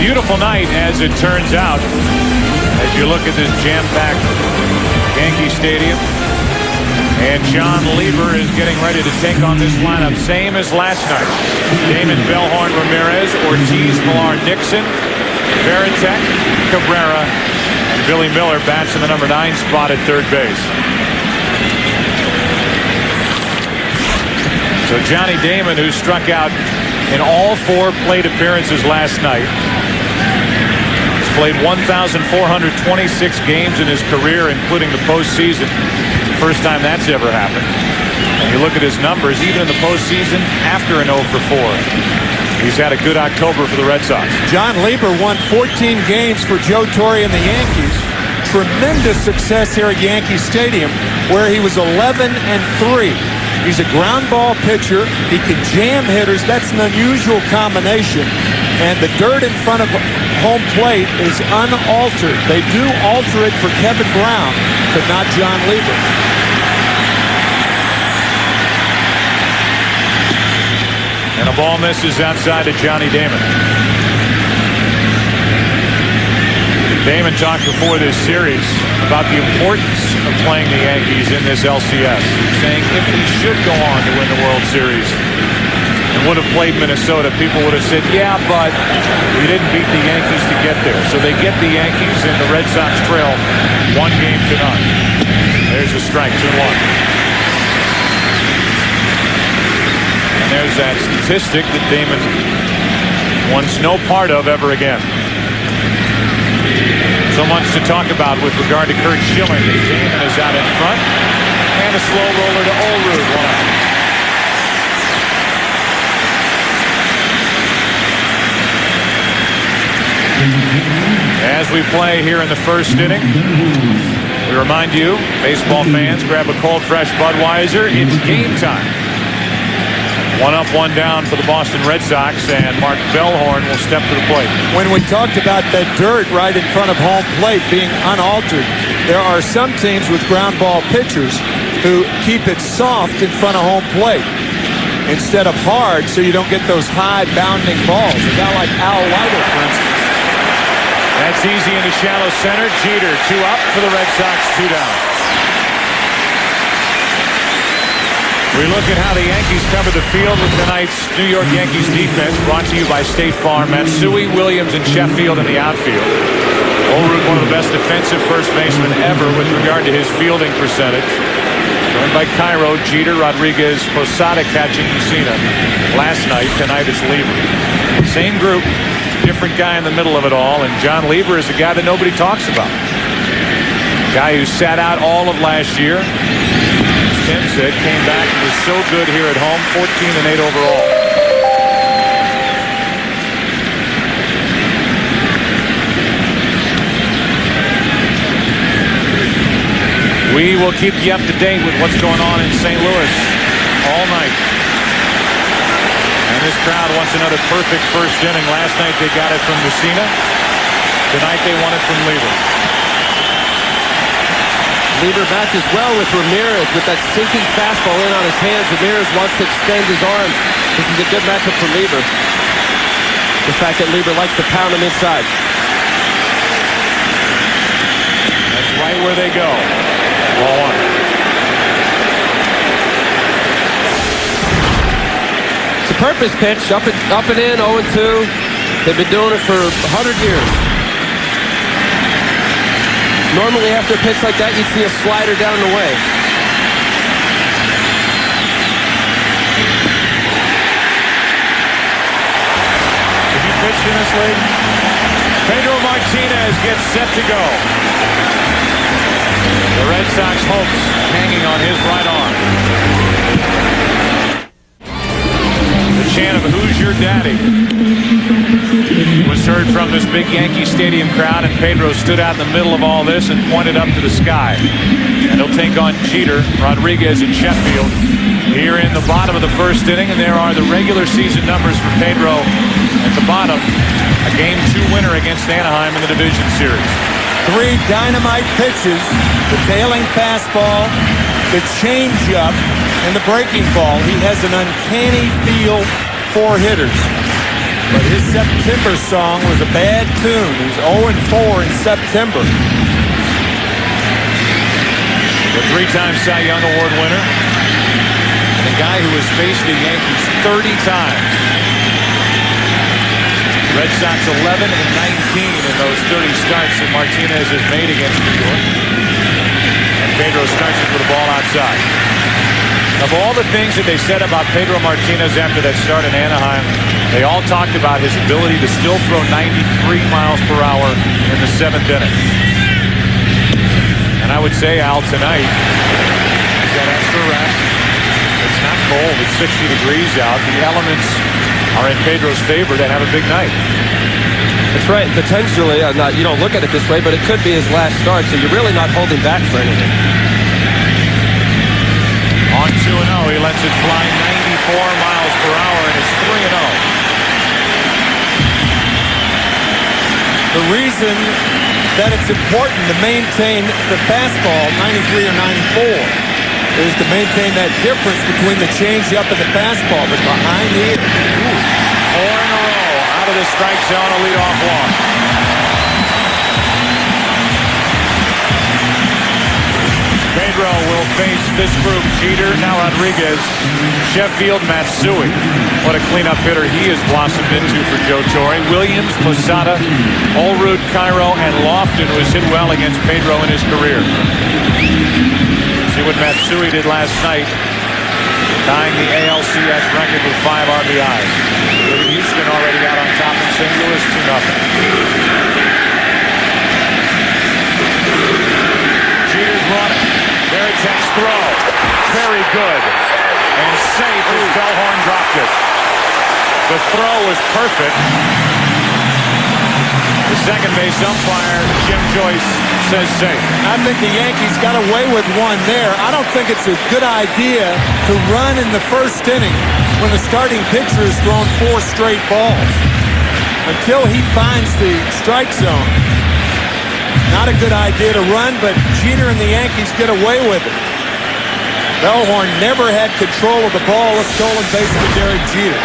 Beautiful night, as it turns out, as you look at this jam-packed Yankee Stadium. And John Lieber is getting ready to take on this lineup, same as last night. Damon, Bellhorn, Ramirez, Ortiz, Millar, Nixon, Varitek, Cabrera, and Billy Miller bats in the number 9 spot at third base. So Johnny Damon, who struck out in all 4 plate appearances last night, has played 1,426 games in his career, including the postseason. First time that's ever happened. And you look at his numbers, even in the postseason, after an 0 for 4. He's had a good October for the Red Sox. John Lieber won 14 games for Joe Torre and the Yankees. Tremendous success here at Yankee Stadium, where he was 11-3. He's a ground ball pitcher. He can jam hitters. That's an unusual combination. And the dirt in front of home plate is unaltered. They do alter it for Kevin Brown, but not John Lieber. And a ball misses outside of Johnny Damon. Damon talked before this series about the importance of playing the Yankees in this LCS, saying if we should go on to win the World Series and would have played Minnesota, people would have said, yeah, but we didn't beat the Yankees to get there. So they get the Yankees, and the Red Sox trail 1-0. There's a strike, 2-1. There's that statistic that Damon wants no part of ever again. So much to talk about with regard to Curt Schilling. Damon is out in front. And a slow roller to Olerud. 1 out. As we play here in the first inning, we remind you, baseball fans, grab a cold, fresh Budweiser. It's game time. 1 up, 1 down for the Boston Red Sox, and Mark Bellhorn will step to the plate. When we talked about that dirt right in front of home plate being unaltered, there are some teams with ground ball pitchers who keep it soft in front of home plate instead of hard, so you don't get those high bounding balls. A guy like Al Leiter, for instance. That's easy into shallow center. Jeter, 2 up for the Red Sox, 2 down. We look at how the Yankees cover the field with tonight's New York Yankees defense, brought to you by State Farm. Matsui, Williams, and Sheffield in the outfield. Olerud, one of the best defensive first basemen ever with regard to his fielding percentage. Joined by Cairo, Jeter, Rodriguez, Posada catching Mussina last night. Tonight it's Lieber. Same group, different guy in the middle of it all, and John Lieber is a guy that nobody talks about. Guy who sat out all of last year. Tim said, came back and was so good here at home, 14-8 overall. We will keep you up to date with what's going on in St. Louis all night. And this crowd wants another perfect first inning. Last night they got it from Mussina. Tonight they want it from Lieber. Lieber matches well with Ramirez with that sinking fastball in on his hands. Ramirez wants to extend his arms. This is a good matchup for Lieber. The fact that Lieber likes to pound him inside. That's right where they go. Ball 1. It's a purpose pitch. Up and in, 0-2. They've been doing it for 100 years. Normally, after a pitch like that, you'd see a slider down the way. Have you pitched in this league? Pedro Martinez gets set to go. The Red Sox hopes hanging on his right arm. The chant of "Who's your daddy?" was heard from this big Yankee Stadium crowd, and Pedro stood out in the middle of all this and pointed up to the sky. And he'll take on Jeter, Rodriguez, and Sheffield here in the bottom of the first inning. And there are the regular season numbers for Pedro at the bottom. A Game 2 winner against Anaheim in the division series. 3 dynamite pitches, the tailing fastball, the changeup, and the breaking ball. He has an uncanny feel for hitters. But his September song was a bad tune. He's 0-4 in September. The three-time Cy Young Award winner. And a guy who has faced the Yankees 30 times. Red Sox 11 and 19 in those 30 starts that Martinez has made against New York. And Pedro starts it with the ball outside. Of all the things that they said about Pedro Martinez after that start in Anaheim, they all talked about his ability to still throw 93 miles per hour in the 7th inning. And I would say, Al, tonight, he's got extra rest. It's not cold. It's 60 degrees out. The elements are in Pedro's favor to have a big night. That's right. Potentially, you don't look at it this way, but it could be his last start, so you're really not holding back for anything. On 2-0, he lets it fly 94 miles per hour, and it's 3-0. The reason that it's important to maintain the fastball, 93 or 94, is to maintain that difference between the changeup and the fastball. But behind here, 4 in a row out of the strike zone, a leadoff walk. Pedro will face this group: Jeter, now Rodriguez, Sheffield, Matsui. What a cleanup hitter he has blossomed into for Joe Torre. Williams, Posada, Olrud, Cairo, and Lofton, who has hit well against Pedro in his career. See what Matsui did last night, tying the ALCS record with 5 RBIs. With Houston already out on top in St. Louis, 2-0. Jeter's running. Veritek's throw. Very good. And safe as Bellhorn dropped it. The throw was perfect. The second base umpire, Jim Joyce, says safe. I think the Yankees got away with one there. I don't think it's a good idea to run in the first inning when the starting pitcher has thrown 4 straight balls. Until he finds the strike zone, not a good idea to run, but Jeter and the Yankees get away with it. Bellhorn never had control of the ball. A stolen base for Derek Jeter.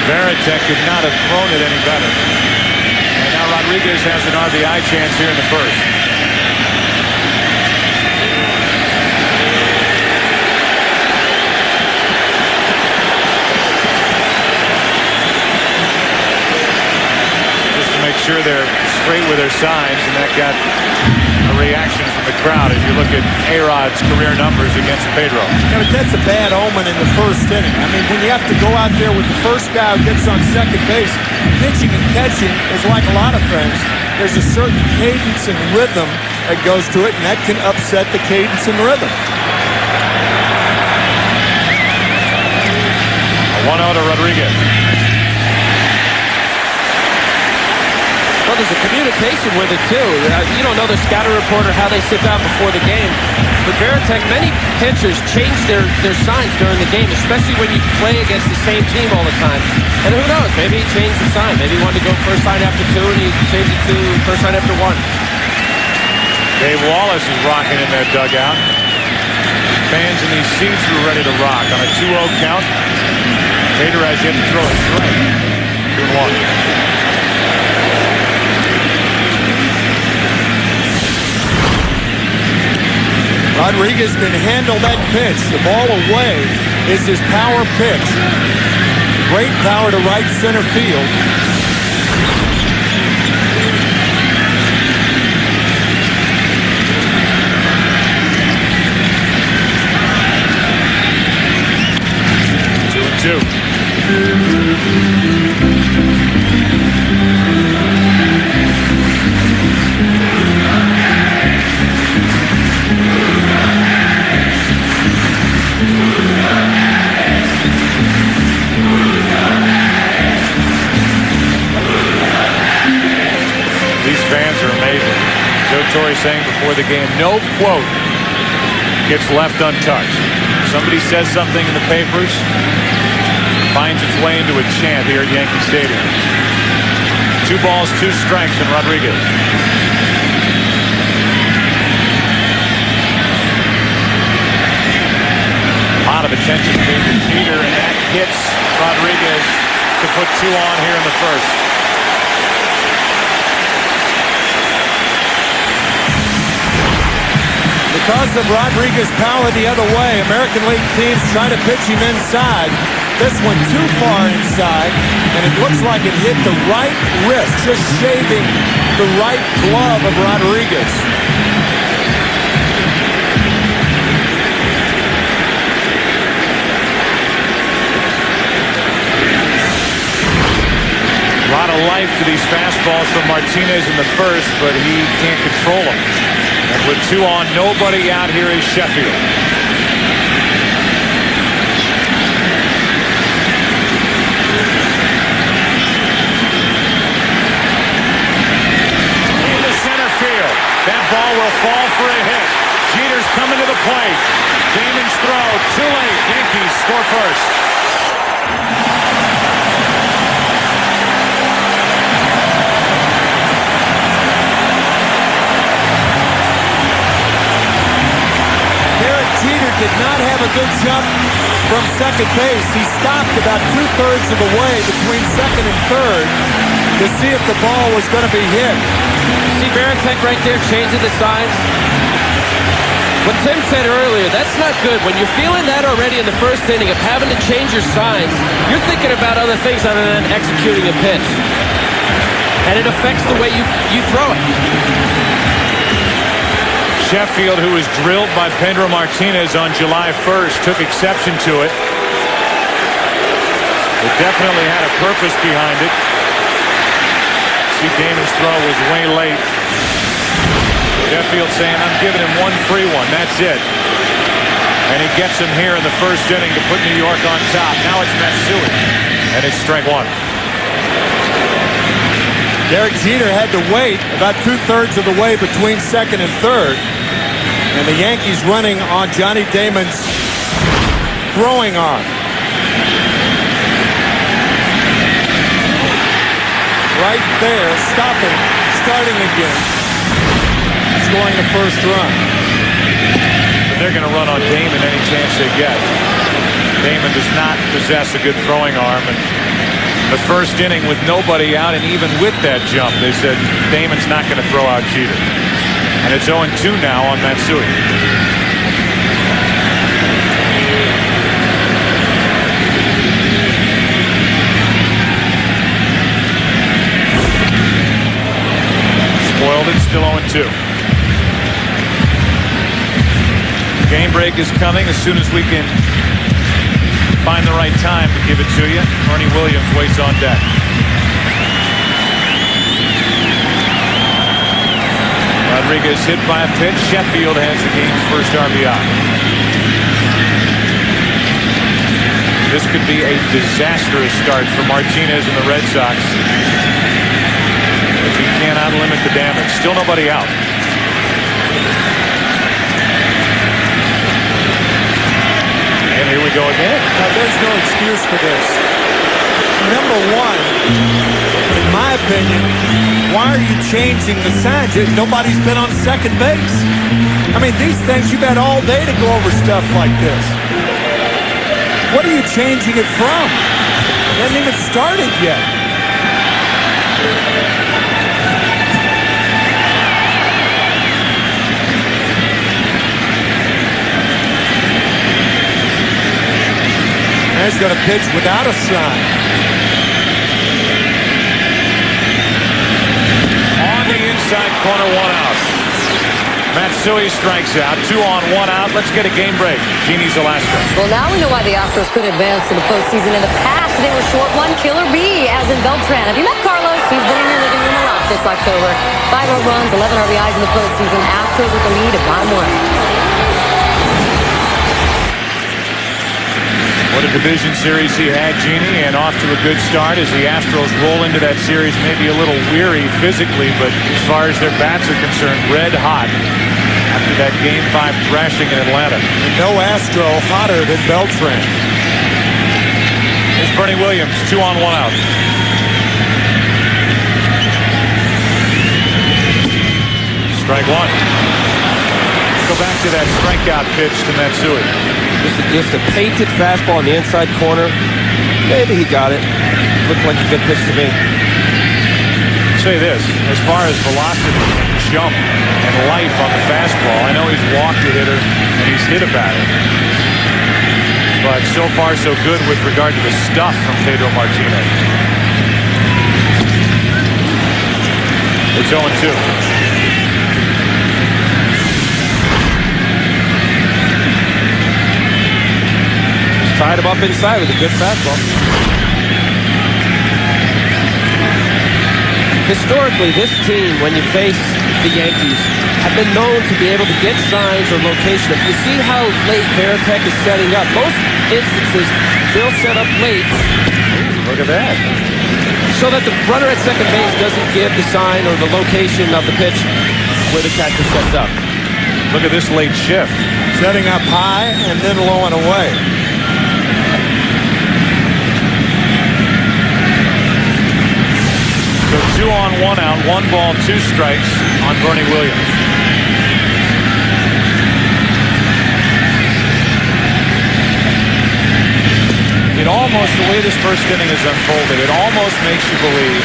Veritek could not have thrown it any better. And now Rodriguez has an RBI chance here in the first. Just to make sure they're straight with their signs, and that got a reaction from the crowd as you look at A-Rod's career numbers against Pedro. Yeah, but that's a bad omen in the first inning. I mean, when you have to go out there with the first guy who gets on second base, pitching and catching is like a lot of things. There's a certain cadence and rhythm that goes to it, and that can upset the cadence and rhythm. A 1-0 to Rodriguez. Well, there's a communication with it, too. You don't know the scouting report or how they sit down before the game. But Veritek, many pitchers change their signs during the game, especially when you play against the same team all the time. And who knows, maybe he changed the sign. Maybe he wanted to go first sign after 2, and he changed it to first sign after 1. Dave Wallace is rocking in that dugout. Fans in these seats were ready to rock on a 2-0 count. Pedro has yet to throw a strike. 2-1. Rodriguez can handle that pitch. The ball away is his power pitch. Great power to right center field. Two. Fans are amazing. Joe Torre saying before the game, no quote gets left untouched. Somebody says something in the papers, finds its way into a chant here at Yankee Stadium. 2 balls, 2 strikes in Rodriguez. A lot of attention paid to Jeter, and that hits Rodriguez to put 2 on here in the first. Because of Rodriguez's power the other way, American League teams try to pitch him inside. This one too far inside, and it looks like it hit the right wrist, just shaving the right glove of Rodriguez. A lot of life to these fastballs from Martinez in the first, but he can't control them. And with 2 on, nobody out here is Sheffield. Into center field. That ball will fall for a hit. Jeter's coming to the plate. Damon's throw, too late. Yankees score first. Jeter did not have a good jump from second base. He stopped about 2/3 of the way between second and third to see if the ball was going to be hit. See Varitek right there changing the signs. What Tim said earlier, that's not good. When you're feeling that already in the first inning of having to change your signs, you're thinking about other things other than executing a pitch. And it affects the way you throw it. Sheffield, who was drilled by Pedro Martinez on July 1st, took exception to it. It definitely had a purpose behind it. See, Damon's throw was way late. Sheffield saying, I'm giving him one free one. That's it. And he gets him here in the first inning to put New York on top. Now it's Matsui. And it's strike 1. Derek Jeter had to wait about 2/3 of the way between second and third. And the Yankees running on Johnny Damon's throwing arm. Right there, stopping, starting again. Scoring the first run. But they're going to run on Damon any chance they get. Damon does not possess a good throwing arm. And the first inning with nobody out, and even with that jump, they said Damon's not going to throw out Jeter. And it's 0-2 now on Matsui. Spoiled it, still 0-2. Game break is coming as soon as we can find the right time to give it to you. Ernie Williams waits on deck. Rodriguez hit by a pitch. Sheffield has the game's first RBI. This could be a disastrous start for Martinez and the Red Sox if he cannot limit the damage. Still nobody out. And here we go again. Now, there's no excuse for this. Number one, in my opinion, why are you changing the signs? Nobody's been on second base. I mean, these things, you've had all day to go over stuff like this. What are you changing it from? It hasn't even started yet. He's going to pitch without a sign. On the inside corner, 1 out. Matsui strikes out. 2 on, 1 out. Let's get a game break. Jeannie Zalaska. Well, now we know why the Astros couldn't advance to the postseason. In the past, they were short one killer bee, as in Beltran. Have you met Carlos? He's been in your living room a lot this October. 5 home runs, 11 RBIs in the postseason. Astros with the lead at 5-1. What a division series he had, Jeannie, and off to a good start as the Astros roll into that series, maybe a little weary physically, but as far as their bats are concerned, red hot after that Game 5 thrashing in Atlanta. And no Astro hotter than Beltran. Here's Bernie Williams, 2 on, 1 out. Strike 1. Let's go back to that strikeout pitch to Matsui. This is just a painted fastball in the inside corner. Maybe he got it. Looked like a good pitch to me. Say this, as far as velocity, jump, and life on the fastball, I know he's walked a hitter and he's hit a batter. But so far so good with regard to the stuff from Pedro Martinez. It's 0-2. Tied him up inside with a good fastball. Historically, this team, when you face the Yankees, have been known to be able to get signs or location. If you see how late Veritek is setting up, most instances, they'll set up late. Look at that. So that the runner at second base doesn't give the sign or the location of the pitch where the catcher sets up. Look at this late shift. Setting up high and then low and away. So 2 on, 1 out, 1 ball, 2 strikes on Bernie Williams. It almost, the way this first inning is unfolded, it almost makes you believe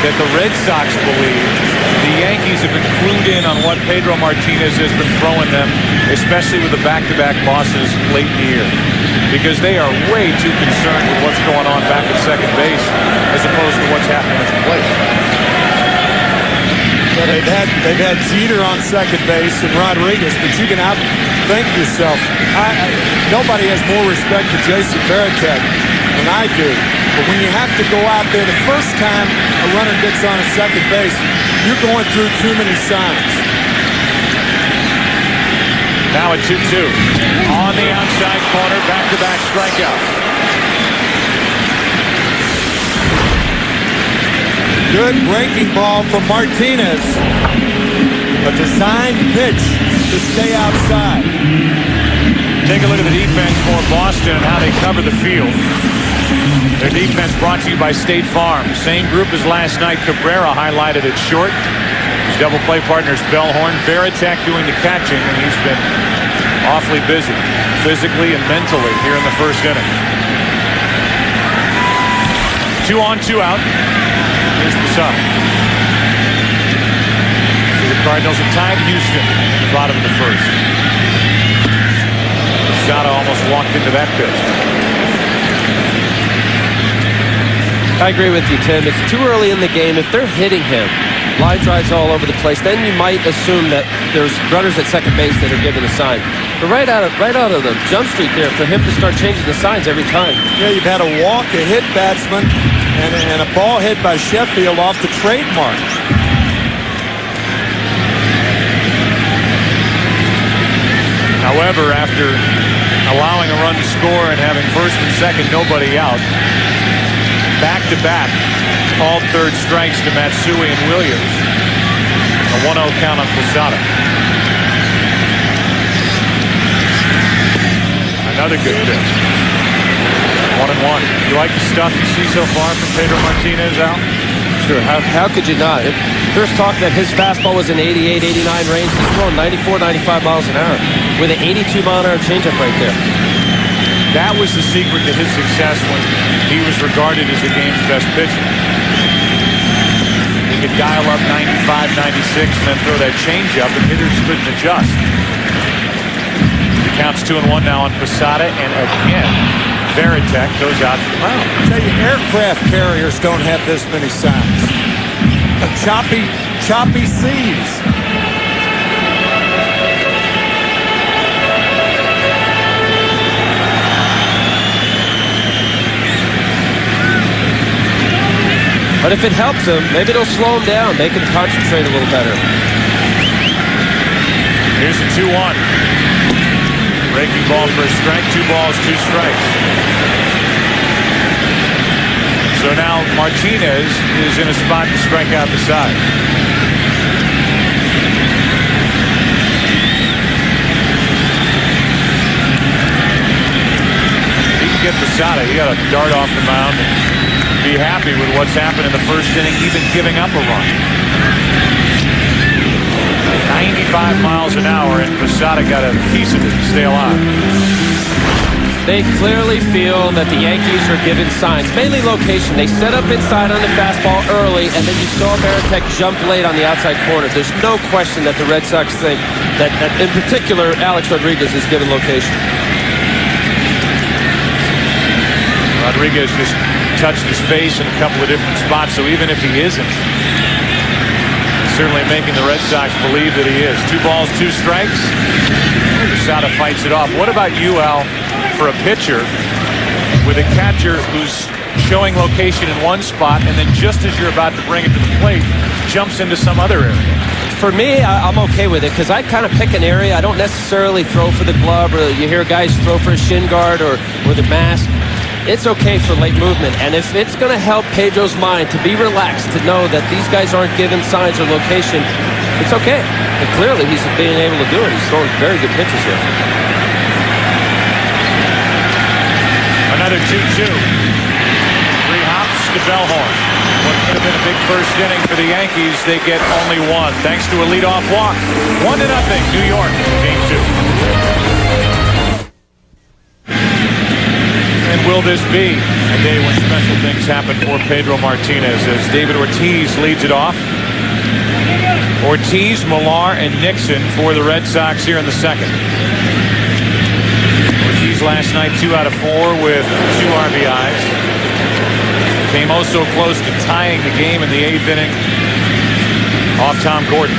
that the Red Sox believe the Yankees have been clued in on what Pedro Martinez has been throwing them, especially with the back-to-back losses late in the year. Because they are way too concerned with what's going on back at second base as opposed to what's happening at the plate. Yeah, they've had Jeter on second base and Rodriguez, but you can outthink yourself. Nobody has more respect for Jason Veritek than I do. But when you have to go out there, the first time a runner gets on at second base, you're going through too many signs. Now at 2-2. On the outside corner, back-to-back strikeout. Good breaking ball from Martinez. A designed pitch to stay outside. Take a look at the defense for Boston and how they cover the field. Their defense brought to you by State Farm. Same group as last night. Cabrera highlighted at short. His double play partners Bellhorn. Veritek doing the catching, and he's been awfully busy, physically and mentally, here in the first inning. 2 on, 2 out. Here's Posada. So the Cardinals have tied Houston at the bottom of the first. Posada almost walked into that pitch. I agree with you, Tim. It's too early in the game. If they're hitting him, line drives all over the place, then you might assume that there's runners at second base that are giving a sign. But right out of the jump street there, for him to start changing the signs every time. Yeah, you've had a walk, a hit batsman, and a ball hit by Sheffield off the trademark. However, after allowing a run to score and having first and second, nobody out, back-to-back called third strikes to Matsui and Williams. A 1-0 count on Posada. Another good pitch. 1-1. You like the stuff you see so far from Pedro Martinez, Al? Sure. How could you not? There's talk that his fastball was in 88, 89 range. He's throwing 94, 95 miles an hour with an 82-mile-an-hour changeup right there. That was the secret to his success when he was regarded as the game's best pitcher. He could dial up 95, 96, and then throw that changeup, and hitters couldn't adjust. The count's 2-1 now on Posada, and again, Veritek goes out to the mound. I tell you, aircraft carriers don't have this many signs. Choppy seas. But if it helps him, maybe it'll slow him down, make him concentrate a little better. Here's the 2-1. Breaking ball for a strike, 2 balls, 2 strikes. So now Martinez is in a spot to strike out the side. He can get Posada. He got to dart off the mound and be happy with what's happened in the first inning, even giving up a run. 95 miles an hour, and Posada got a piece of it to stay alive. They clearly feel that the Yankees are given signs, mainly location. They set up inside on the fastball early, and then you saw Veritek jump late on the outside corner. There's no question that the Red Sox think that in particular, Alex Rodriguez is given location. Rodriguez just touched his face in a couple of different spots, so even if he isn't, certainly making the Red Sox believe that he is. 2 balls, 2 strikes. Posada fights it off. What about you, Al, for a pitcher with a catcher who's showing location in one spot, and then just as you're about to bring it to the plate, jumps into some other area? For me, I'm okay with it because I kind of pick an area. I don't necessarily throw for the glove, or you hear guys throw for a shin guard or the mask. It's okay for late movement, and if it's going to help Pedro's mind to be relaxed, to know that these guys aren't given signs or location, it's okay. And clearly, he's being able to do it. He's throwing very good pitches here. Another 2-2. 3 hops to Bellhorn. What could have been a big first inning for the Yankees, they get only 1, thanks to a leadoff walk. 1-0, New York, Game 2. And will this be a day when special things happen for Pedro Martinez as David Ortiz leads it off? Ortiz, Millar, and Nixon for the Red Sox here in the second. Ortiz last night 2 out of 4 with 2 RBIs. Came oh so close to tying the game in the 8th inning off Tom Gordon.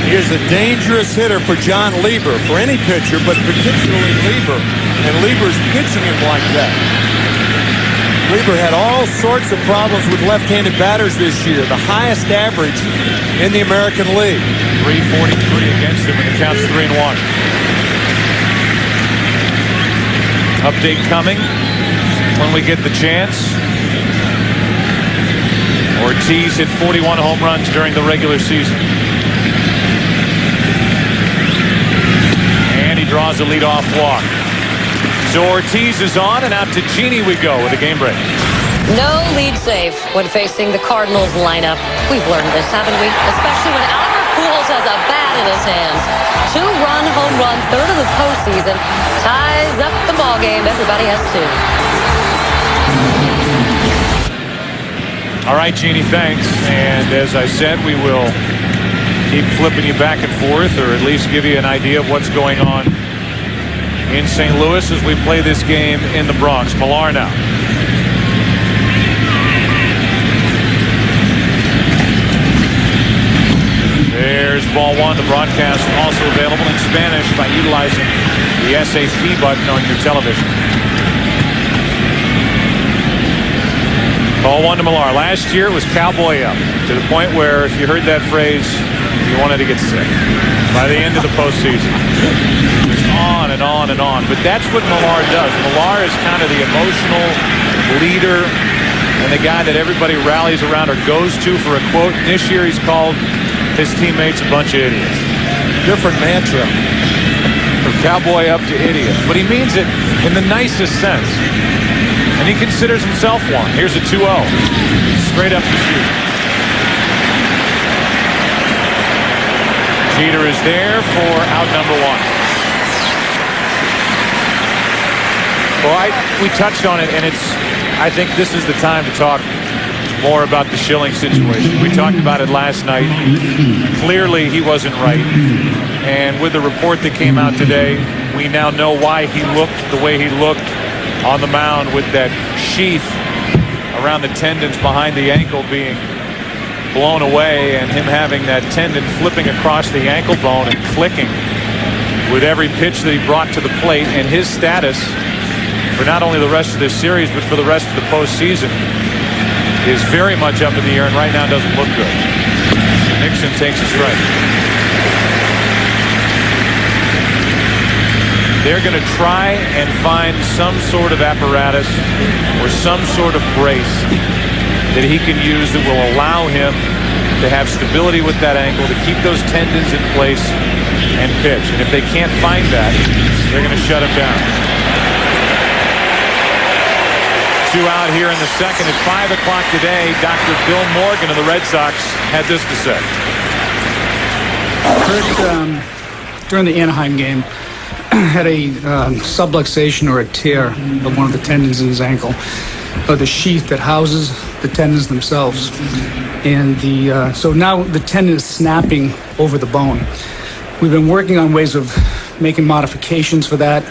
Here's a dangerous hitter for John Lieber, for any pitcher, but particularly Lieber. And Lieber's pitching him like that. Lieber had all sorts of problems with left-handed batters this year, the highest average in the American League. 343 against him, and the count's 3-1. Update coming when we get the chance. Ortiz hit 41 home runs during the regular season. And he draws a leadoff walk. So Ortiz is on, and out to Genie we go with a game break. No lead save when facing the Cardinals lineup. We've learned this, haven't we? Especially when Albert Pujols has a bat in his hands. 2-run home run, 3rd of the postseason. Ties up the ball game. Everybody has 2. All right, Genie, thanks. And as I said, we will keep flipping you back and forth, or at least give you an idea of what's going on in St. Louis as we play this game in the Bronx. Millar now. There's ball 1. The broadcast also available in Spanish by utilizing the SAP button on your television. Ball 1 to Millar. Last year it was cowboy up, to the point where if you heard that phrase, you wanted to get sick. By the end of the postseason, it's on and on and on. But that's what Millar does. Millar is kind of the emotional leader and the guy that everybody rallies around or goes to for a quote. This year he's called his teammates a bunch of idiots. Different mantra. From cowboy up to idiot. But he means it in the nicest sense. And he considers himself one. Here's a 2-0. Straight up to shoot. Jeter is there for out number 1. Well, we touched on it, and I think this is the time to talk more about the Schilling situation. We talked about it last night. Clearly, he wasn't right. And with the report that came out today, we now know why he looked the way he looked on the mound, with that sheath around the tendons behind the ankle being blown away, and him having that tendon flipping across the ankle bone and clicking with every pitch that he brought to the plate. And his status for not only the rest of this series but for the rest of the postseason is very much up in the air, and right now doesn't look good. Nixon takes a strike. They're going to try and find some sort of apparatus or some sort of brace that he can use that will allow him to have stability with that ankle, to keep those tendons in place and pitch. And if they can't find that, they're going to shut him down. 2 out here in the second at 5 o'clock today. Dr. Bill Morgan of the Red Sox had this to say. During the Anaheim game, had a subluxation or a tear of one of the tendons in his ankle, or the sheath that houses the tendons themselves. And so now the tendon is snapping over the bone. We've been working on ways of making modifications for that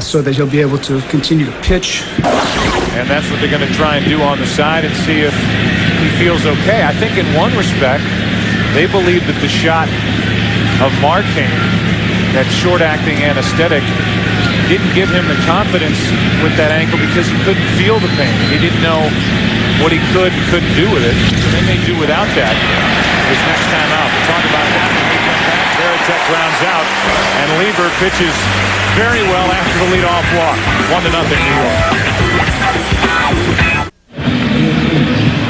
so that he'll be able to continue to pitch. And that's what they're going to try and do on the side and see if he feels okay. I think in one respect, they believe that the shot of Martin, that short-acting anesthetic, didn't give him the confidence with that ankle because he couldn't feel the pain. He didn't know what he could and couldn't do with it. So they may do without that his next time out. We'll talk about that when we come back. Veritek grounds out, and Lieber pitches very well after the leadoff walk. 1-0 New York.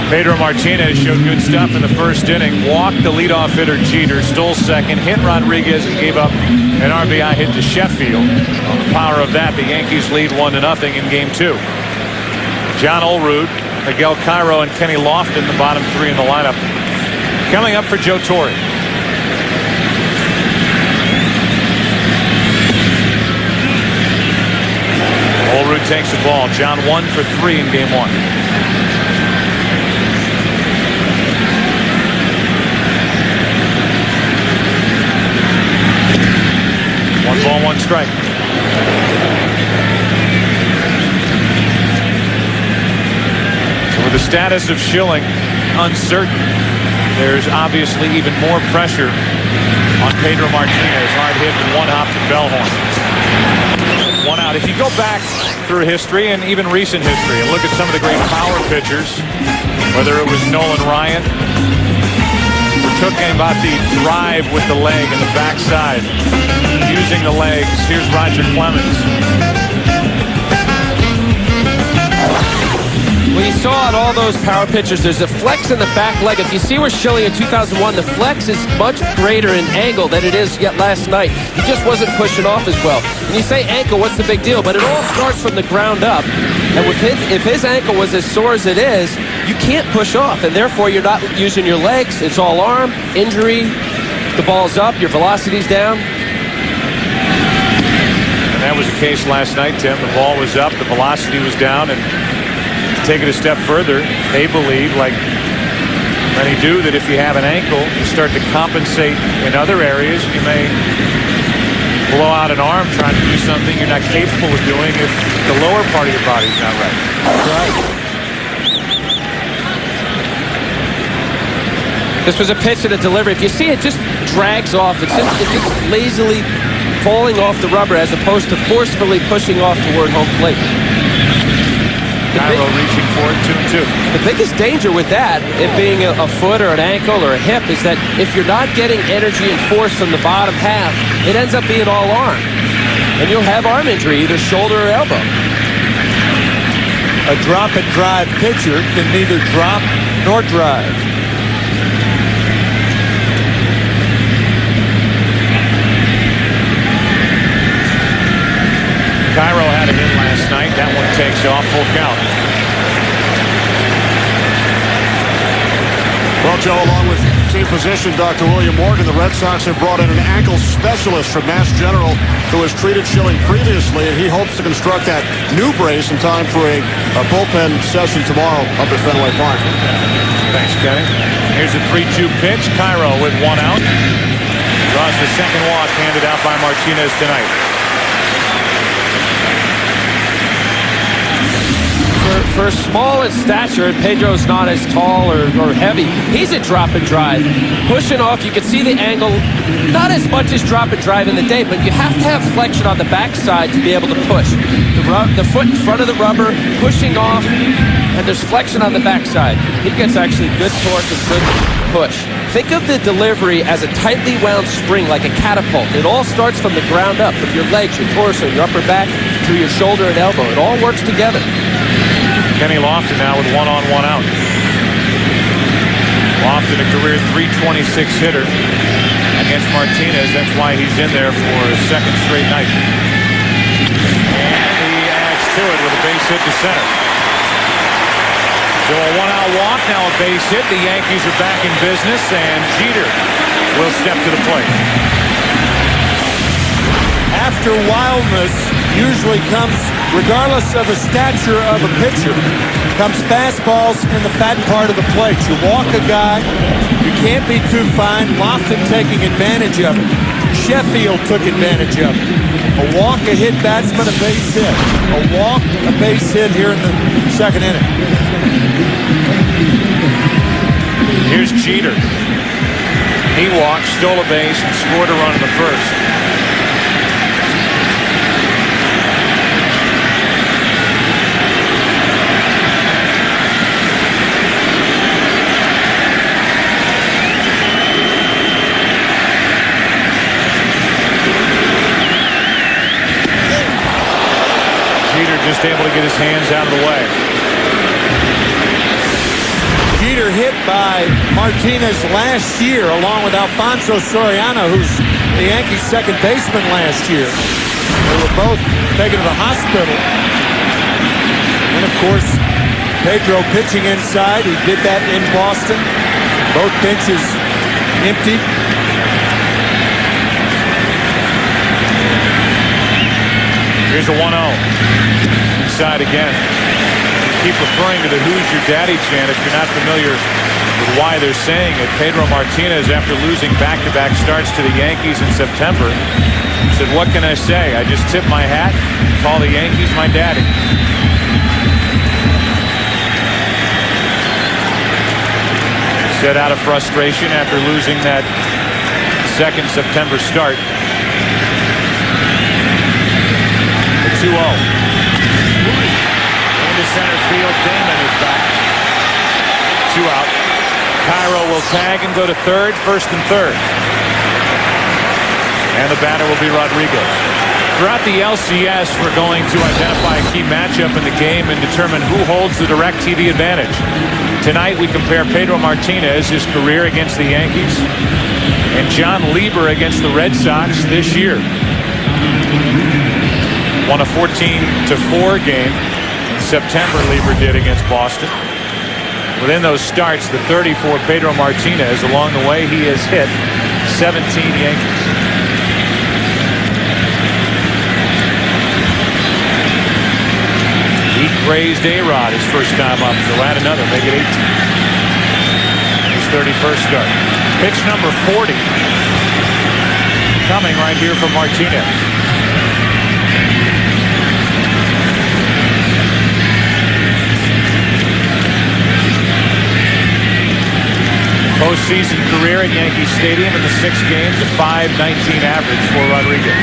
Pedro Martinez showed good stuff in the first inning. Walked the leadoff hitter Jeter, stole second, hit Rodriguez, and gave up an RBI hit to Sheffield. On the power of that, the Yankees lead 1-0 in Game 2. John Olerud, Miguel Cairo, and Kenny Lofton, the bottom three in the lineup. Coming up for Joe Torre. Olerud takes the ball. John 1 for 3 in Game 1. One ball, one strike. So with the status of Schilling uncertain, there's obviously even more pressure on Pedro Martinez. Hard hit and one hop to Bellhorn. 1 out. If you go back through history and even recent history and look at some of the great power pitchers, whether it was Nolan Ryan, we're talking about the drive with the leg and the backside, using the legs. Here's Roger Clemens. Well, you saw in all those power pitchers, there's a flex in the back leg. If you see where Schilling in 2001, the flex is much greater in angle than it is yet last night. He just wasn't pushing off as well. When you say ankle, what's the big deal? But it all starts from the ground up. And with if his ankle was as sore as it is, you can't push off, and therefore you're not using your legs. It's all arm, injury, the ball's up, your velocity's down. And that was the case last night, Tim. The ball was up, the velocity was down, and to take it a step further, they believe, like many do, that if you have an ankle, you start to compensate in other areas. You may blow out an arm trying to do something you're not capable of doing if the lower part of your body's not right. That's right. This was a pitch and a delivery. If you see it just drags off. It's just lazily falling off the rubber as opposed to forcefully pushing off toward home plate. Cairo reaching for it, 2-2. The biggest danger with that, it being a foot or an ankle or a hip, is that if you're not getting energy and force from the bottom half, it ends up being all arm. And you'll have arm injury, either shoulder or elbow. A drop and drive pitcher can neither drop nor drive. Cairo had a hit last night. That one takes off, full count. Well, Joe, along with team physician Dr. William Morgan, the Red Sox have brought in an ankle specialist from Mass General who has treated Schilling previously, and he hopes to construct that new brace in time for a bullpen session tomorrow up at Fenway Park. Thanks, Kenny. Here's a 3-2 pitch. Cairo with 1 out. Draws the second walk handed out by Martinez tonight. For small in stature, Pedro's not as tall or heavy. He's a drop and drive. Pushing off, you can see the angle, not as much as drop and drive in the day, but you have to have flexion on the backside to be able to push. The foot in front of the rubber, pushing off, and there's flexion on the backside. He gets actually good torque and good push. Think of the delivery as a tightly wound spring, like a catapult. It all starts from the ground up, from your legs, your torso, your upper back, through your shoulder and elbow. It all works together. Kenny Lofton now with 1 on, 1 out. Lofton, a career .326 hitter against Martinez. That's why he's in there for his second straight night. And he adds to it with a base hit to center. So a 1-out walk, now a base hit. The Yankees are back in business, and Jeter will step to the plate. after wildness usually comes, regardless of the stature of a pitcher, comes fastballs in the fat part of the plate. You walk a guy, you can't be too fine. Lofton taking advantage of it. Sheffield took advantage of it. A walk, a hit batsman, a base hit. A walk, a base hit here in the second inning. Here's Jeter. He walked, stole a base, and scored a run in the first. Jeter just able to get his hands out of the way. Jeter hit by Martinez last year, along with Alfonso Soriano, who's the Yankees' second baseman last year. They were both taken to the hospital. And, of course, Pedro pitching inside. He did that in Boston. Both benches empty. Here's a 1-0. Inside again. Keep referring to the "Who's Your Daddy" chant if you're not familiar with why they're saying it. Pedro Martinez, after losing back-to-back starts to the Yankees in September, said, "What can I say? I just tip my hat, call the Yankees my daddy." Said out of frustration after losing that second September start. The 2-0. Into center field, Damon is back. 2 out. Cairo will tag and go to third, first and third. And the batter will be Rodriguez. Throughout the LCS, we're going to identify a key matchup in the game and determine who holds the direct TV advantage. Tonight, we compare Pedro Martinez, his career against the Yankees, and John Lieber against the Red Sox this year. Won a 14-4 game. September, Lieber did against Boston. Within those starts, the 30 for Pedro Martinez. Along the way, he has hit 17 Yankees. He grazed A-Rod his first time up, so add another, make it 18. His 31st start. Pitch number 40 coming right here from Martinez. Postseason career at Yankee Stadium in the 6 games, a .519 average for Rodriguez.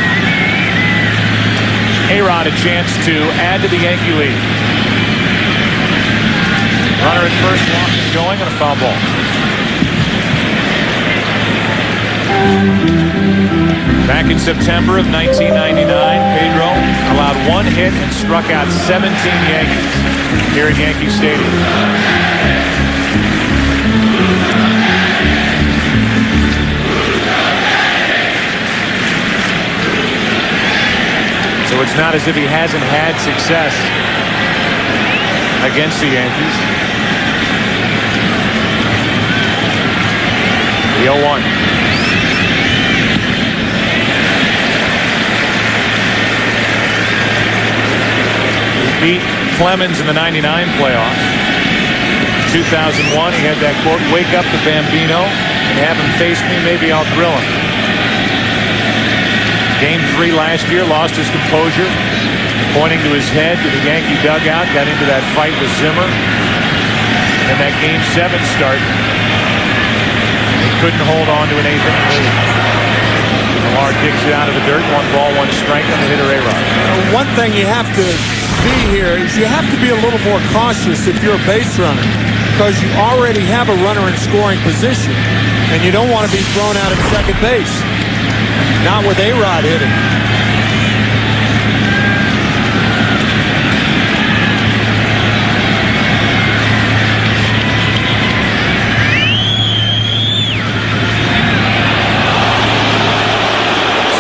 A-Rod a chance to add to the Yankee lead. Runner at first, walk going, and a foul ball. Back in September of 1999, Pedro allowed 1 hit and struck out 17 Yankees here at Yankee Stadium. So it's not as if he hasn't had success against the Yankees. The 0-1. He beat Clemens in the '99 playoffs. 2001, he had that quote, "Wake up the Bambino and have him face me, maybe I'll drill him." Game 3 last year, lost his composure, pointing to his head to the Yankee dugout, got into that fight with Zimmer. And that Game 7 start, he couldn't hold on to an 8th inning lead. Lamar digs it out of the dirt, 1 ball, 1 strike on the hitter A-Rod. One thing you have to be here is you have to be a little more cautious if you're a base runner, because you already have a runner in scoring position, and you don't want to be thrown out at second base. Not with A-Rod hitting.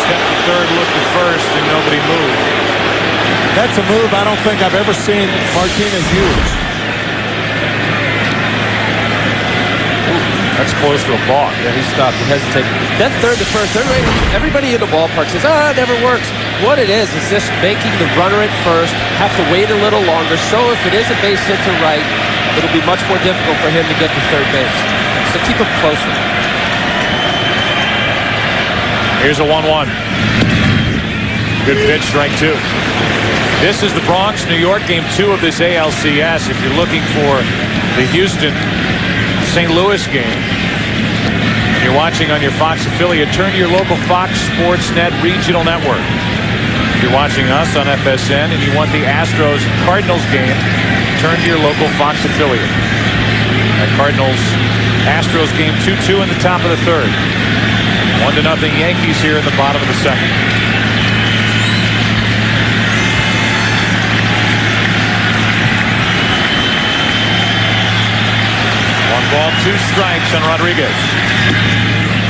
Step to third, look to first, and nobody moved. That's a move I don't think I've ever seen Martinez use. That's close to a balk. Yeah, he stopped and hesitated. That third to first, everybody in the ballpark says, it never works. what it is just making the runner at first have to wait a little longer. So if it is a base hit to right, it'll be much more difficult for him to get to third base. So keep him closer. Here's a 1-1. Good pitch, strike two. This is the Bronx, New York, game 2 of this ALCS. If you're looking for the Houston-St. Louis game, and you're watching on your Fox affiliate, turn to your local Fox Sportsnet regional network. If you're watching us on FSN and you want the Astros-Cardinals game, turn to your local Fox affiliate. That Cardinals-Astros game 2-2 in the top of the third. 1-0 Yankees here in the bottom of the second. 1-2 strikes on Rodriguez.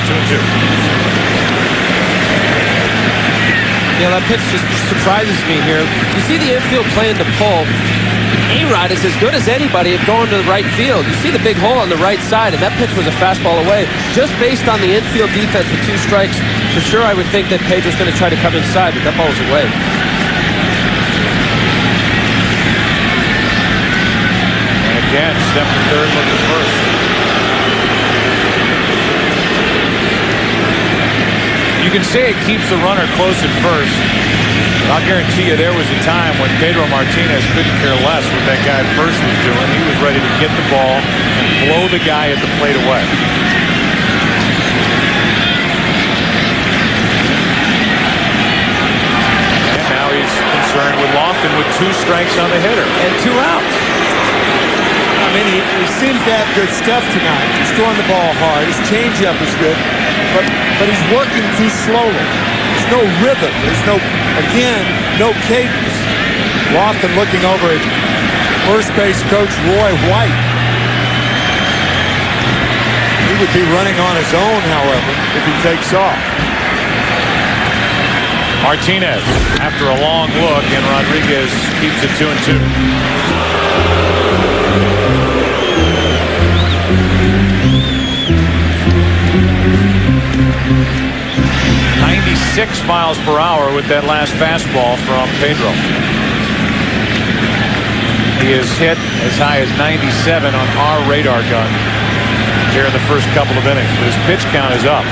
2-2. Yeah, that pitch just surprises me here. You see the infield playing the pull. A-Rod is as good as anybody at going to the right field. You see the big hole on the right side, and that pitch was a fastball away. Just based on the infield defense with 2 strikes, for sure I would think that Pedro's going to try to come inside, but that ball was away. And again, step to third, look to first. You can say it keeps the runner close at first. But I'll guarantee you there was a time when Pedro Martinez couldn't care less what that guy at first was doing. He was ready to get the ball and blow the guy at the plate away. And now he's concerned with Lofton with 2 strikes on the hitter. And 2 outs. I mean, he seems to have good stuff tonight. He's throwing the ball hard. His changeup is good, but he's working too slowly. There's no rhythm. There's no cadence. Lofton looking over at first base coach Roy White. He would be running on his own, however, if he takes off. Martinez after a long look, and Rodriguez keeps it 2-2. 96 miles per hour with that last fastball from Pedro. He has hit as high as 97 on our radar gun here in the first couple of innings, but his pitch count is up.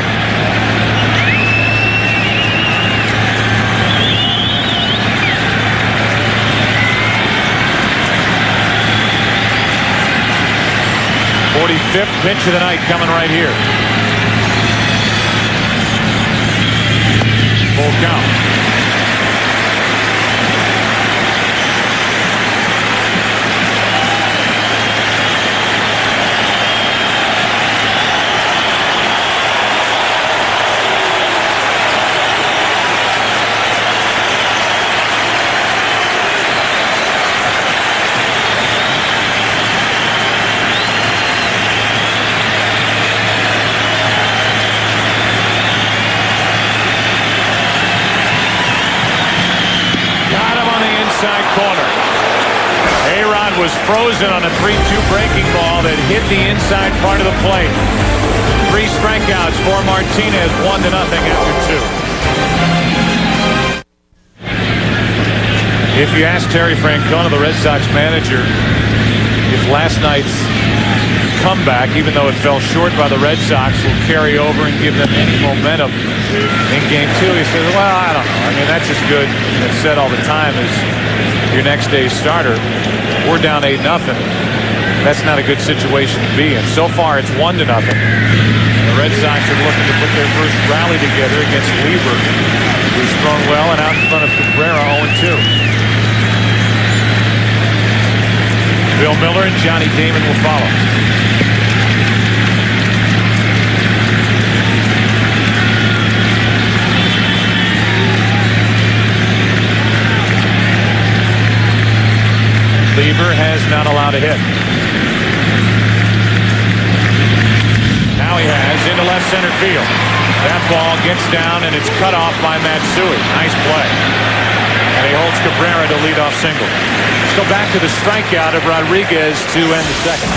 '45th pitch of the night coming right here. Full count. Corner. A-Rod was frozen on a 3-2 breaking ball that hit the inside part of the plate. 3 strikeouts for Martinez, 1-0 after 2. If you ask Terry Francona, the Red Sox manager, if last night's comeback, even though it fell short by the Red Sox, will carry over and give them any momentum in game 2, he says, well, I don't know. I mean, that's as good, and it's said all the time, as your next day's starter. We're down 8-0. That's not a good situation to be in. So far, it's 1-0. The Red Sox are looking to put their first rally together against Lieber, who's thrown well and out in front of Cabrera 0-2. Bill Miller and Johnny Damon will follow. Lieber has not allowed a hit. Now he has into left center field. That ball gets down and it's cut off by Matsui. Nice play. And he holds Cabrera to lead off single. Let's go back to the strikeout of Rodriguez to end the second.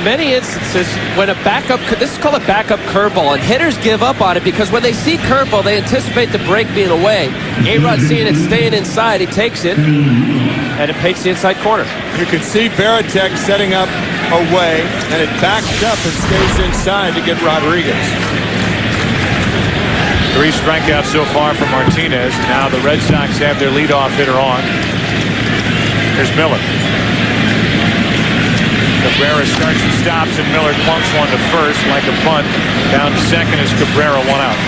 many instances when a backup, this is called a backup curveball, and hitters give up on it because when they see curveball, they anticipate the break being away. A-Rod seeing it staying inside, he takes it, and it paints the inside corner. You can see Veritek setting up away, and it backs up and stays inside to get Rodriguez. 3 strikeouts so far from Martinez. Now the Red Sox have their leadoff hitter on. Here's Miller. Cabrera starts and stops, and Miller clunks one to first like a bunt. Down to second is Cabrera, 1 out.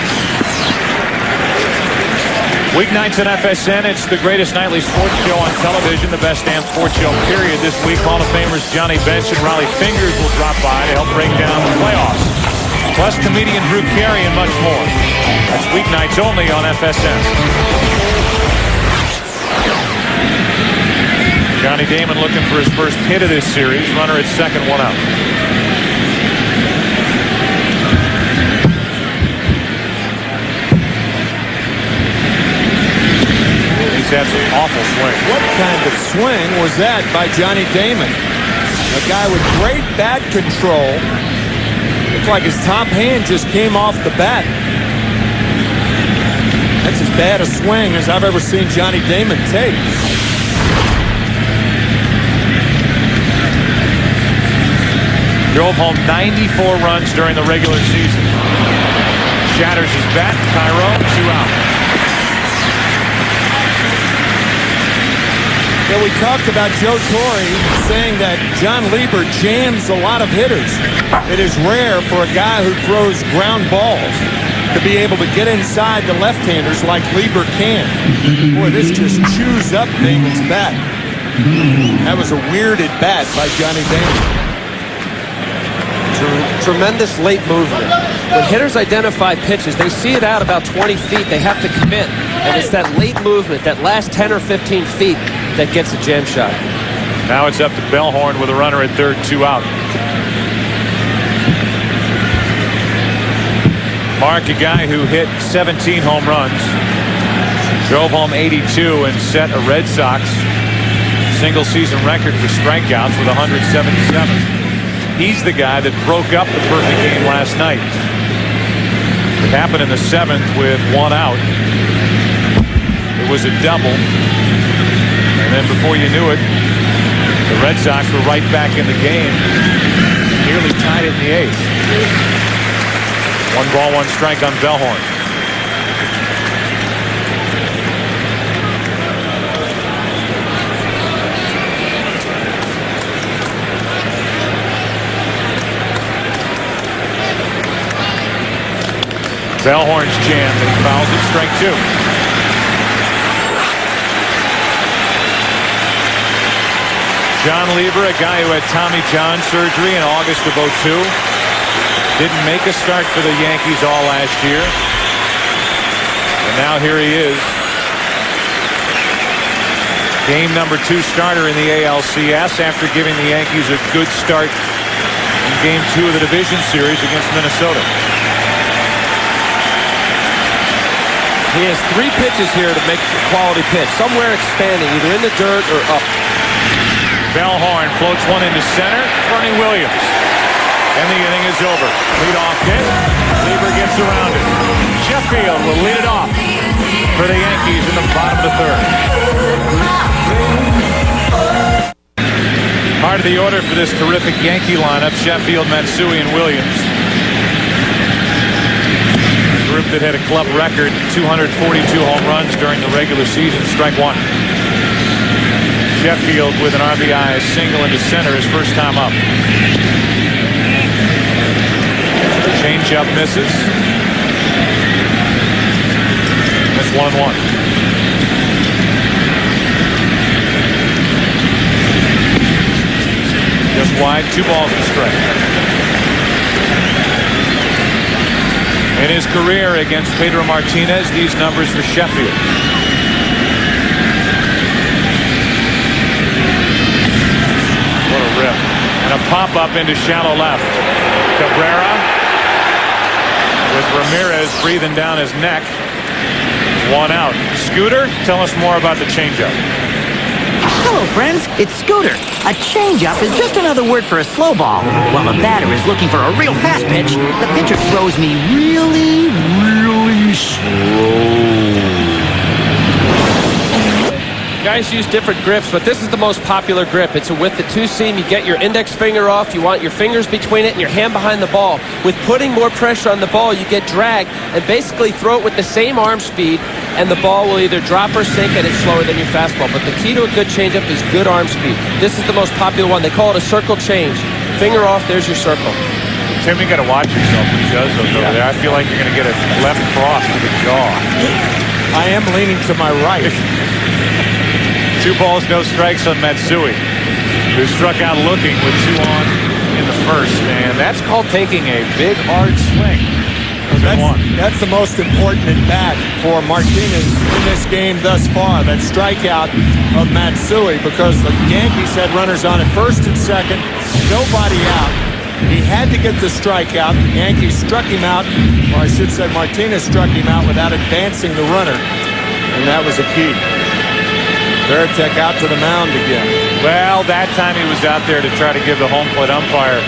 Weeknights on FSN, it's the greatest nightly sports show on television, the best damn sports show, period. This week, Hall of Famers Johnny Bench and Raleigh Fingers will drop by to help break down the playoffs. Plus comedian Drew Carey and much more. That's weeknights only on FSN. Johnny Damon looking for his first hit of this series. Runner at second, 1 out. He's had some awful swing. What kind of swing was that by Johnny Damon? A guy with great bat control. Looked like his top hand just came off the bat. That's as bad a swing as I've ever seen Johnny Damon take. Drove home 94 runs during the regular season. Shatters his bat. Cairo, 2 out. Yeah, we talked about Joe Torre saying that John Lieber jams a lot of hitters. It is rare for a guy who throws ground balls to be able to get inside the left-handers like Lieber can. Boy, this just chews up Damon's bat. That was a weird at bat by Johnny Damon. Tremendous late movement. When hitters identify pitches, they see it out about 20 feet. They have to commit. And it's that late movement, that last 10 or 15 feet, that gets a jam shot. Now it's up to Bellhorn with a runner at third, 2 out. Mark, a guy who hit 17 home runs, drove home 82, and set a Red Sox single-season record for strikeouts with 177. He's the guy that broke up the perfect game last night. It happened in the 7th with 1 out. It was a double. And then before you knew it, the Red Sox were right back in the game. Nearly tied it in the 8th. 1 ball, 1 strike on Bellhorn. Bellhorn's jammed and he fouls it, strike 2. John Lieber, a guy who had Tommy John surgery in August of 2002. Didn't make a start for the Yankees all last year. And now here he is. Game number 2 starter in the ALCS after giving the Yankees a good start in Game 2 of the division series against Minnesota. He has 3 pitches here to make a quality pitch. Somewhere expanding, either in the dirt or up. Bellhorn floats one into center. Bernie Williams. And the inning is over. Leadoff hit. Lieber gets around it. Sheffield will lead it off for the Yankees in the bottom of the 3rd. Part of the order for this terrific Yankee lineup, Sheffield, Matsui, and Williams. Group that had a club record 242 home runs during the regular season. Strike 1. Sheffield with an RBI single into center his first time up. Changeup misses. That's 1-1. Just wide, 2 balls and strike. In his career against Pedro Martinez, these numbers for Sheffield. What a rip. And a pop-up into shallow left. Cabrera with Ramirez breathing down his neck. 1 out. Scooter, tell us more about the changeup. Hello, friends. It's Scooter. A changeup is just another word for a slow ball. While a batter is looking for a real fast pitch, the pitcher throws me really, really slow. Guys use different grips, but this is the most popular grip. It's with the two-seam. You get your index finger off. You want your fingers between it and your hand behind the ball. With putting more pressure on the ball, you get drag and basically throw it with the same arm speed, and the ball will either drop or sink, and it's slower than your fastball. But the key to a good changeup is good arm speed. This is the most popular one. They call it a circle change. Finger off, there's your circle. Tim, you got to watch yourself when he does those over there. I feel like you're going to get a left cross to the jaw. I am leaning to my right. 2 balls, no strikes on Matsui, who struck out looking with 2 on in the first. And that's called taking a big, hard swing. That's the most important at bat for Martinez in this game thus far, that strikeout of Matsui, because the Yankees had runners on at first and second, nobody out. He had to get the strikeout. The Yankees struck him out, or I should say Martinez struck him out without advancing the runner, and that was a key. Veritek out to the mound again. Well, that time he was out there to try to give the home plate umpire,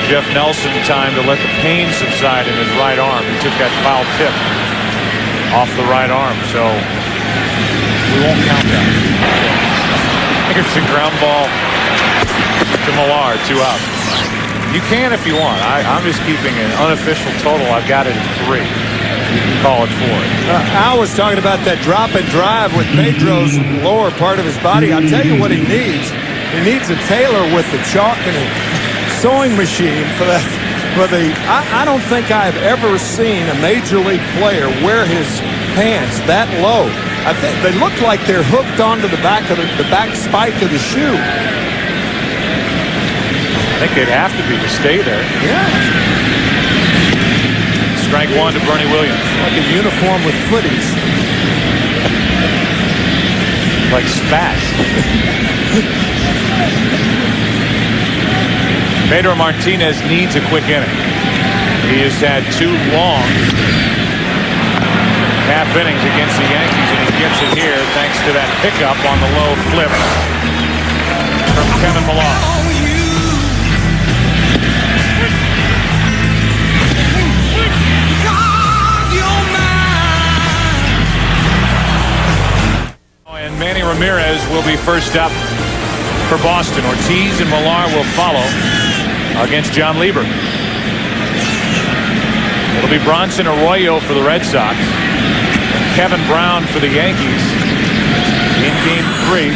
Jeff Nelson, time to let the pain subside in his right arm. He took that foul tip off the right arm, so we won't count that. Here's the ground ball to Millar, 2 out. You can if you want. I'm just keeping an unofficial total. I've got it at 3. You can call it 4. Al was talking about that drop and drive with Pedro's lower part of his body. I'll tell you what he needs. He needs a tailor with the chalk and a sewing machine for that. I don't think I've ever seen a major league player wear his pants that low. I think they look like they're hooked onto the back of the back spike of the shoe. I think they'd have to be to stay there. Yeah. Strike 1 to Bernie Williams. Like a uniform with footies. Like spats. Pedro Martinez needs a quick inning. He has had 2 long half innings against the Yankees, and he gets it here thanks to that pickup on the low flip from Kevin Millar. Manny Ramirez will be first up for Boston. Ortiz and Millar will follow against John Lieber. It'll be Bronson Arroyo for the Red Sox and Kevin Brown for the Yankees in Game 3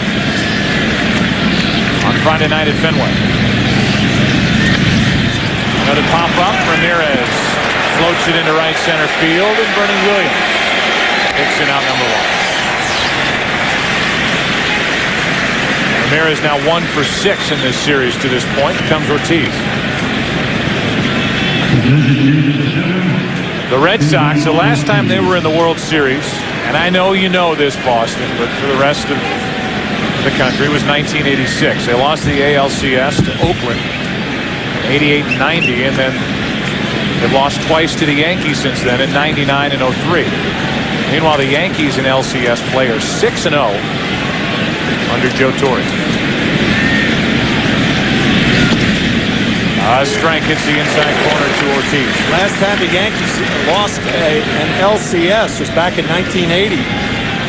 on Friday night at Fenway. Another pop-up. Ramirez floats it into right center field, and Bernie Williams hits it out number 1. Ramirez now 1 for 6 in this series to this point. Comes Ortiz. The Red Sox, the last time they were in the World Series, and I know you know this, Boston, but for the rest of the country, it was 1986. They lost the ALCS to Oakland, 88 and 90, and then they've lost twice to the Yankees since then, in 99 and 03. Meanwhile, the Yankees in LCS play are 6-0 under Joe Torre. A strike hits the inside corner to Ortiz. Last time the Yankees lost an LCS was back in 1980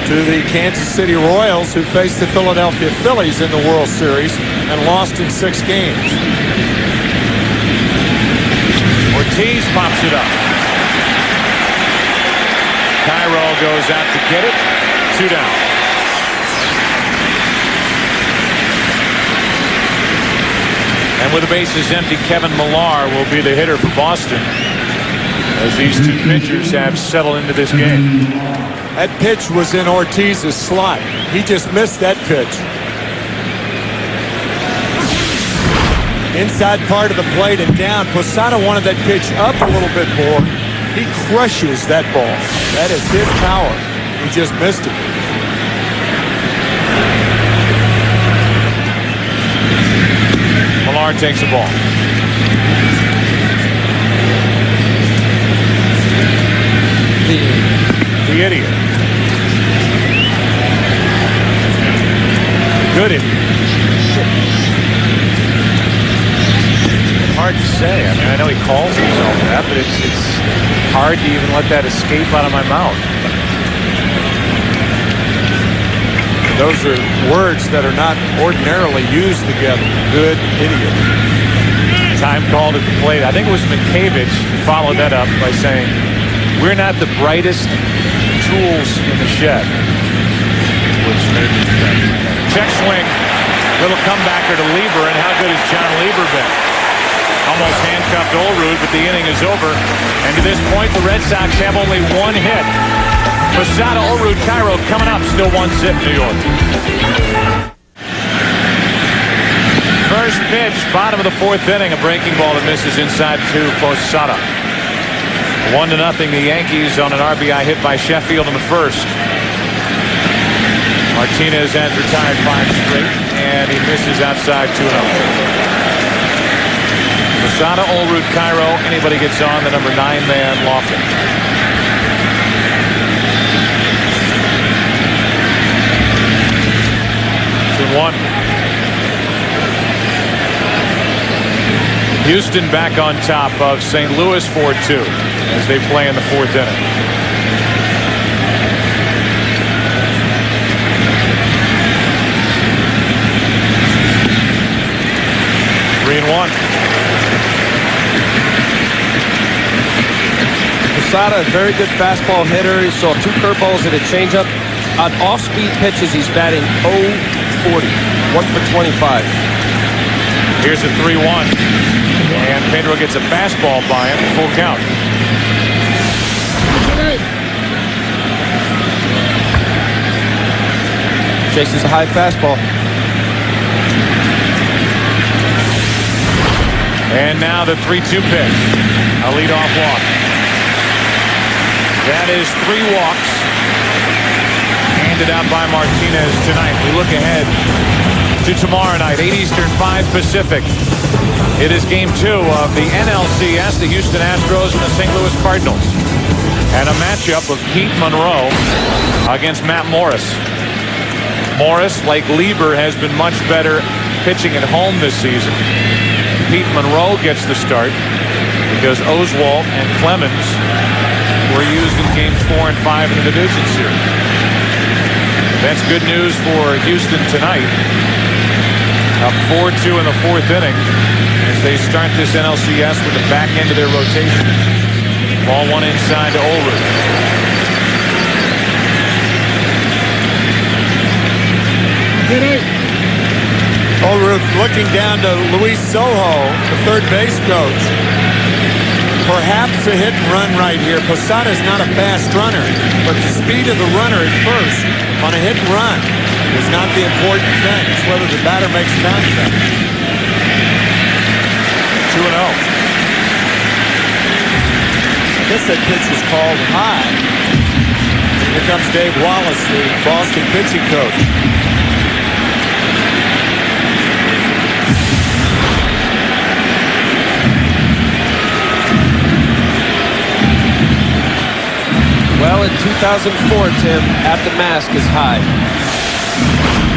to the Kansas City Royals, who faced the Philadelphia Phillies in the World Series and lost in 6 games. Ortiz pops it up. Cairo goes out to get it. 2 down. And with the bases empty, Kevin Millar will be the hitter for Boston as these 2 pitchers have settled into this game. That pitch was in Ortiz's slot. He just missed that pitch. Inside part of the plate and down. Posada wanted that pitch up a little bit more. He crushes that ball. That is his power. He just missed it. Millar takes the ball. The idiot. Good inning. Hard to say. I mean, I know he calls himself that, but it's hard to even let that escape out of my mouth. Those are words that are not ordinarily used together. Good idiot. Time called at the plate. I think it was Minkevich who followed that up by saying, "We're not the brightest tools in the shed." Which made me think. Check swing. Little comebacker to Lieber, and how good has John Lieber been? Almost handcuffed Olerud, but the inning is over. And to this point, the Red Sox have only one hit. Posada, Olerud, Cairo coming up. Still 1-0 New York. First pitch, bottom of the fourth inning. A breaking ball that misses inside to Posada. 1-0 the Yankees on an RBI hit by Sheffield in the first. Martinez has retired 5 straight, and he misses outside 2-0. Posada, Olerud, Cairo. Anybody gets on the number 9-man Lofton. One. Houston back on top of St. Louis 4-2 as they play in the fourth inning. Three and one. Posada, a very good fastball hitter. He saw 2 curveballs and a changeup. On off-speed pitches, he's batting 0-40, 1 for 25. Here's a 3-1. And Pedro gets a fastball by him. Full count. Chases a high fastball. And now the 3-2 pitch. A leadoff walk. That is 3 walks. Handed out by Martinez tonight. We look ahead to tomorrow night, 8 Eastern, 5 Pacific. It is game 2 of the NLCS, the Houston Astros and the St. Louis Cardinals. And a matchup of Pete Monroe against Matt Morris. Morris, like Lieber, has been much better pitching at home this season. Pete Monroe gets the start because Oswalt and Clemens were used in games 4 and 5 in the division series. That's good news for Houston tonight. Up 4-2 in the fourth inning as they start this NLCS with the back end of their rotation. Ball 1 inside to Olerud. Olerud looking down to Luis Sojo, the third base coach. Perhaps a hit and run right here. Posada's not a fast runner, but the speed of the runner at first on a hit and run is not the important thing. It's whether the batter makes contact. 2-0. I guess that pitch was called high. Here comes Dave Wallace, the Boston pitching coach. Well, in 2004, Tim, at the mask is high.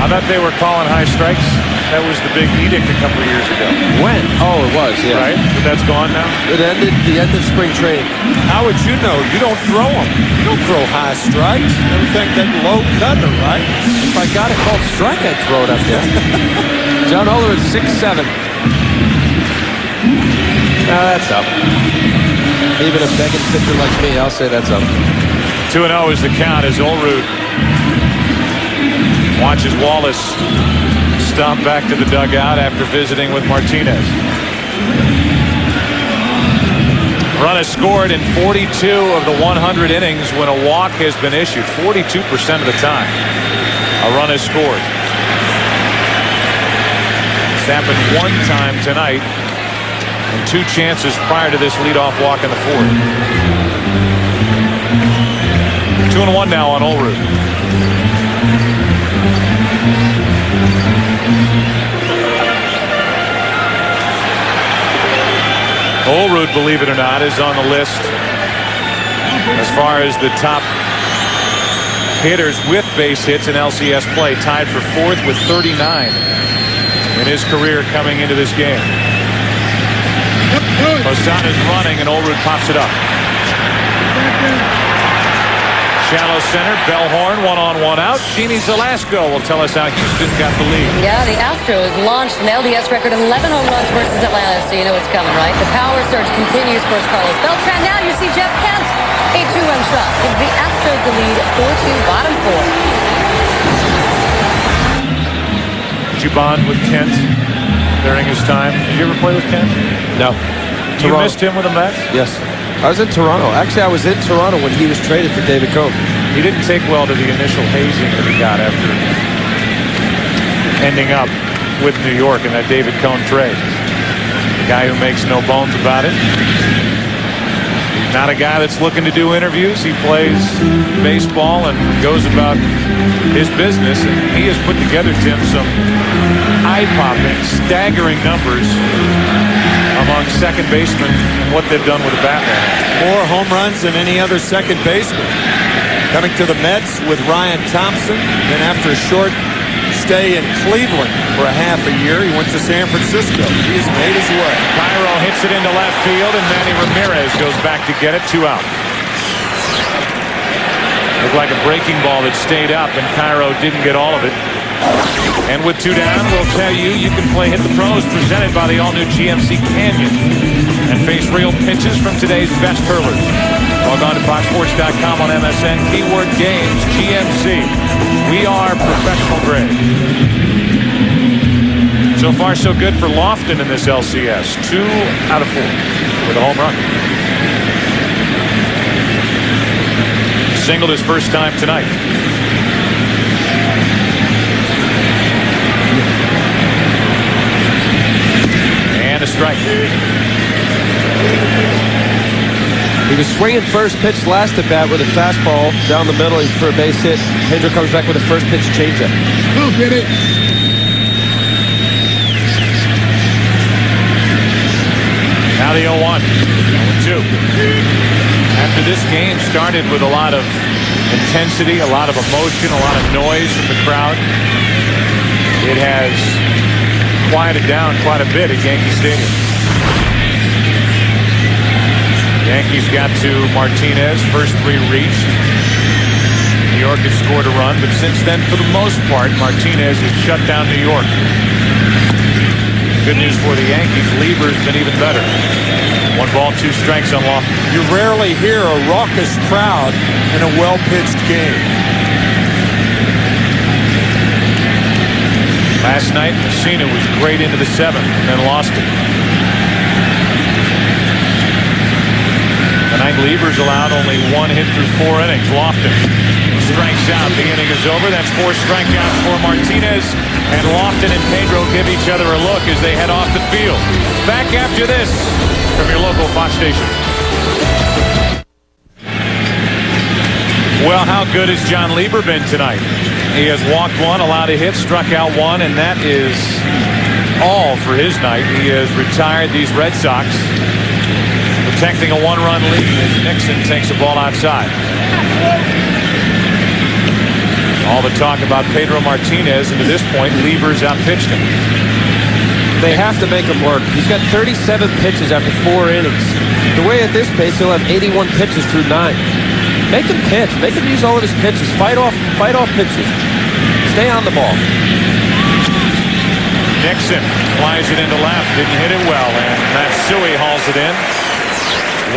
I thought they were calling high strikes. That was the big edict a couple of years ago. When? Oh, it was, yeah. Right? But that's gone now? It ended the end of spring training. How would you know? You don't throw them. You don't throw high strikes. Everything that low cutter, right? If I got it called strike, I'd throw it up there. John Olerud, 6'7". That's up. Even a begging pitcher like me, I'll say that's up. 2-0 is the count as Olerud watches Wallace stomp back to the dugout after visiting with Martinez. Run is scored in 42 of the 100 innings when a walk has been issued. 42% of the time a run is scored. It's happened one time tonight and 2 chances prior to this leadoff walk in the fourth. 2-1 now on Olerud. Olerud, believe it or not, is on the list as far as the top hitters with base hits in LCS play, tied for 4th with 39 in his career coming into this game. Osana's running, and Olrud pops it up. Shallow center, Bellhorn, 1-on-1 out. Jeannie Zelasco will tell us how Houston got the lead. Yeah, the Astros launched an LDS record of 11 home runs versus Atlanta, so you know what's coming, right? The power surge continues for Carlos Beltran. Now you see Jeff Kent, a 2-run shot, gives the Astros the lead, 4-2, bottom 4. Did you bond with Kent during his time? Did you ever play with Kent? No. You missed him with the Mets? Yes. I was in Toronto. Actually, I was in Toronto when he was traded for David Cone. He didn't take well to the initial hazing that he got after ending up with New York in that David Cone trade. A guy who makes no bones about it. He's not a guy that's looking to do interviews. He plays baseball and goes about his business. And he has put together, Tim, some eye-popping, staggering numbers among second basemen and what they've done with the bat man. More home runs than any other second baseman. Coming to the Mets with Ryan Thompson. Then after a short stay in Cleveland for a half a year, he went to San Francisco. He has made his way. Cairo hits it into left field, and Manny Ramirez goes back to get it. 2 out. Looked like a breaking ball that stayed up, and Cairo didn't get all of it. And with 2 down, we'll tell you can play Hit the Pros, presented by the all-new GMC Canyon, and face real pitches from today's best hurlers. Log on to foxsports.com on MSN, keyword games, GMC. We are professional grade. So far, so good for Lofton in this LCS. 2 out of 4 with a home run. Singled his first time tonight. And a strike. He was swinging first pitch last at bat with a fastball down the middle for a base hit. Pedro comes back with a first pitch changeup. Go get it. Now the 0-1. 0-2. After this game started with a lot of intensity, a lot of emotion, a lot of noise from the crowd, it has quieted down quite a bit at Yankee Stadium. Yankees got to Martinez, first 3 reached. New York has scored a run, but since then, for the most part, Martinez has shut down New York. Good news for the Yankees, Lieber's been even better. 1 ball, 2 strikes on Lofton. You rarely hear a raucous crowd in a well-pitched game. Last night, Messina was great into the 7th and then lost it. Tonight, Lieber's allowed only 1 hit through 4 innings. Lofton strikes out. The inning is over. That's 4 strikeouts for Martinez. And Lofton and Pedro give each other a look as they head off the field. Back after this from your local Fox station. Well, how good has John Lieber been tonight? He has walked 1, allowed a hit, struck out 1, and that is all for his night. He has retired these Red Sox, protecting a 1-run lead as Nixon takes the ball outside. All the talk about Pedro Martinez, and to this point, Lieber's outpitched him. They have to make him work. He's got 37 pitches after 4 innings. The way at this pace, he'll have 81 pitches through 9. Make him pitch. Make him use all of his pitches. Fight off pitches. Stay on the ball. Nixon flies it into left. Didn't hit it well, and Matsui hauls it in.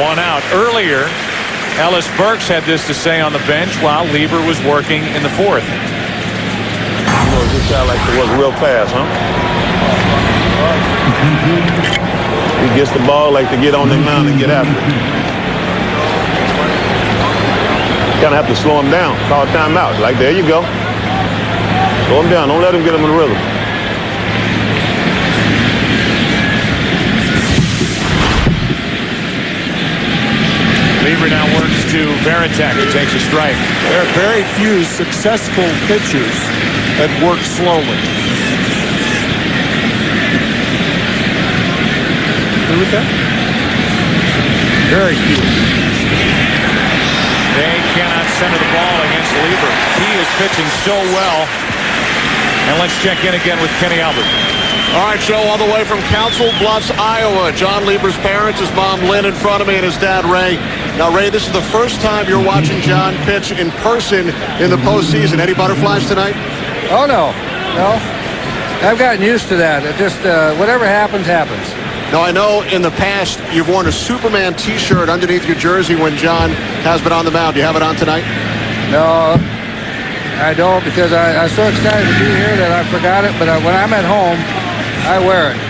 1 out. Earlier, Ellis Burks had this to say on the bench while Lieber was working in the 4th. You know, this guy likes to work real fast, huh? He gets the ball, like to get on the mound and get after it. Kind of have to slow him down, call timeout. Like, there you go. Slow him down. Don't let him get him in the rhythm. Lieber now works to Veritek, who takes a strike. There are very few successful pitchers that work slowly. Agree with that? Very few. They cannot center the ball against Lieber. pitching so well. And let's check in again with Kenny Albert. All right, Joe, all the way from Council Bluffs, Iowa. John Lieber's parents, his mom Lynn in front of me, and his dad Ray. Now, Ray, this is the first time you're watching John pitch in person in the postseason. Any butterflies tonight? Oh, no. I've gotten used to that. It just, whatever happens, happens. Now, I know in the past you've worn a Superman T-shirt underneath your jersey when John has been on the mound. Do you have it on tonight? No, I don't, because I'm so excited to be here that I forgot it. But when I'm at home, I wear it.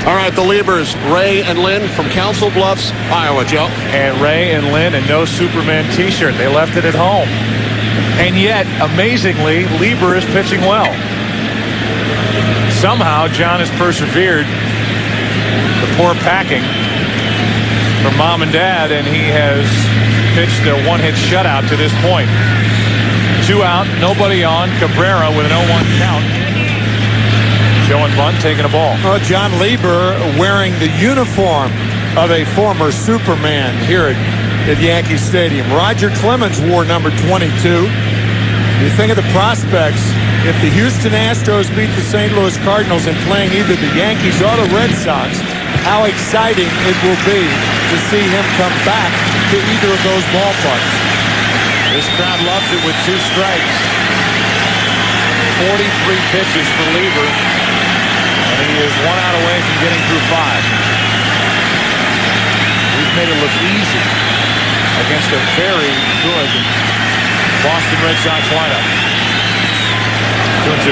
All right, the Liebers, Ray and Lynn from Council Bluffs, Iowa. Joe? And Ray and Lynn, and no Superman T-shirt. They left it at home. And yet, amazingly, Lieber is pitching well. Somehow, John has persevered. The poor packing from mom and dad, and he has pitched a one-hit shutout to this point. 2 out, nobody on. Cabrera with an 0-1 count. Joe and Bunt taking a ball. Oh, John Lieber wearing the uniform of a former Superman here at Yankee Stadium. Roger Clemens wore number 22. You think of the prospects. If the Houston Astros beat the St. Louis Cardinals in playing either the Yankees or the Red Sox, how exciting it will be to see him come back to either of those ballparks. This crowd loves it with 2 strikes. 43 pitches for Lieber, and he is 1 out away from getting through 5. He's made it look easy against a very good Boston Red Sox lineup. 2-2.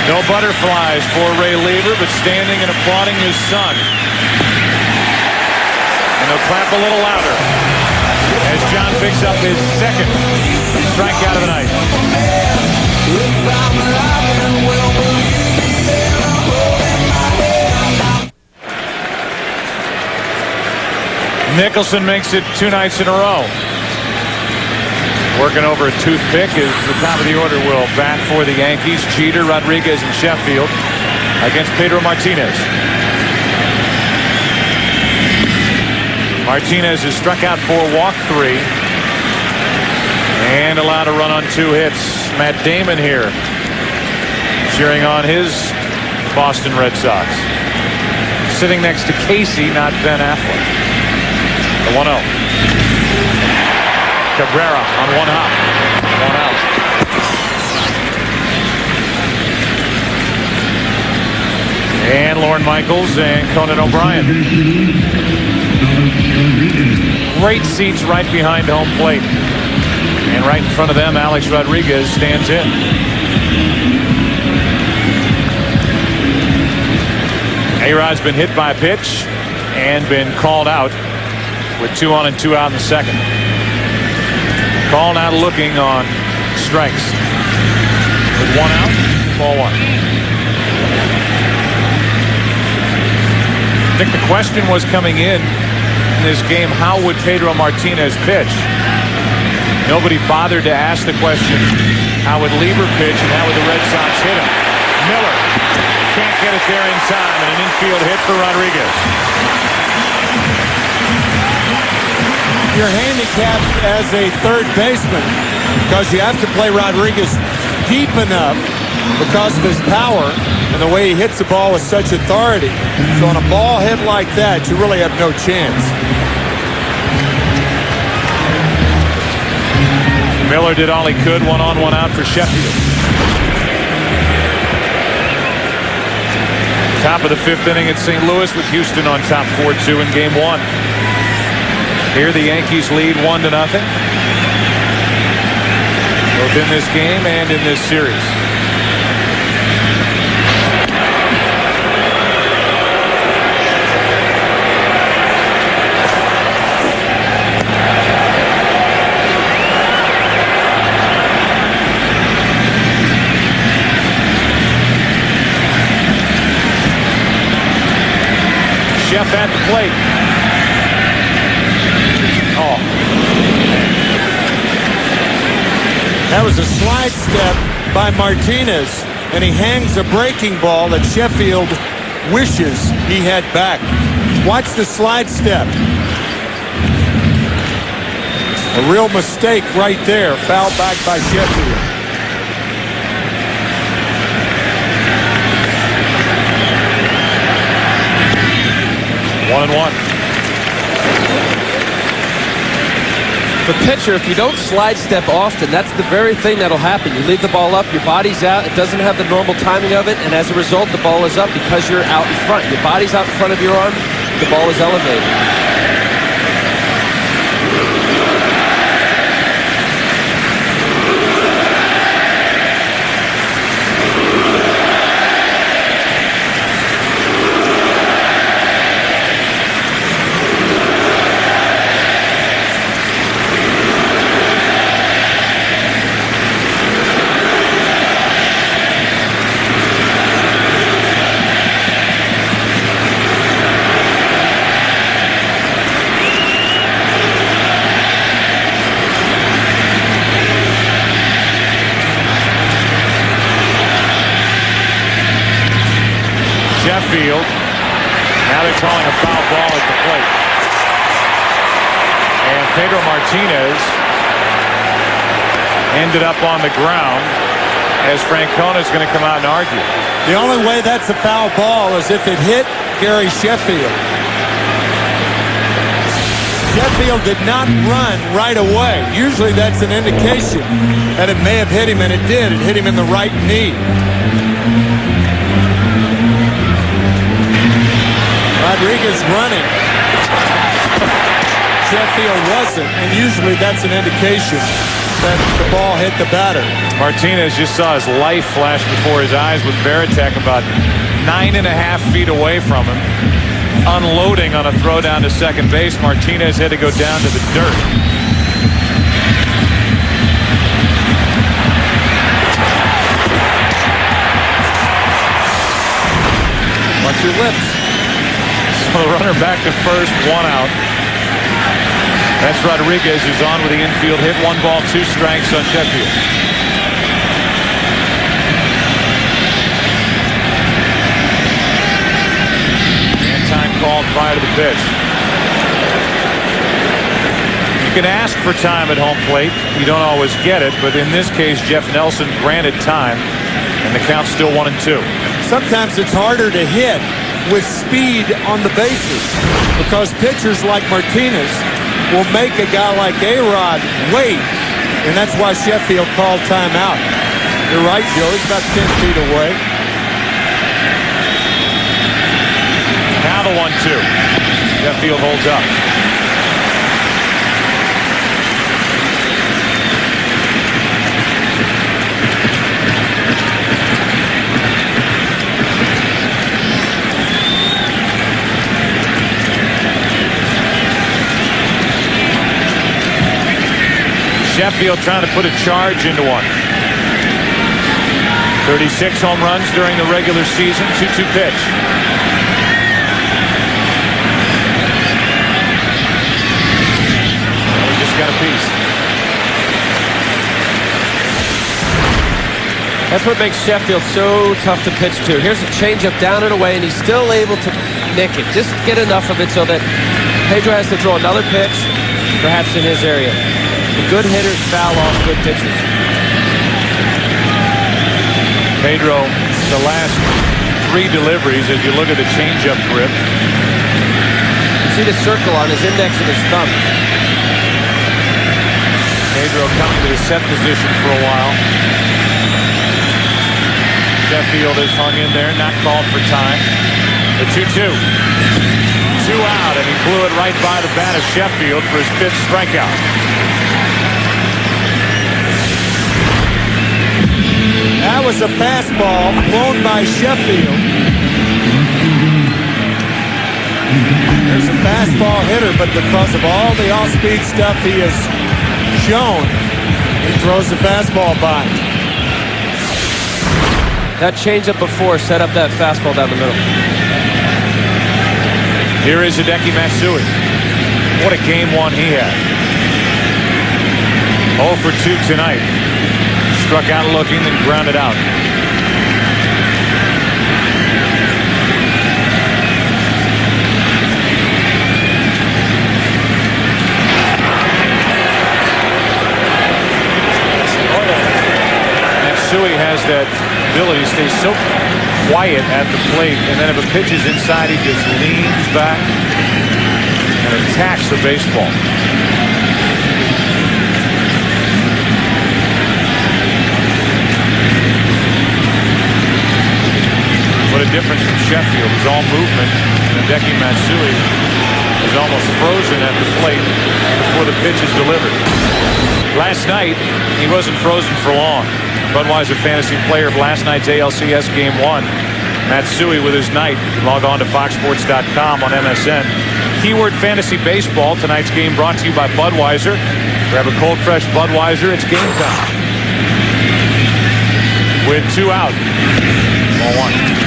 No butterflies for Ray Lieber, but standing and applauding his son. And they'll clap a little louder as John picks up his second strikeout of the night. Nicholson makes it 2 nights in a row. Working over a toothpick as the top of the order will bat for the Yankees. Jeter, Rodriguez, and Sheffield against Pedro Martinez. Martinez has struck out 4, walked 3, and allowed a run on 2 hits. Matt Damon here cheering on his Boston Red Sox. Sitting next to Casey, not Ben Affleck. The 1-0. Cabrera on 1 hop. 1 out. And Lorne Michaels and Conan O'Brien. Great seats right behind home plate. And right in front of them, Alex Rodriguez stands in. A-Rod's been hit by a pitch and been called out with 2 on and 2 out in the second. Called out looking on strikes. With 1 out, ball 1. I think the question was coming in this game, how would Pedro Martinez pitch? Nobody bothered to ask the question, how would Lieber pitch and how would the Red Sox hit him? Miller can't get it there in time, and an infield hit for Rodriguez. You're handicapped as a third baseman because you have to play Rodriguez deep enough because of his power and the way he hits the ball with such authority. So on a ball hit like that, you really have no chance. Miller did all he could, 1 on, 1 out for Sheffield. Top of the 5th inning at St. Louis with Houston on top 4-2 in game 1. Here the Yankees lead 1-0. Both in this game and in this series. Chef at the plate. Oh. That was a slide step by Martinez. and he hangs a breaking ball that Sheffield wishes he had back. Watch the slide step. A real mistake right there. Foul back by Sheffield. One and one. The pitcher, if you don't slide step often, that's the very thing that'll happen. You leave the ball up, your body's out, it doesn't have the normal timing of it, and as a result, the ball is up because you're out in front. Your body's out in front of your arm, the ball is elevated. Sheffield. Now they're calling a foul ball at the plate. And Pedro Martinez ended up on the ground as Francona is going to come out and argue. The only way that's a foul ball is if it hit Gary Sheffield. Sheffield did not run right away. Usually that's an indication that it may have hit him, and it did. It hit him in the right knee. Rodriguez running. Sheffield wasn't, and usually that's an indication that the ball hit the batter. Martinez just saw his life flash before his eyes with Veritek about 9.5 feet away from him, unloading on a throw down to second base. Martinez had to go down to the dirt. Watch your lips. So the runner back to first, one out. That's Rodriguez, who's on with the infield hit. 1 ball, 2 strikes on Sheffield. And time called prior to the pitch. You can ask for time at home plate. You don't always get it, but in this case, Jeff Nelson granted time, and the count's still 1-2. Sometimes it's harder to hit with speed on the bases because pitchers like Martinez will make a guy like A-Rod wait, and that's why Sheffield called timeout. You're right, Joe. He's about 10 feet away. Now the 1-2. Sheffield holds up. Sheffield trying to put a charge into one. 36 home runs during the regular season. 2-2 pitch. We just got a piece. That's what makes Sheffield so tough to pitch to. Here's a changeup down and away, and he's still able to nick it. Just get enough of it so that Pedro has to throw another pitch, perhaps in his area. The good hitters foul off good pitchers. Pedro, the last 3 deliveries, as you look at the changeup grip. You see the circle on his index and his thumb. Pedro coming to the set position for a while. Sheffield has hung in there, not called for time. The 2-2. 2 out, and he blew it right by the bat of Sheffield for his 5th strikeout. That was a fastball blown by Sheffield. There's a fastball hitter, but because of all the off-speed stuff he has shown, he throws the fastball by. That changeup before set up that fastball down the middle. Here is Hideki Matsui. What a game 1 he had. 0 for 2 tonight. Struck out looking, then grounded out. Matsui has that ability to stay so quiet at the plate, and then if a pitch is inside, he just leans back and attacks the baseball. What a difference from Sheffield. It's all movement, and Hideki Matsui is almost frozen at the plate before the pitch is delivered. Last night, he wasn't frozen for long. Budweiser Fantasy Player of last night's ALCS Game 1. Matsui with his night. You can log on to foxsports.com on MSN. Keyword Fantasy Baseball. Tonight's game brought to you by Budweiser. Grab a cold, fresh Budweiser. It's game time. With 2 out. Ball 1.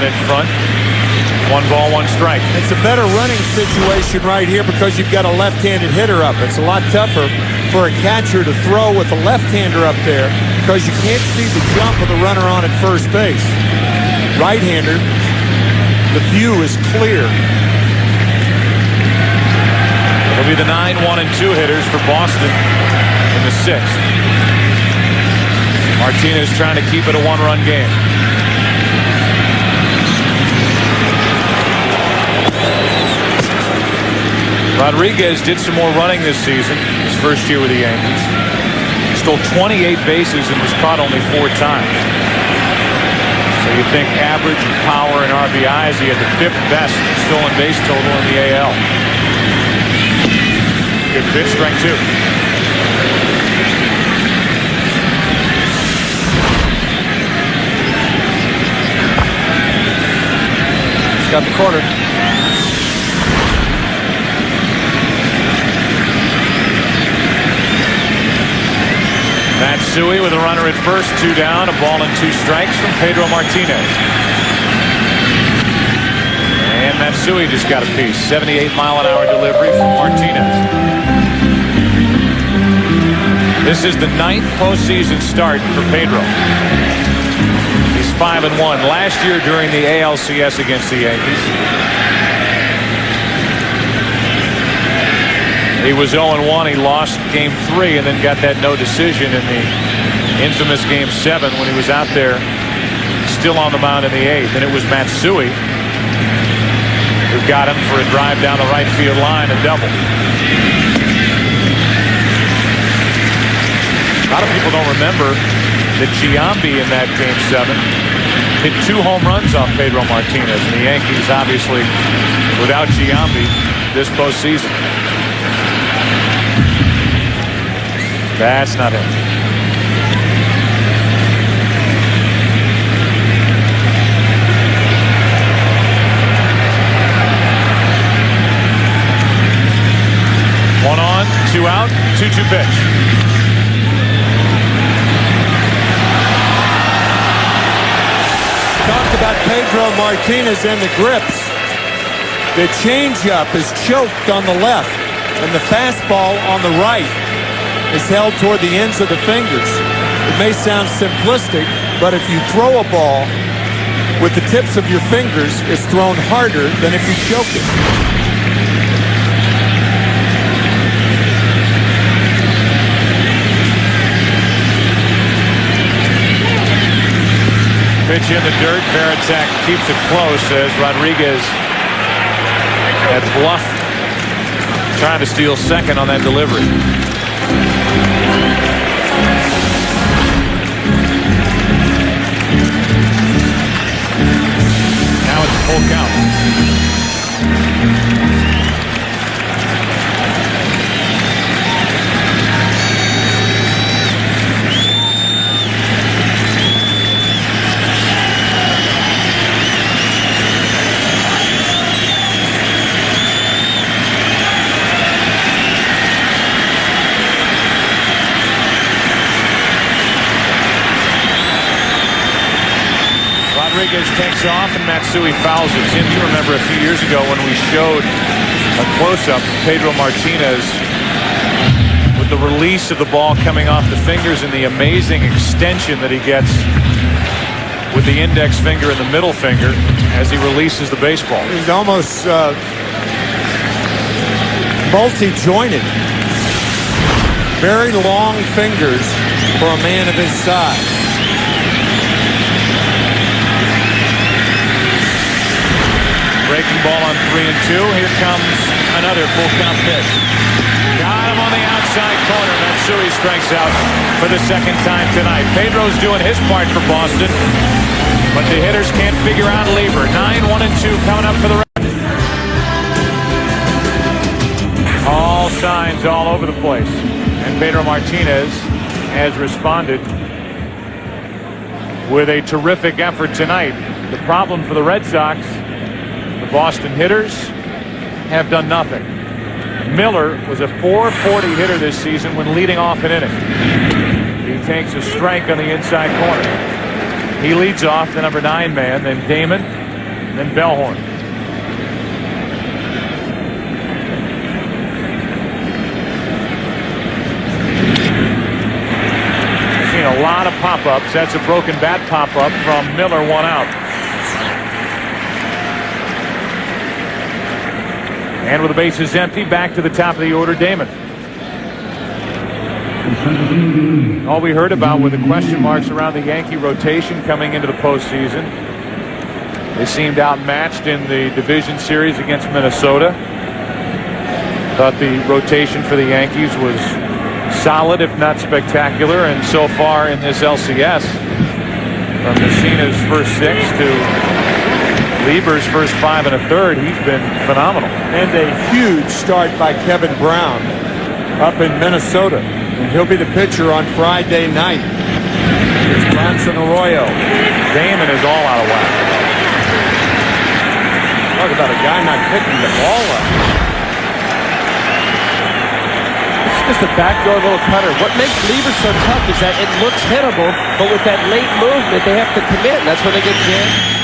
In front. 1 ball, 1 strike. It's a better running situation right here because you've got a left-handed hitter up. It's a lot tougher for a catcher to throw with a left-hander up there because you can't see the jump of the runner on at first base. Right-hander, the view is clear. It'll be the 9, 1, and 2 hitters for Boston in the 6th. Martinez trying to keep it a 1-run game. Rodriguez did some more running this season, his first year with the Yankees. Stole 28 bases and was caught only 4 times. So you think average and power and RBIs, he had the 5th best stolen base total in the AL. Good pitch, strike 2. He's got the corner. Matsui with a runner at first, 2 down, a ball and 2 strikes from Pedro Martinez. And Matsui just got a piece. 78-mile-an-hour delivery from Martinez. This is the 9th postseason start for Pedro. He's 5-1. Last year during the ALCS against the Yankees, he was 0-1. He lost Game 3 and then got that no decision in the infamous Game 7 when he was out there still on the mound in the 8th. And it was Matsui who got him for a drive down the right field line, a double. A lot of people don't remember that Giambi in that Game 7 hit 2 home runs on Pedro Martinez. And the Yankees obviously without Giambi this postseason. That's not it. One on, 2 out, 2-2 pitch. Talked about Pedro Martinez and the grips. The changeup is choked on the left, and the fastball on the right is held toward the ends of the fingers. It may sound simplistic, but if you throw a ball with the tips of your fingers, it's thrown harder than if you choke it. Pitch in the dirt. Varitek keeps it close as Rodriguez had bluffed, trying to steal second on that delivery. Now it's a full count. Rodriguez takes off, and Matsui fouls it. Tim, you remember a few years ago when we showed a close-up of Pedro Martinez with the release of the ball coming off the fingers and the amazing extension that he gets with the index finger and the middle finger as he releases the baseball. He's almost multi-jointed. Very long fingers for a man of his size. Breaking ball on 3-2. Here comes another full count pitch. Got him on the outside corner. Matsui strikes out for the second time tonight. Pedro's doing his part for Boston, but the hitters can't figure out Lieber. 9-1-2 coming up for the Reds. All signs all over the place, and Pedro Martinez has responded with a terrific effort tonight. The problem for the Red Sox, the Boston hitters have done nothing. Miller was a .440 hitter this season when leading off an inning. He takes a strike on the inside corner. He leads off the number 9 man, then Damon, then Bellhorn. Seen a lot of pop-ups. That's a broken bat pop-up from Miller, 1 out. And with the bases empty, back to the top of the order, Damon. All we heard about were the question marks around the Yankee rotation coming into the postseason. They seemed outmatched in the division series against Minnesota. Thought the rotation for the Yankees was solid, if not spectacular, and so far in this LCS, from Messina's first 6 to Lieber's first 5 1/3, he's been phenomenal. And a huge start by Kevin Brown up in Minnesota. And he'll be the pitcher on Friday night. Here's Bronson Arroyo. Damon is all out of whack. Talk about a guy not picking the ball up. It's just a backdoor little cutter. What makes Lieber so tough is that it looks hittable, but with that late movement, they have to commit, and that's where they get jammed.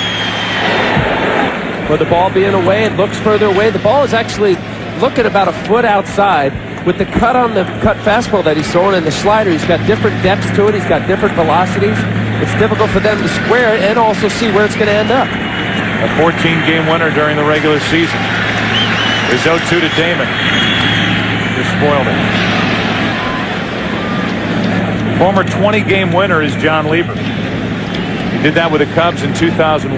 With the ball being away, it looks further away. The ball is actually looking about a foot outside. With the cut on the cut fastball that he's throwing and the slider, he's got different depths to it. He's got different velocities. It's difficult for them to square it and also see where it's going to end up. A 14-game winner during the regular season. There's 0-2 to Damon. Just spoiled it. Former 20-game winner is John Lieber. He did that with the Cubs in 2001.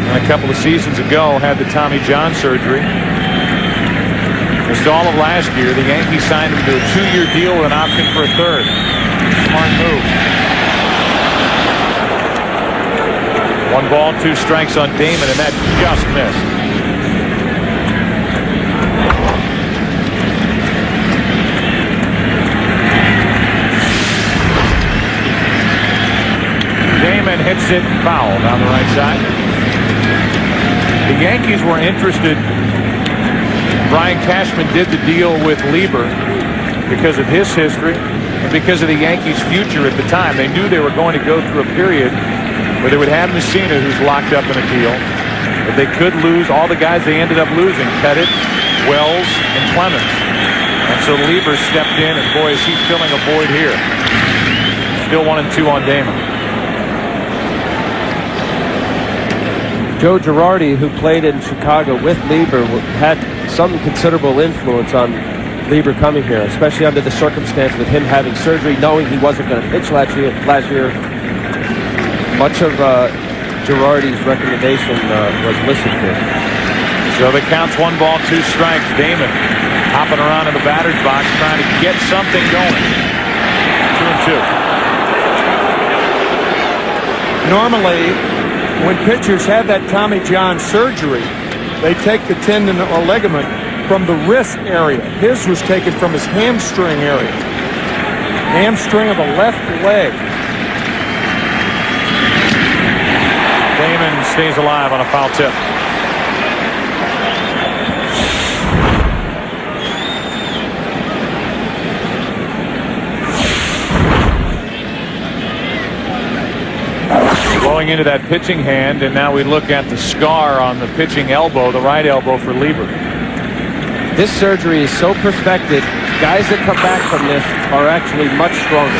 And a couple of seasons ago had the Tommy John surgery. Missed all of last year. The Yankees signed him to a 2-year deal with an option for a 3rd. Smart move. 1 ball, 2 strikes on Damon, and that just missed. Damon hits it foul down the right side. The Yankees were interested. Brian Cashman did the deal with Lieber because of his history and because of the Yankees' future at the time. They knew they were going to go through a period where they would have Messina, who's locked up in a deal, but they could lose all the guys they ended up losing: Pettit, Wells, and Clemens. And so Lieber stepped in, and boy, is he filling a void here. Still 1-2 on Damon. Joe Girardi, who played in Chicago with Lieber, had some considerable influence on Lieber coming here, especially under the circumstance with him having surgery, knowing he wasn't going to pitch last year. Much of Girardi's recommendation was listened to. So the count's 1 ball, 2 strikes. Damon hopping around in the batter's box trying to get something going. 2-2. Normally, when pitchers have that Tommy John surgery, they take the tendon or ligament from the wrist area. His was taken from his hamstring area. Hamstring of the left leg. Damon stays alive on a foul tip. going into that pitching hand, and now we look at the scar on the pitching elbow, the right elbow for Lieber. This surgery is so perfected, guys that come back from this are actually much stronger.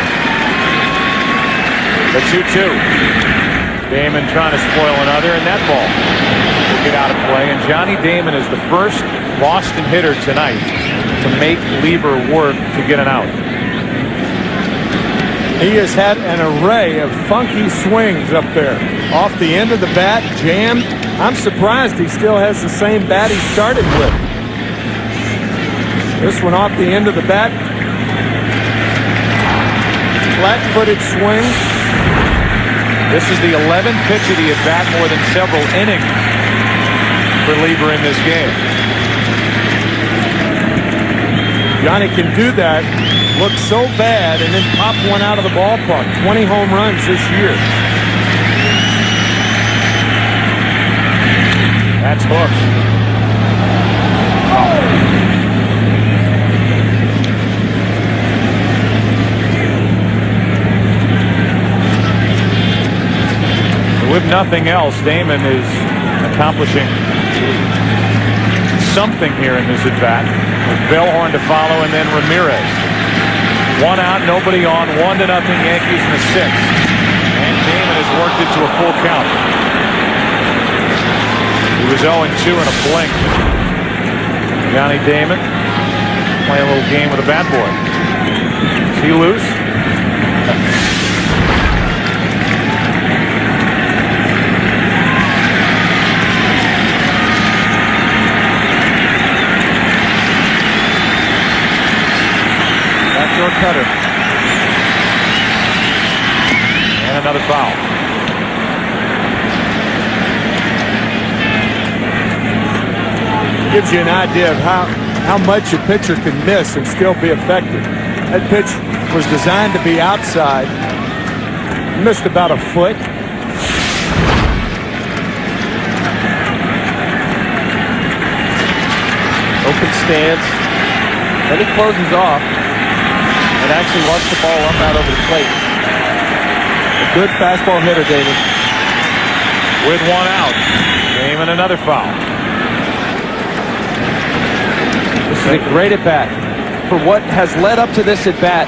The 2-2. Damon trying to spoil another, and that ball will get out of play. And Johnny Damon is the first Boston hitter tonight to make Lieber work to get an out. He has had an array of funky swings up there. Off the end of the bat, jammed. I'm surprised he still has the same bat he started with. This one off the end of the bat. Flat-footed swing. This is the 11th pitch of the at-bat, more than several innings for Lieber in this game. Johnny can do that, look so bad, and then pop one out of the ballpark. 20 home runs this year. That's hooked. With nothing else, Damon is accomplishing something here in this at-bat. With Bellhorn to follow, and then Ramirez. One out, nobody on. 1-0 Yankees in the 6th. And Damon has worked it to a full count. He was 0-2 in a blink. Johnny Damon playing a little game with a bat boy. Is he loose? Backdoor cutter. And another foul. Gives you an idea of how much a pitcher can miss and still be effective. That pitch was designed to be outside. Missed about a foot. Open stance. Then he closes off and actually wants the ball up out over the plate. A good fastball hitter, David. With one out. Damon another foul. This is a great at-bat. For what has led up to this at-bat,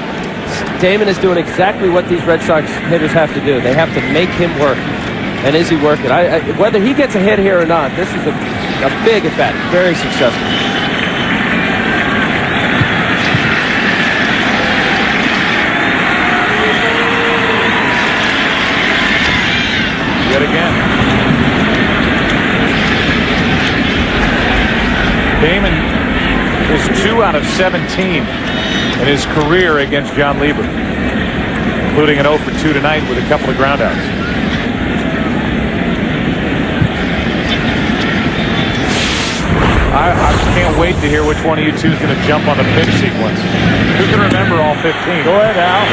Damon is doing exactly what these Red Sox hitters have to do. They have to make him work. And is he working? Whether he gets a hit here or not, this is a big at-bat. Very successful. Yet again. Damon is 2 out of 17 in his career against John Lieber, including an 0 for 2 tonight with a couple of groundouts. I can't wait to hear which one of you two is going to jump on the pitch sequence. Who can remember all 15? Go ahead, Al.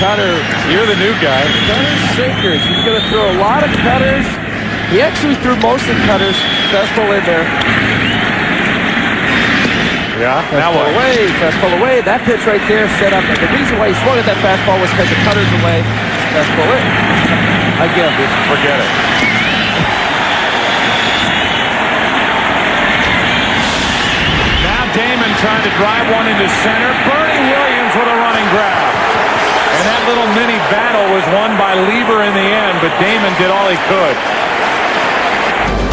Cutter, you're the new guy. Cutters, sinkers. He's going to throw a lot of cutters. He actually threw most of the cutters. Fastball in there. Yeah, now what? Fastball away. That pitch right there set up. The reason why he swung at that fastball was because the cutter's away. Fastball in. Again, Forget it. Now Damon trying to drive one into center. Bernie Williams with a running grab. And that little mini battle was won by Lieber in the end, but Damon did all he could.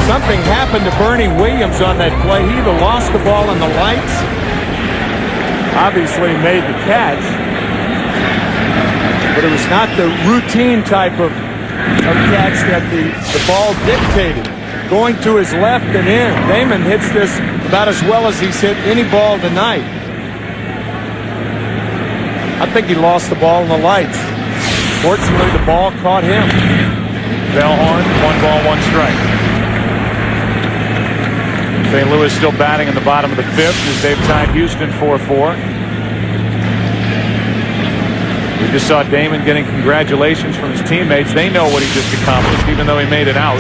Something happened to Bernie Williams on that play. He either lost the ball in the lights, obviously made the catch, but it was not the routine type of catch that the ball dictated. Going to his left and in. Damon hits this about as well as he's hit any ball tonight. I think he lost the ball in the lights. Fortunately, the ball caught him. Bellhorn, 1 ball, 1 strike. St. Louis still batting in the bottom of the 5th as they've tied Houston 4-4. We just saw Damon getting congratulations from his teammates. They know what he just accomplished, even though he made it out.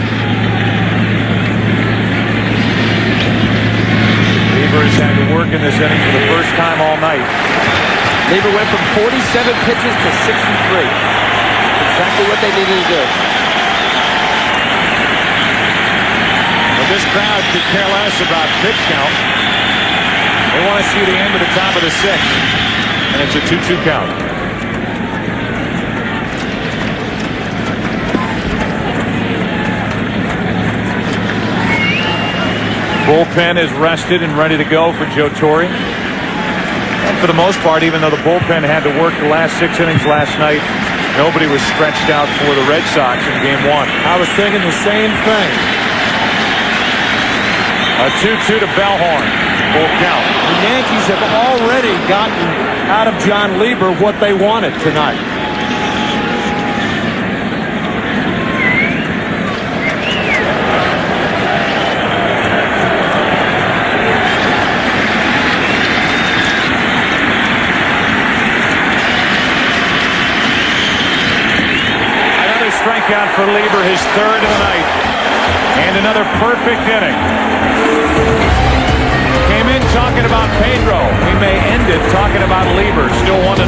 Lieber has had to work in this inning for the first time all night. Lieber went from 47 pitches to 63. Exactly what they needed to do. This crowd could care less about pitch count. They want to see the end of the top of the sixth. And it's a 2-2 count. Bullpen is rested and ready to go for Joe Torre. And for the most part, even though the bullpen had to work the last 6 innings last night, nobody was stretched out for the Red Sox in Game 1. I was thinking the same thing. A 2-2 to Bellhorn. Full count. The Yankees have already gotten out of John Lieber what they wanted tonight. Strikeout for Lieber, his third of the night. And another perfect inning. Came in talking about Pedro. We may end it talking about Lieber. Still 1-0.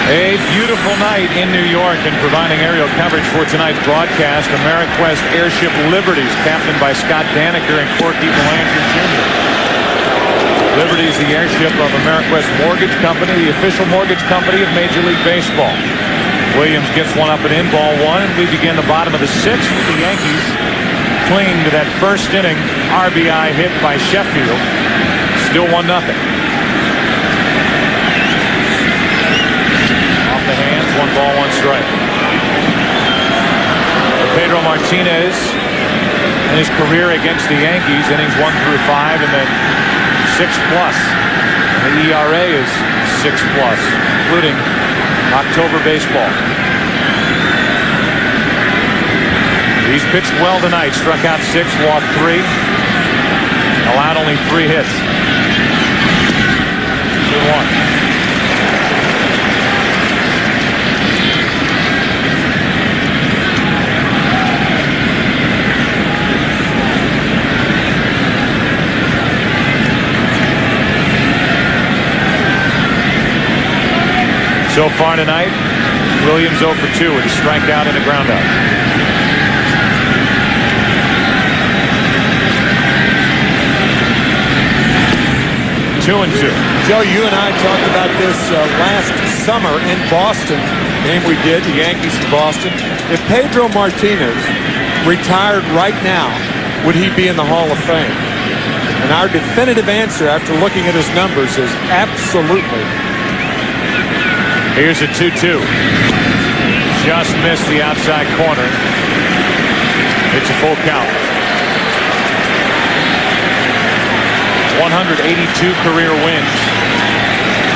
A beautiful night in New York, and providing aerial coverage for tonight's broadcast, Ameriquest Airship Liberties, captained by Scott Daniker and Corky Belanger Jr. Liberty is the airship of Ameriquest Mortgage Company, the official mortgage company of Major League Baseball. Williams gets one up and in, ball 1, and we begin the bottom of the 6th with the Yankees clinging to that first inning RBI hit by Sheffield. Still 1-0. Off the hands, 1 ball, 1 strike. Pedro Martinez in his career against the Yankees, innings 1 through 5, and then 6+. The ERA is 6+, including October baseball. He's pitched well tonight. Struck out 6, walked 3. Allowed only 3 hits. 2-1. So far tonight, Williams 0 for 2 with a strikeout and a groundout. 2-2. Joe, you and I talked about this last summer in Boston. Game we did, the Yankees in Boston. If Pedro Martinez retired right now, would he be in the Hall of Fame? And our definitive answer after looking at his numbers is absolutely. Here's a 2-2. Just missed the outside corner. It's a full count. 182 career wins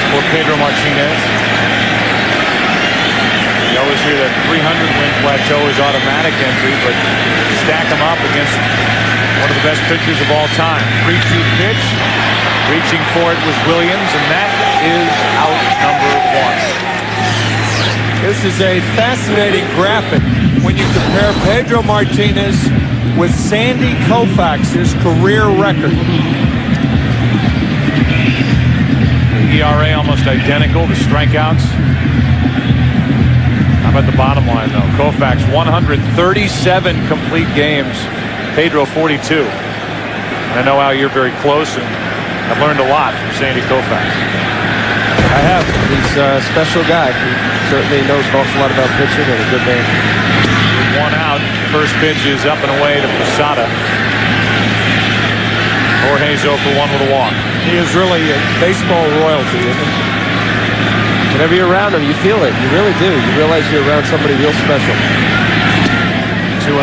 for Pedro Martinez. You always hear that 300-win plateau is automatic entry, but stack them up against one of the best pitchers of all time. 3-2 pitch. Reaching for it was Williams, and that is out number 1. This is a fascinating graphic when you compare Pedro Martinez with Sandy Koufax's career record. The ERA almost identical. The strikeouts. How about the bottom line, though? Koufax 137 complete games. Pedro 42. And I know, Al, you're very close, and I've learned a lot from Sandy Koufax. I have. He's a special guy. He certainly knows an awful lot about pitching and a good man. With 1 out, first pitch is up and away to Posada. Jorge's 0 for 1 with a walk. He is really a baseball royalty, isn't he? Whenever you're around him, you feel it. You really do. You realize you're around somebody real special. 2-0.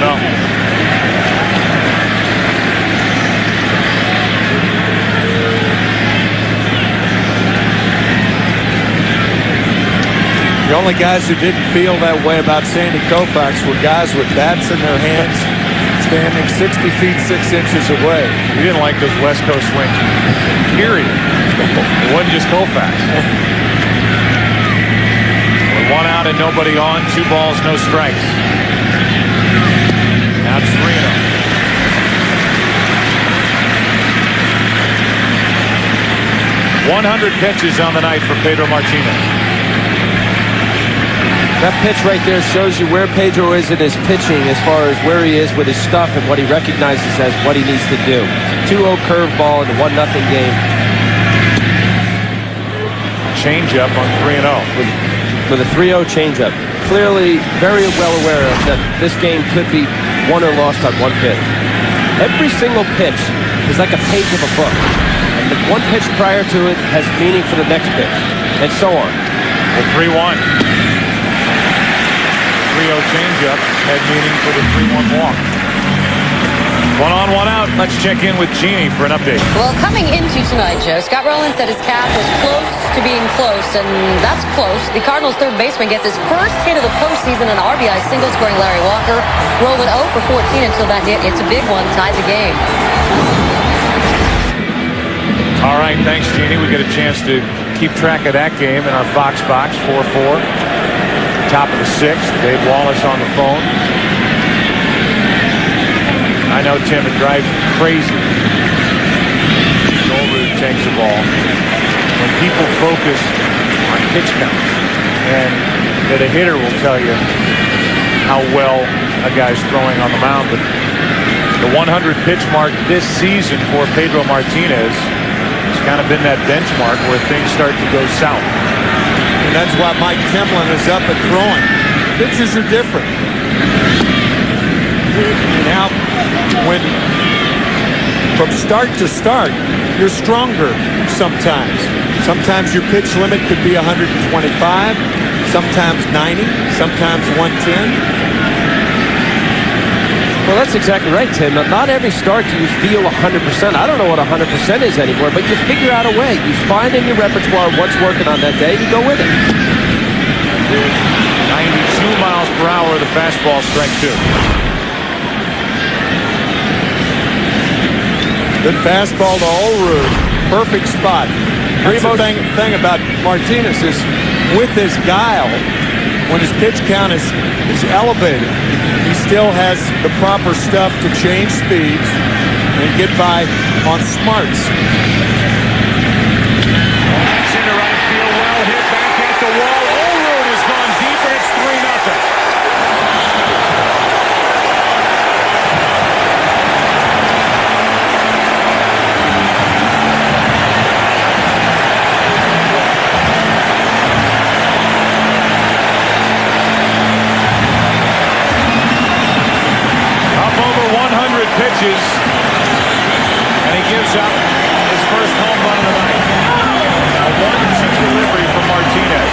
The only guys who didn't feel that way about Sandy Koufax were guys with bats in their hands standing 60 feet 6 inches away. He didn't like those West Coast swings. Period. It wasn't just Koufax. With 1 out and nobody on, 2 balls, no strikes. Now it's 3-0. 100 pitches on the night for Pedro Martinez. That pitch right there shows you where Pedro is in his pitching as far as where he is with his stuff and what he recognizes as what he needs to do. 2-0 curveball in the 1-0 game. Changeup on 3-0. With a 3-0 changeup. Clearly very well aware of that this game could be won or lost on one pitch. Every single pitch is like a page of a book. And the one pitch prior to it has meaning for the next pitch. And so on. The 3-1. 3-0 changeup had meaning for the 3-1 walk. 1 on, 1 out. Let's check in with Jeannie for an update. Well, coming into tonight, Joe, Scott Rowland said his calf was close to being close, and that's close. The Cardinals' third baseman gets his first hit of the postseason, an RBI single scoring Larry Walker. Rowland 0 for 14 until that hit. It's a big one, ties the game. All right, thanks, Jeannie. We get a chance to keep track of that game in our Fox box, 4-4. Top of the 6th. Dave Wallace on the phone. I know, Tim, it drives you crazy. Goldberg takes the ball. When people focus on pitch counts, and that a hitter will tell you how well a guy's throwing on the mound, but the 100 pitch mark this season for Pedro Martinez has kind of been that benchmark where things start to go south. And that's why Mike Timlin is up and throwing. Pitches are different. Now, when from start to start, you're stronger sometimes. Sometimes your pitch limit could be 125, sometimes 90, sometimes 110. Well, that's exactly right, Tim. Not every start do you feel 100%. I don't know what 100% is anymore, but you figure out a way. You find in your repertoire what's working on that day, you go with it. 92 miles per hour, the fastball, strike 2. Good fastball to Olrud. Perfect spot. That's the thing about Martinez is with his guile, when his pitch count is elevated, he still has the proper stuff to change speeds and get by on smarts. That's into right field, well hit back at the wall. Olrud has gone deep, and it's 3-0. Pitches, and he gives up his first home run of the night. A 1-2 delivery from Martinez.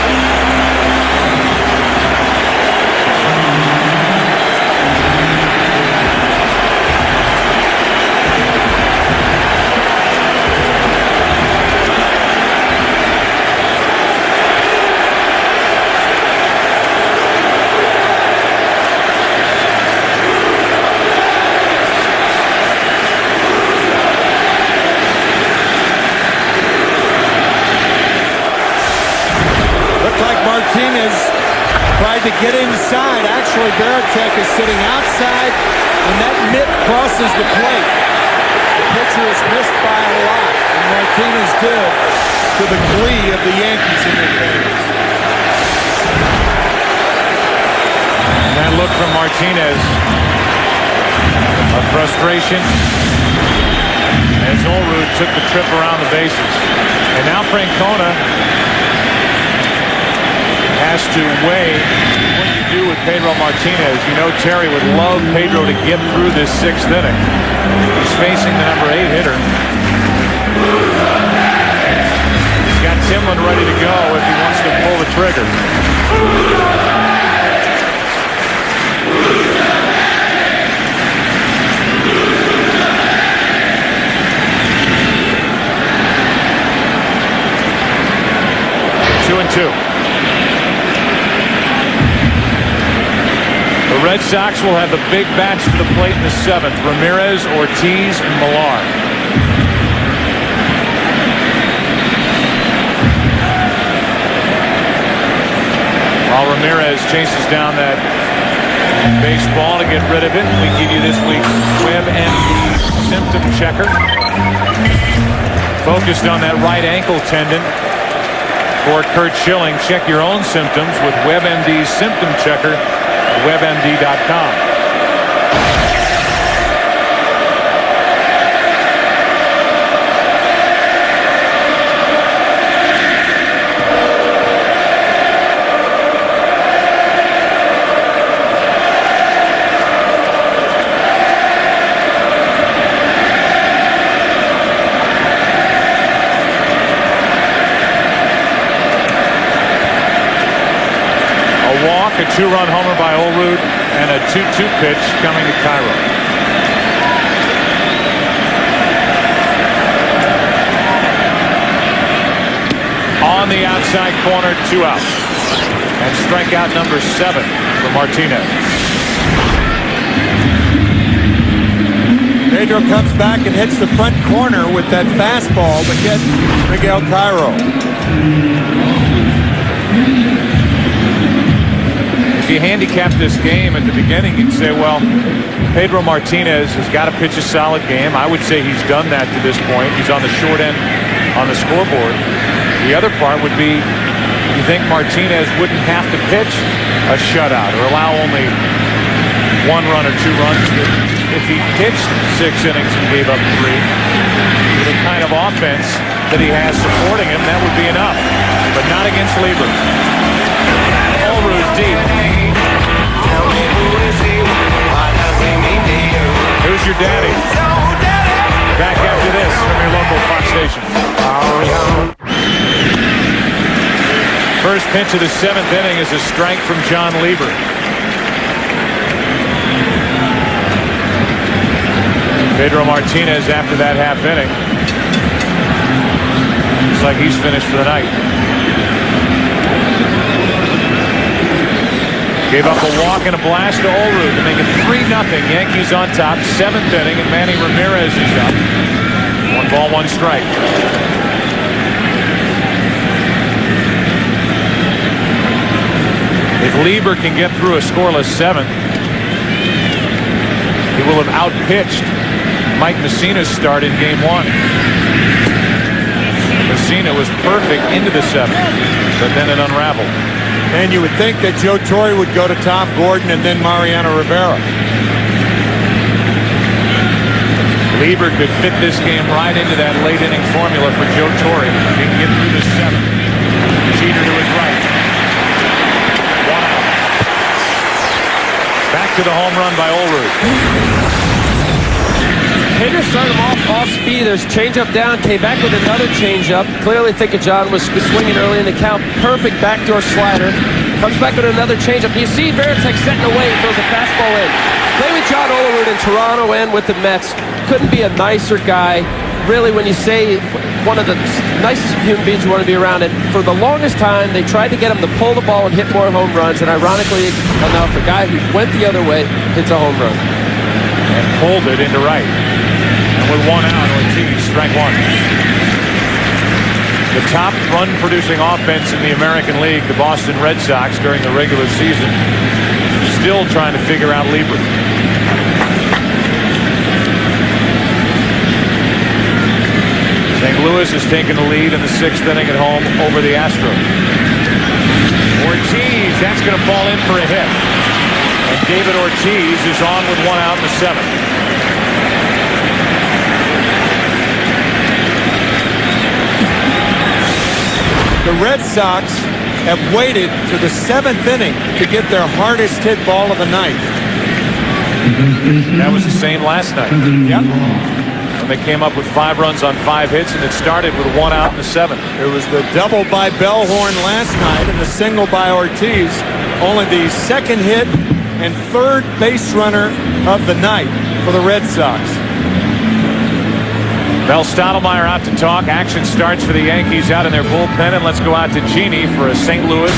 Martinez tried to get inside. Actually, Veritek is sitting outside, and that mitt crosses the plate. The pitcher is missed by a lot, and Martinez did, to the glee of the Yankees in their fans. And that look from Martinez of frustration as Olrud took the trip around the bases. And now Francona has to weigh what you do with Pedro Martinez. You know Terry would love Pedro to get through this 6th inning. He's facing the number 8 hitter. He's got Timlin ready to go if he wants to pull the trigger. Two and two. The Red Sox will have the big bats to the plate in the 7th. Ramirez, Ortiz, and Millar. While Ramirez chases down that baseball to get rid of it, we give you this week's WebMD symptom checker. Focused on that right ankle tendon. For Curt Schilling, check your own symptoms with WebMD's Symptom Checker at WebMD.com. A 2-run homer by Olerud and a 2-2 pitch coming to Cairo. On the outside corner, 2 out. And strikeout number 7 for Martinez. Pedro comes back and hits the front corner with that fastball to get Miguel Cairo. If you handicap this game at the beginning, you'd say, well, Pedro Martinez has got to pitch a solid game. I would say he's done that to this point. He's on the short end on the scoreboard. The other part would be, you think Martinez wouldn't have to pitch a shutout or allow only 1 run or 2 runs. If he pitched 6 innings and gave up 3, with the kind of offense that he has supporting him, that would be enough. But not against Lieber. Olerud deep. Who's your daddy? Back after this from your local Fox station. First pitch of the 7th inning is a strike from John Lieber. Pedro Martinez after that half inning. Looks like he's finished for the night. Gave up a walk and a blast to Olerud to make it 3-0. Yankees on top, 7th inning, and Manny Ramirez is up. 1 ball, 1 strike. If Lieber can get through a scoreless 7th, he will have outpitched Mike Messina's start in Game 1. Messina was perfect into the 7th, but then it unraveled. And you would think that Joe Torre would go to Tom Gordon and then Mariano Rivera. Lieber could fit this game right into that late inning formula for Joe Torre. He can get through the 7th. Jeter to his right. 1 out. Back to the home run by Olerud. Hader started him off speed. There's changeup down, came back with another changeup. Clearly thinking John was swinging early in the count. Perfect backdoor slider. Comes back with another changeup. You see Veritek setting away, throws a fastball in. Play with John Olerud in Toronto and with the Mets. Couldn't be a nicer guy. Really, when you say one of the nicest human beings you want to be around, and for the longest time, they tried to get him to pull the ball and hit more home runs, and ironically enough, the guy who went the other way hits a home run. And pulled it into right. With 1 out, Ortiz, strike 1. The top run-producing offense in the American League, the Boston Red Sox, during the regular season, still trying to figure out Lieber. St. Louis has taken the lead in the 6th inning at home over the Astros. Ortiz, that's going to fall in for a hit. And David Ortiz is on with 1 out in the 7th. The Red Sox have waited to the 7th inning to get their hardest hit ball of the night. That was the same last night. Yep. When they came up with 5 runs on 5 hits, and it started with 1 out in the 7th. It was the double by Bellhorn last night and the single by Ortiz. Only the 2nd hit and 3rd base runner of the night for the Red Sox. Mel Stottlemyre out to talk. Action starts for the Yankees out in their bullpen, and let's go out to Jeannie for a St. Louis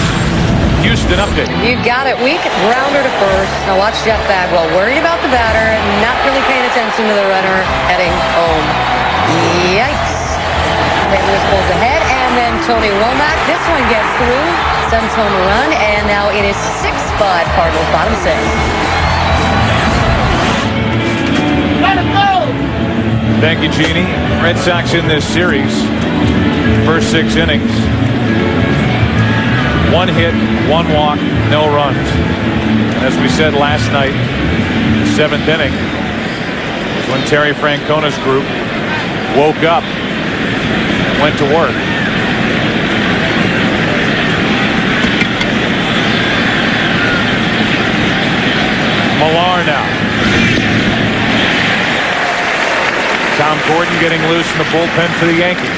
Houston update. You got it. Weak grounder to first. Now watch Jeff Bagwell worried about the batter, not really paying attention to the runner heading home. Yikes. St. Louis pulls ahead, and then Tony Womack. This one gets through, sends home a run, and now it is 6-5 Cardinals, bottom 6. Let it go! Thank you, Jeannie. Red Sox in this series. First 6 innings. 1 hit, 1 walk, no runs. And as we said last night, the 7th inning was when Terry Francona's group woke up and went to work. Millar now. Tom Gordon getting loose in the bullpen for the Yankees.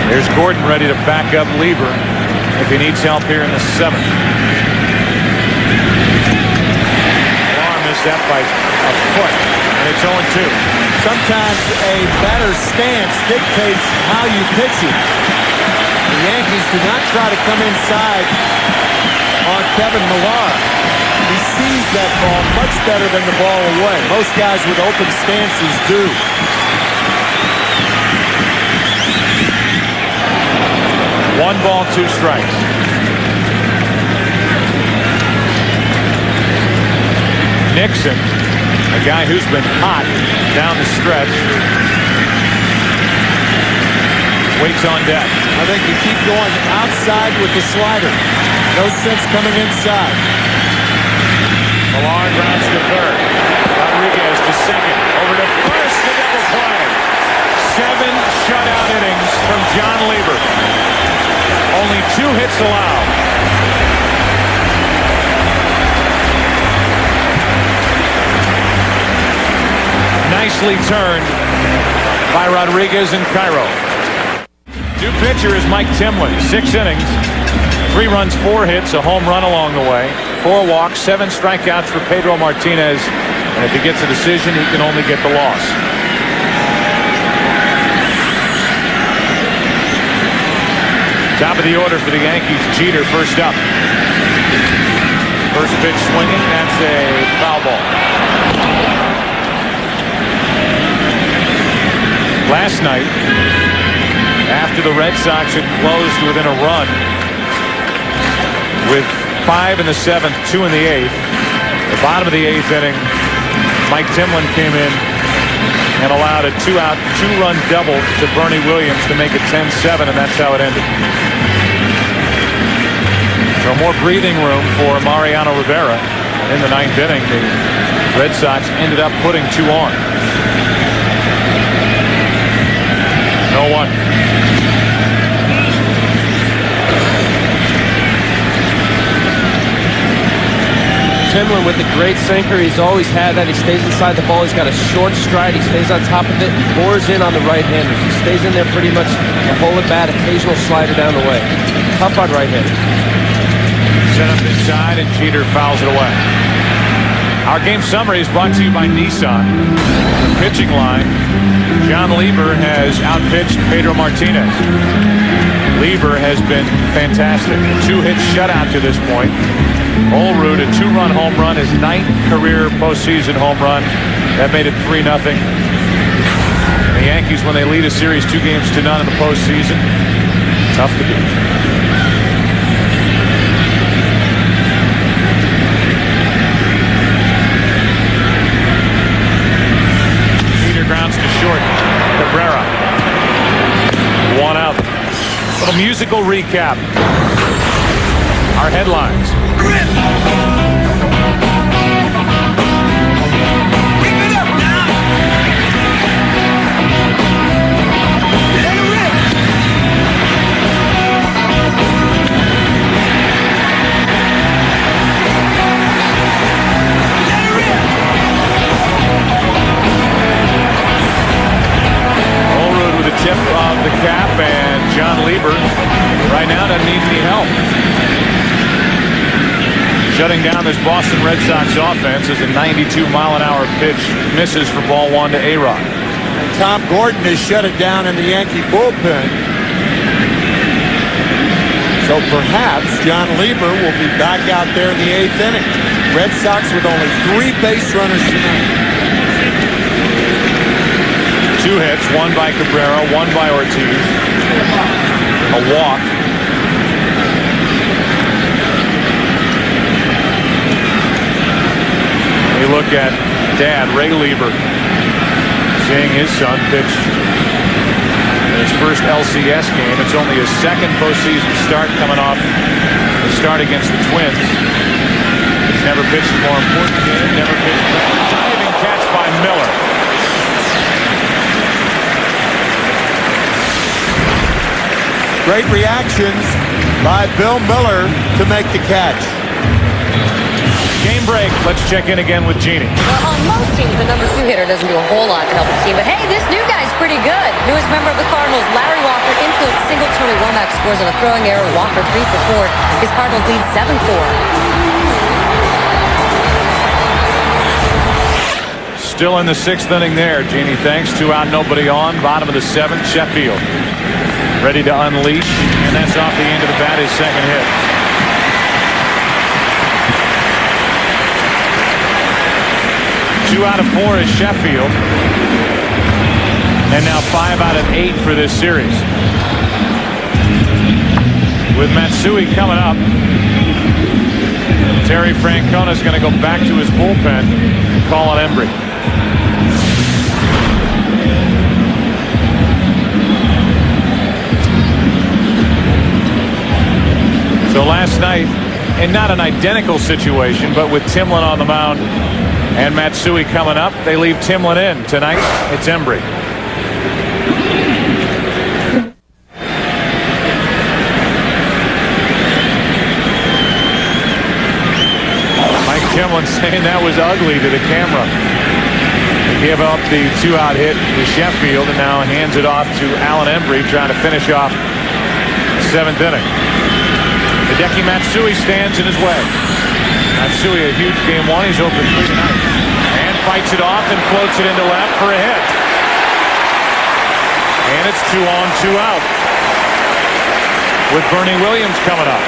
There's Gordon ready to back up Lieber if he needs help here in the 7th. Millar missed that by a foot, and it's 0-2. Sometimes a batter's stance dictates how you pitch it. The Yankees do not try to come inside on Kevin Millar. He sees that ball much better than the ball away. Most guys with open stances do. One ball, 2 strikes. Nixon, a guy who's been hot down the stretch, waits on deck. I think you keep going outside with the slider. No sense coming inside. Millar grounds to third. Rodriguez to second. Over to first. The double play. 7 shutout innings from John Lieber. Only 2 hits allowed. Nicely turned by Rodriguez and Cairo. New pitcher is Mike Timlin. 6 innings, 3 runs, 4 hits, a home run along the way, 4 walks, 7 strikeouts for Pedro Martinez. And if he gets a decision, he can only get the loss. Top of the order for the Yankees. Jeter first up. First pitch swinging. That's a foul ball. Last night, after the Red Sox had closed within a run with 5 in the 7th, 2 in the 8th, the bottom of the 8th inning, Mike Timlin came in and allowed a 2-out, 2-run double to Bernie Williams to make it 10-7, and that's how it ended. So more breathing room for Mariano Rivera. In the 9th inning, the Red Sox ended up putting 2 on. 0-1. Timlin with the great sinker. He's always had that. He stays inside the ball. He's got a short stride. He stays on top of it and bores in on the right-handers. He stays in there pretty much the whole at bat. Occasional slider down the way. Tough on right-handers. Set up inside and Jeter fouls it away. Our game summary is brought to you by Nissan. The pitching line. John Lieber has outpitched Pedro Martinez. Lieber has been fantastic. 2-hit shutout to this point. Olrud, a 2-run home run, his 9th career postseason home run. That made it 3-0. The Yankees, when they lead a series 2-0 in the postseason, tough to beat. Peter grounds to short. Cabrera. 1 out. Little musical recap. Our headlines. Olrud with a tip of the cap, and John Lieber right now doesn't need any help. Shutting down this Boston Red Sox offense as a 92-mile-an-hour pitch misses for ball 1 to A-Rod. Tom Gordon has shut it down in the Yankee bullpen. So perhaps John Lieber will be back out there in the 8th inning. Red Sox with only 3 base runners tonight. 2 hits, 1 by Cabrera, 1 by Ortiz. A walk. We look at Dad, Ray Lieber, Seeing his son pitch in his first LCS game. It's only his second postseason start coming off the start against the Twins. He's never pitched a more important game. Never pitched better. Diving catch by Miller. Great reactions by Bill Miller to make the catch. Game break. Let's check in again with Jeannie. Well, on most teams, the number 2 hitter doesn't do a whole lot to help the team. But hey, this new guy's pretty good. Newest member of the Cardinals, Larry Walker, infield single. Tony Womack scores on a throwing error. Walker 3 for 4. His Cardinals lead 7-4. Still in the 6th inning there, Jeannie. Thanks. 2 out, nobody on. Bottom of the 7th, Sheffield ready to unleash, and that's off the end of the bat, his second hit. Two out of 4 is Sheffield, and now 5 out of 8 for this series. With Matsui coming up, Terry Francona is going to go back to his bullpen and call on Embry. So last night, and not an identical situation, but with Timlin on the mound and Matsui coming up, they leave Timlin in. Tonight, it's Embry. Mike Timlin saying that was ugly to the camera. He gave up the 2-out hit to Sheffield and now hands it off to Alan Embry, trying to finish off the 7th inning. Hideki Matsui stands in his way. Matsui, a huge game 1. He's over 3 tonight. And fights it off and floats it into left for a hit. And it's 2 on, 2 out. With Bernie Williams coming up.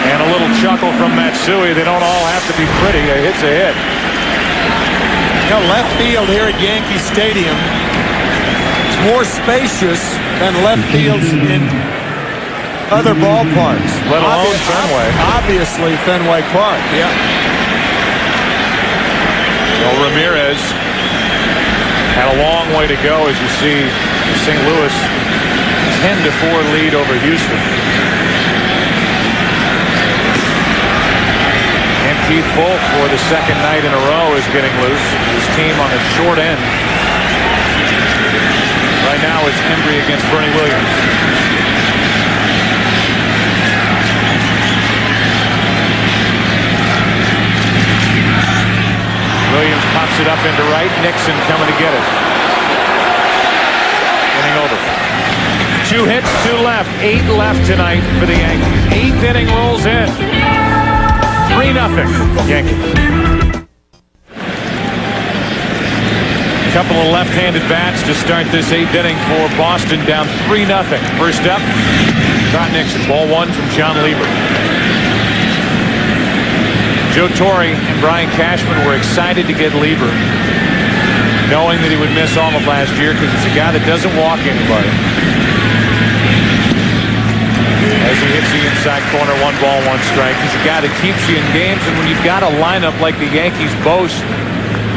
And a little chuckle from Matsui. They don't all have to be pretty. A hit's a hit. You know, left field here at Yankee Stadium is more spacious than left fields in other ballparks. Let alone Fenway. Obviously Fenway Park. Yeah. So Ramirez had a long way to go, as you see St. Louis 10-4 lead over Houston. And Keith Folk, for the 2nd night in a row, is getting loose. His team on the short end. Right now it's Embry against Bernie Williams. Williams pops it up into right. Nixon coming to get it. Inning over. 2 hits, 2 left. 8 left tonight for the Yankees. 8th inning rolls in. 3-0 Yankees. A couple of left-handed bats to start this 8th inning for Boston, down 3-0. First up, Scott Nixon. Ball 1 from John Lieber. Joe Torre and Brian Cashman were excited to get Lieber, knowing that he would miss all of last year because it's a guy that doesn't walk anybody. As he hits the inside corner, 1 ball, 1 strike. He's a guy that keeps you in games, and when you've got a lineup like the Yankees boast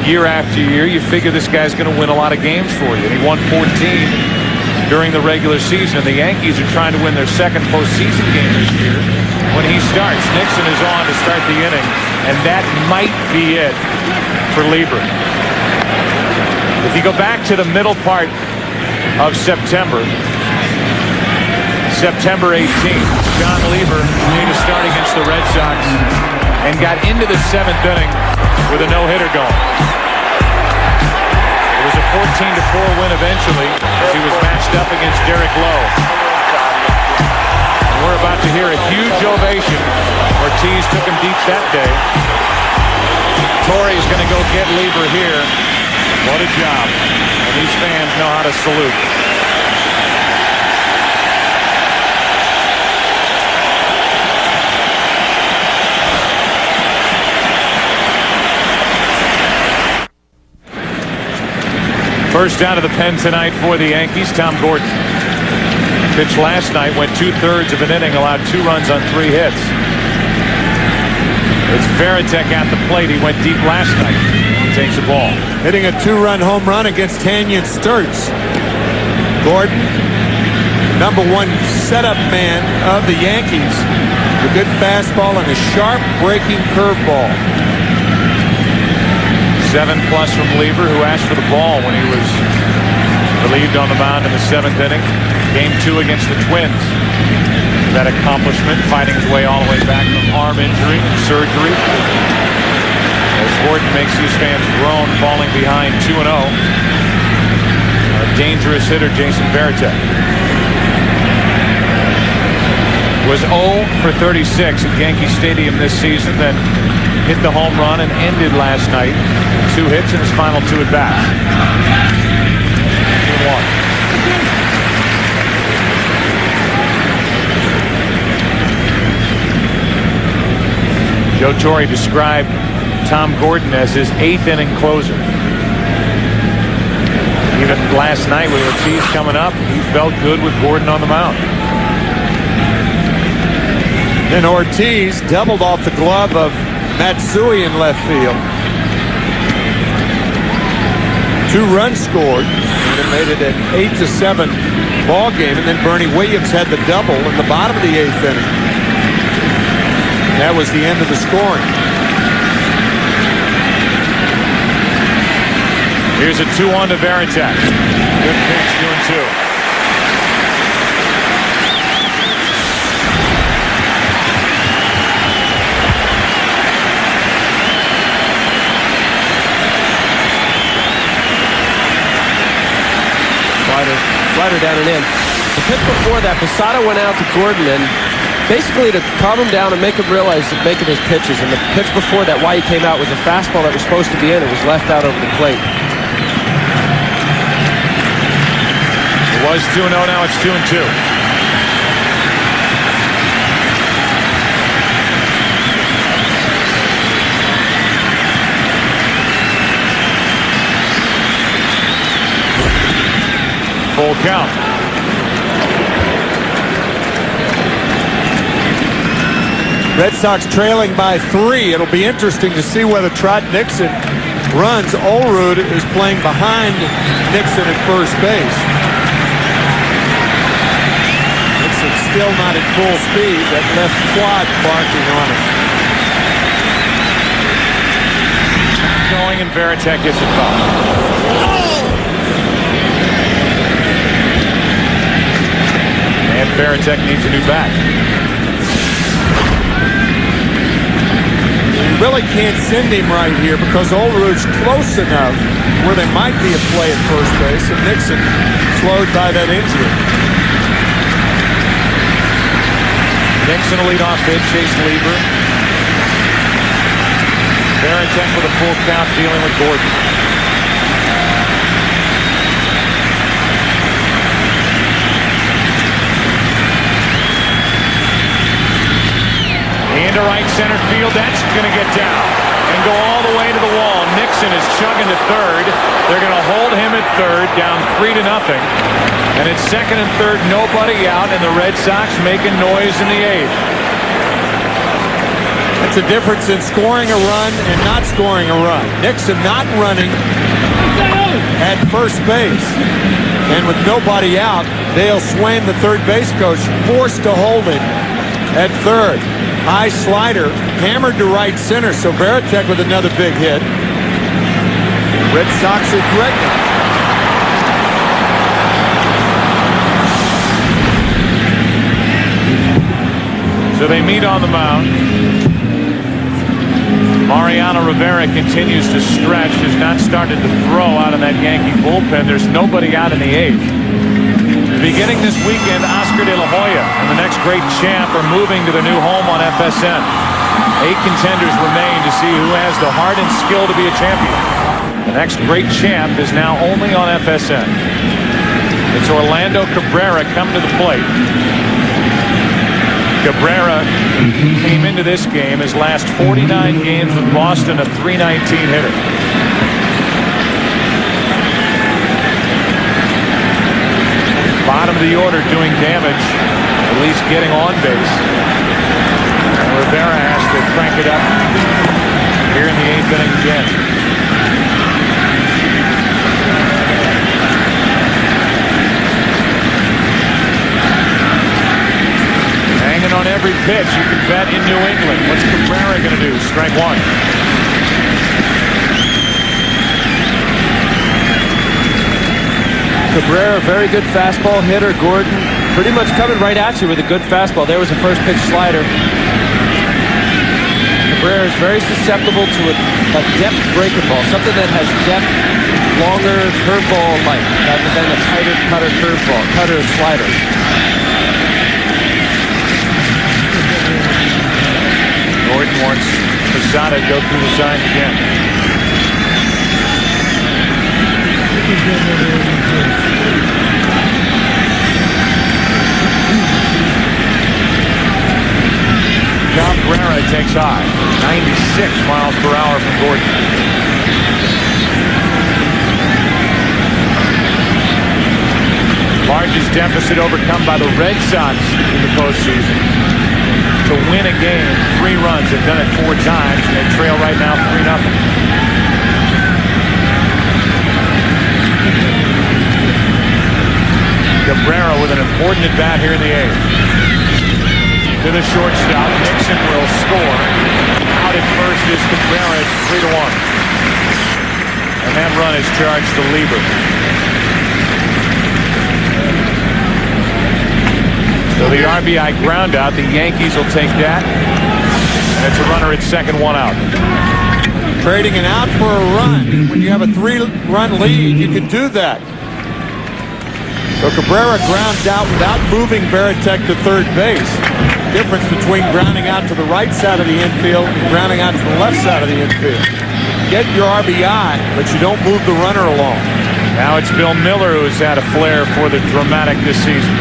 year after year, you figure this guy's going to win a lot of games for you. And he won 14 during the regular season, and the Yankees are trying to win their 2nd postseason game this year. When he starts, Nixon is on to start the inning, and that might be it for Lieber. If you go back to the middle part of September 18th, John Lieber made a start against the Red Sox and got into the 7th inning with a no-hitter going. It was a 14-4 win eventually as he was matched up against Derek Lowe. We're about to hear a huge ovation. Ortiz took him deep that day. Torrey's going to go get Lieber here. What a job. And these fans know how to salute. First out of the pen tonight for the Yankees, Tom Gordon. Pitched last night, went 2/3 of an inning, allowed 2 runs on 3 hits. It's Varitek at the plate. He went deep last night. takes the ball. Hitting a 2-run home run against Tanyan Sturts. Gordon, number 1 setup man of the Yankees. A good fastball and a sharp breaking curveball. 7+ from Lieber, who asked for the ball when he was relieved on the mound in the 7th inning. Game 2 against the Twins. That accomplishment, fighting his way all the way back from arm injury and surgery. As Gordon makes these fans groan, falling behind 2-0. A dangerous hitter, Jason Varitek. Was 0 for 36 at Yankee Stadium this season, then hit the home run and ended last night. 2 hits in his final 2 at-bats. 2-1. Joe Torre described Tom Gordon as his 8th inning closer. Even last night with Ortiz coming up, he felt good with Gordon on the mound. Then Ortiz doubled off the glove of Matsui in left field. 2 runs scored, and it made it an 8-7 ball game. And then Bernie Williams had the double in the bottom of the 8th inning. That was the end of the scoring. Here's a 2-1 to Varitek. Good pitch, 2-2. Slider down and in. The pitch before that, Posada went out to Gordon and basically to calm him down and make him realize that making his pitches. And the pitch before that, why he came out, was a fastball that was supposed to be in. It was left out over the plate. It was 2-0, now it's 2-2. Full count. Red Sox trailing by 3. It'll be interesting to see whether Trot Nixon runs. Olerud is playing behind Nixon at first base. Nixon still not at full speed. That left quad barking on him. Going and Varitek gets it foul. And Varitek needs a new bat. You really can't send him right here because Olerud's close enough where there might be a play at first base, and Nixon slowed by that injury. Nixon a leadoff hit, Chase Lieber. Varitek with a full count, dealing with Gordon. Into right center field, that's going to get down and go all the way to the wall. Nixon is chugging to third. They're going to hold him at third, down 3-0. And it's second and third, nobody out, and the Red Sox making noise in the 8th. That's the difference in scoring a run and not scoring a run. Nixon not running at first base. And with nobody out, Dale Swain, the third base coach, forced to hold him at third. High slider, hammered to right center, so Varitek with another big hit. Red Sox are threatening. So they meet on the mound. Mariano Rivera continues to stretch, has not started to throw out of that Yankee bullpen. There's nobody out in the 8th. Beginning this weekend, Oscar De La Hoya and the next great champ are moving to their new home on FSN. 8 contenders remain to see who has the heart and skill to be a champion. The next great champ is now only on FSN. It's Orlando Cabrera coming to the plate. Cabrera came into this game, his last 49 games with Boston, a .319 hitter. Bottom of the order doing damage, at least getting on base. And Rivera has to crank it up here in the 8th inning again. pitch you can bet in New England. What's Cabrera going to do? Strike one. Cabrera, very good fastball hitter. Gordon pretty much coming right at you with a good fastball. There was a first pitch slider. Cabrera is very susceptible to a depth breaking ball, something that has depth, longer curveball like, rather than a tighter cutter curveball, cutter slider. Gordon wants Posada to go through the signs again. Cabrera takes high. 96 miles per hour from Gordon. Largest deficit overcome by the Red Sox in the postseason. To win a game, 3 runs. They've done it 4 times, and they trail right now 3-0. Cabrera with an important at-bat here in the 8th. To the shortstop, Nixon will score. Out at first is Cabrera. It's 3-1. And that run is charged to Lieber. So the RBI ground out. The Yankees will take that. And it's a runner at second, 1 out. Trading an out for a run. When you have a 3-run lead, you can do that. So Cabrera grounds out without moving Veritek to third base. Difference between grounding out to the right side of the infield and grounding out to the left side of the infield. Get your RBI, but you don't move the runner along. Now it's Bill Miller who's had a flair for the dramatic this season.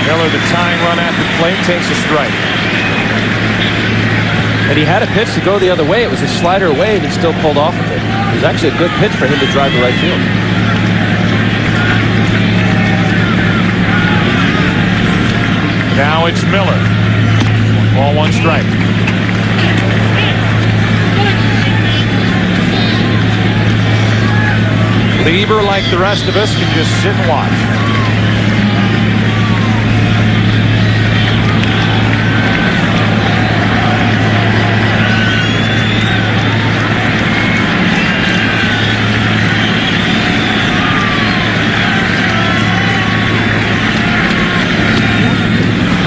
Miller, the tying run at the plate, takes a strike. And he had a pitch to go the other way. It was a slider away, and he still pulled off of it. It was actually a good pitch for him to drive to right field. Now it's Miller. 1-1 strike. Lieber, like the rest of us, can just sit and watch.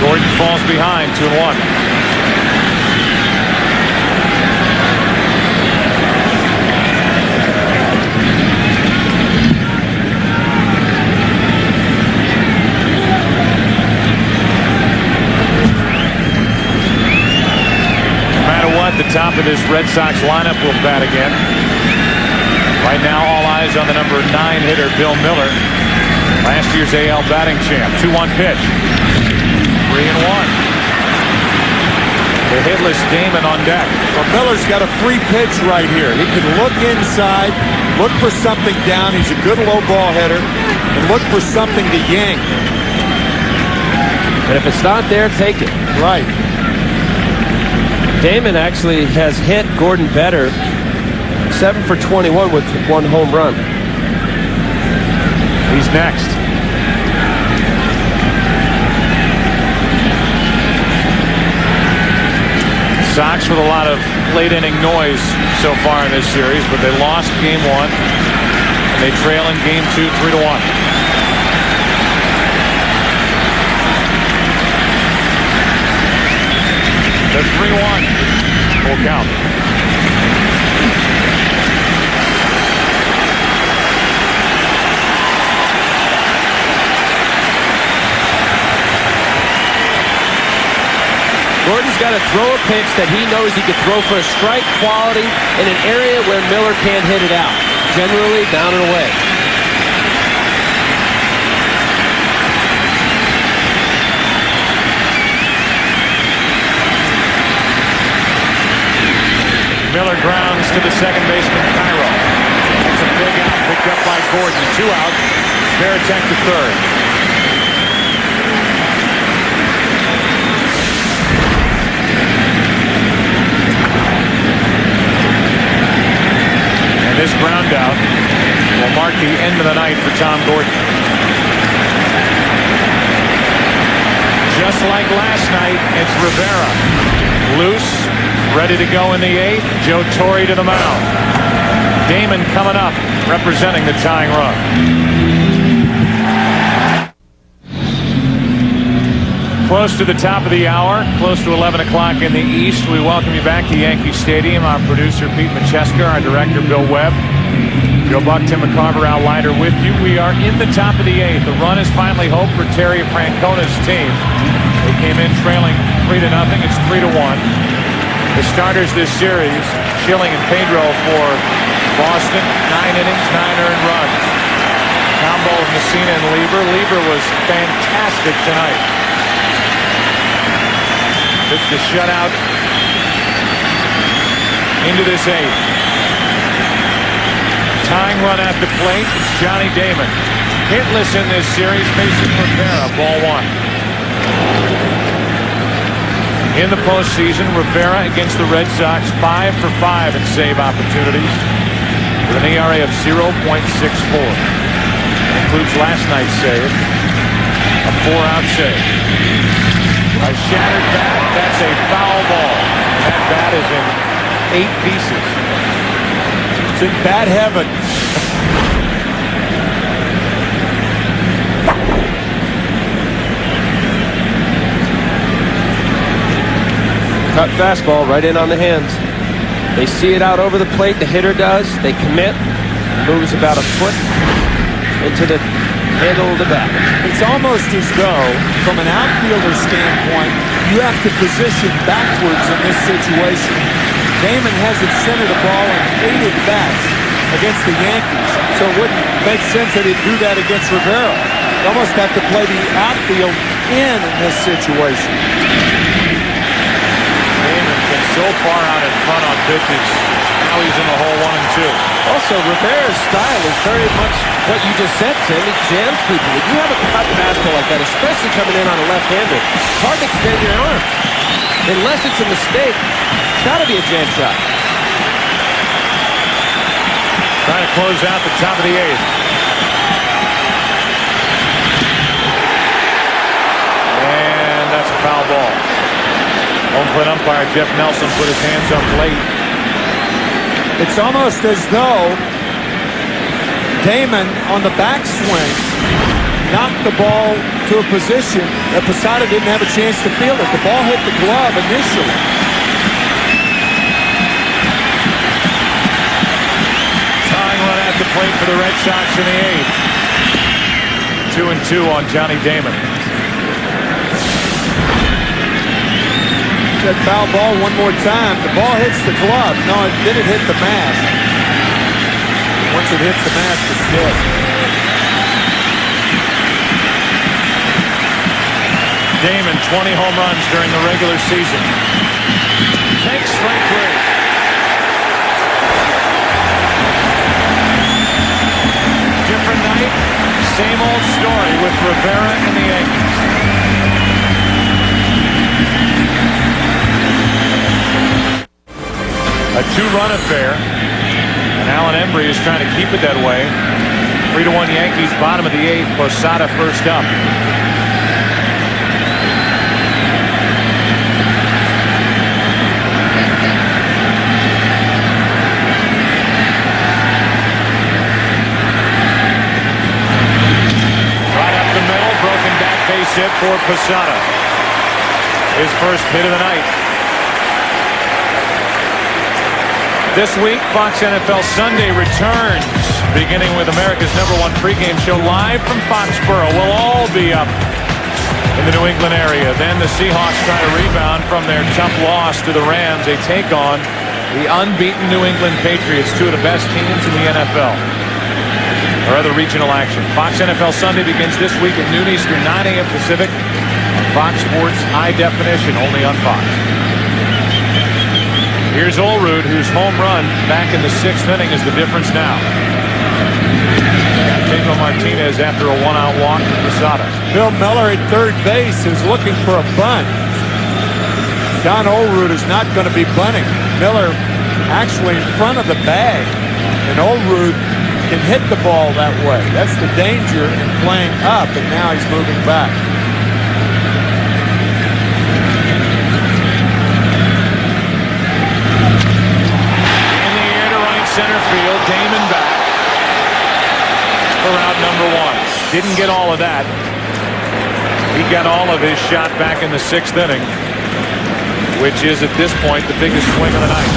Gordon falls behind, 2-1. No matter what, the top of this Red Sox lineup will bat again. Right now, all eyes on the number 9 hitter, Bill Miller. Last year's AL batting champ. 2-1 pitch. 3-1. The hitless Damon on deck. Well, Miller's got a free pitch right here. He can look inside, look for something down. He's a good low ball hitter, and look for something to yank. And if it's not there, take it. Right. Damon actually has hit Gordon better. 7 for 21 with 1 home run. He's next. Sox with a lot of late inning noise so far in this series, but they lost game 1 and they trail in game 2 3-1. The 3-1 full count. Gordon's got to throw a pitch that he knows he could throw for a strike quality in an area where Miller can't hit it out. Generally down and away. Miller grounds to the second baseman, Cairo. It's a big out, picked up by Gordon. 2 out. Veritek to third. This ground out will mark the end of the night for Tom Gordon. Just like last night, it's Rivera. Loose, ready to go in the 8th. Joe Torre to the mound. Damon coming up, representing the tying run. Close to the top of the hour, close to 11 o'clock in the East. We welcome you back to Yankee Stadium. Our producer, Pete Macheska, our director, Bill Webb. Joe Buck, Tim McCarver, Al Leiter with you. We are in the top of the 8th. The run is finally hope for Terry Francona's team. They came in trailing 3-0. It's 3-1. The starters this series, Schilling and Pedro for Boston. 9 innings, 9 earned runs. Combo of Messina and Lieber. Lieber was fantastic tonight. Pitched a shutout into this 8th. Tying run at the plate. It's Johnny Damon. Hitless in this series, facing Rivera. Ball 1. In the postseason, Rivera against the Red Sox 5 for 5 in save opportunities with an ERA of 0.64. That includes last night's save, a 4-out save. A shattered bat. That's a foul ball. That bat is in 8 pieces. It's in bad heaven. Cut fastball right in on the hands. They see it out over the plate. The hitter does. They commit. Moves about a foot into the handle of the bat. It's almost as though, from an outfielder standpoint, you have to position backwards in this situation. Damon hasn't centered a ball in 8 at-bats against the Yankees, so it wouldn't make sense that he'd do that against Rivera. You almost have to play the outfield in this situation. Damon's been so far out in front on pitches. Now he's in the hole 1 and 2. Also, Rivera's style is very much what you just said, Tim. He jams people. If you have a cut fastball like that, especially coming in on a left-hander, it's hard to extend your arm. Unless it's a mistake, it's got to be a jam shot. Trying to close out the top of the 8th. And that's a foul ball. Home plate umpire Jeff Nelson put his hands up late. It's almost as though Damon, on the backswing, knocked the ball to a position that Posada didn't have a chance to field it. The ball hit the glove initially. Tying run at the plate for the Red Sox in the 8th. 2 and 2 on Johnny Damon. That foul ball one more time. The ball hits the glove. No, it didn't hit the mask. Once it hits the mask, it's dead. Damon, 20 home runs during the regular season. Takes strike 3. Different night, same old story with Rivera and the Yankees. A 2-run affair, and Alan Embry is trying to keep it that way. 3-1 Yankees, bottom of the 8th. Posada first up. Right up the middle, broken back base hit for Posada. His first hit of the night. This week, Fox NFL Sunday returns, beginning with America's #1 pregame show live from Foxborough. We'll all be up in the New England area. Then the Seahawks try to rebound from their tough loss to the Rams. They take on the unbeaten New England Patriots, two of the best teams in the NFL. Or other regional action. Fox NFL Sunday begins this week at noon Eastern, 9 a.m. Pacific. Fox Sports High Definition, only on Fox. Here's Olrud, whose home run back in the 6th inning is the difference now. Diego Martinez after a 1-out walk to Posada. Bill Miller at third base is looking for a bunt. John Olrud is not going to be bunting. Miller actually in front of the bag, and Olrud can hit the ball that way. That's the danger in playing up, and now he's moving back. field. Damon back for out number 1. Didn't get all of that. He got all of his shot back in the 6th inning, which is at this point the biggest swing of the night.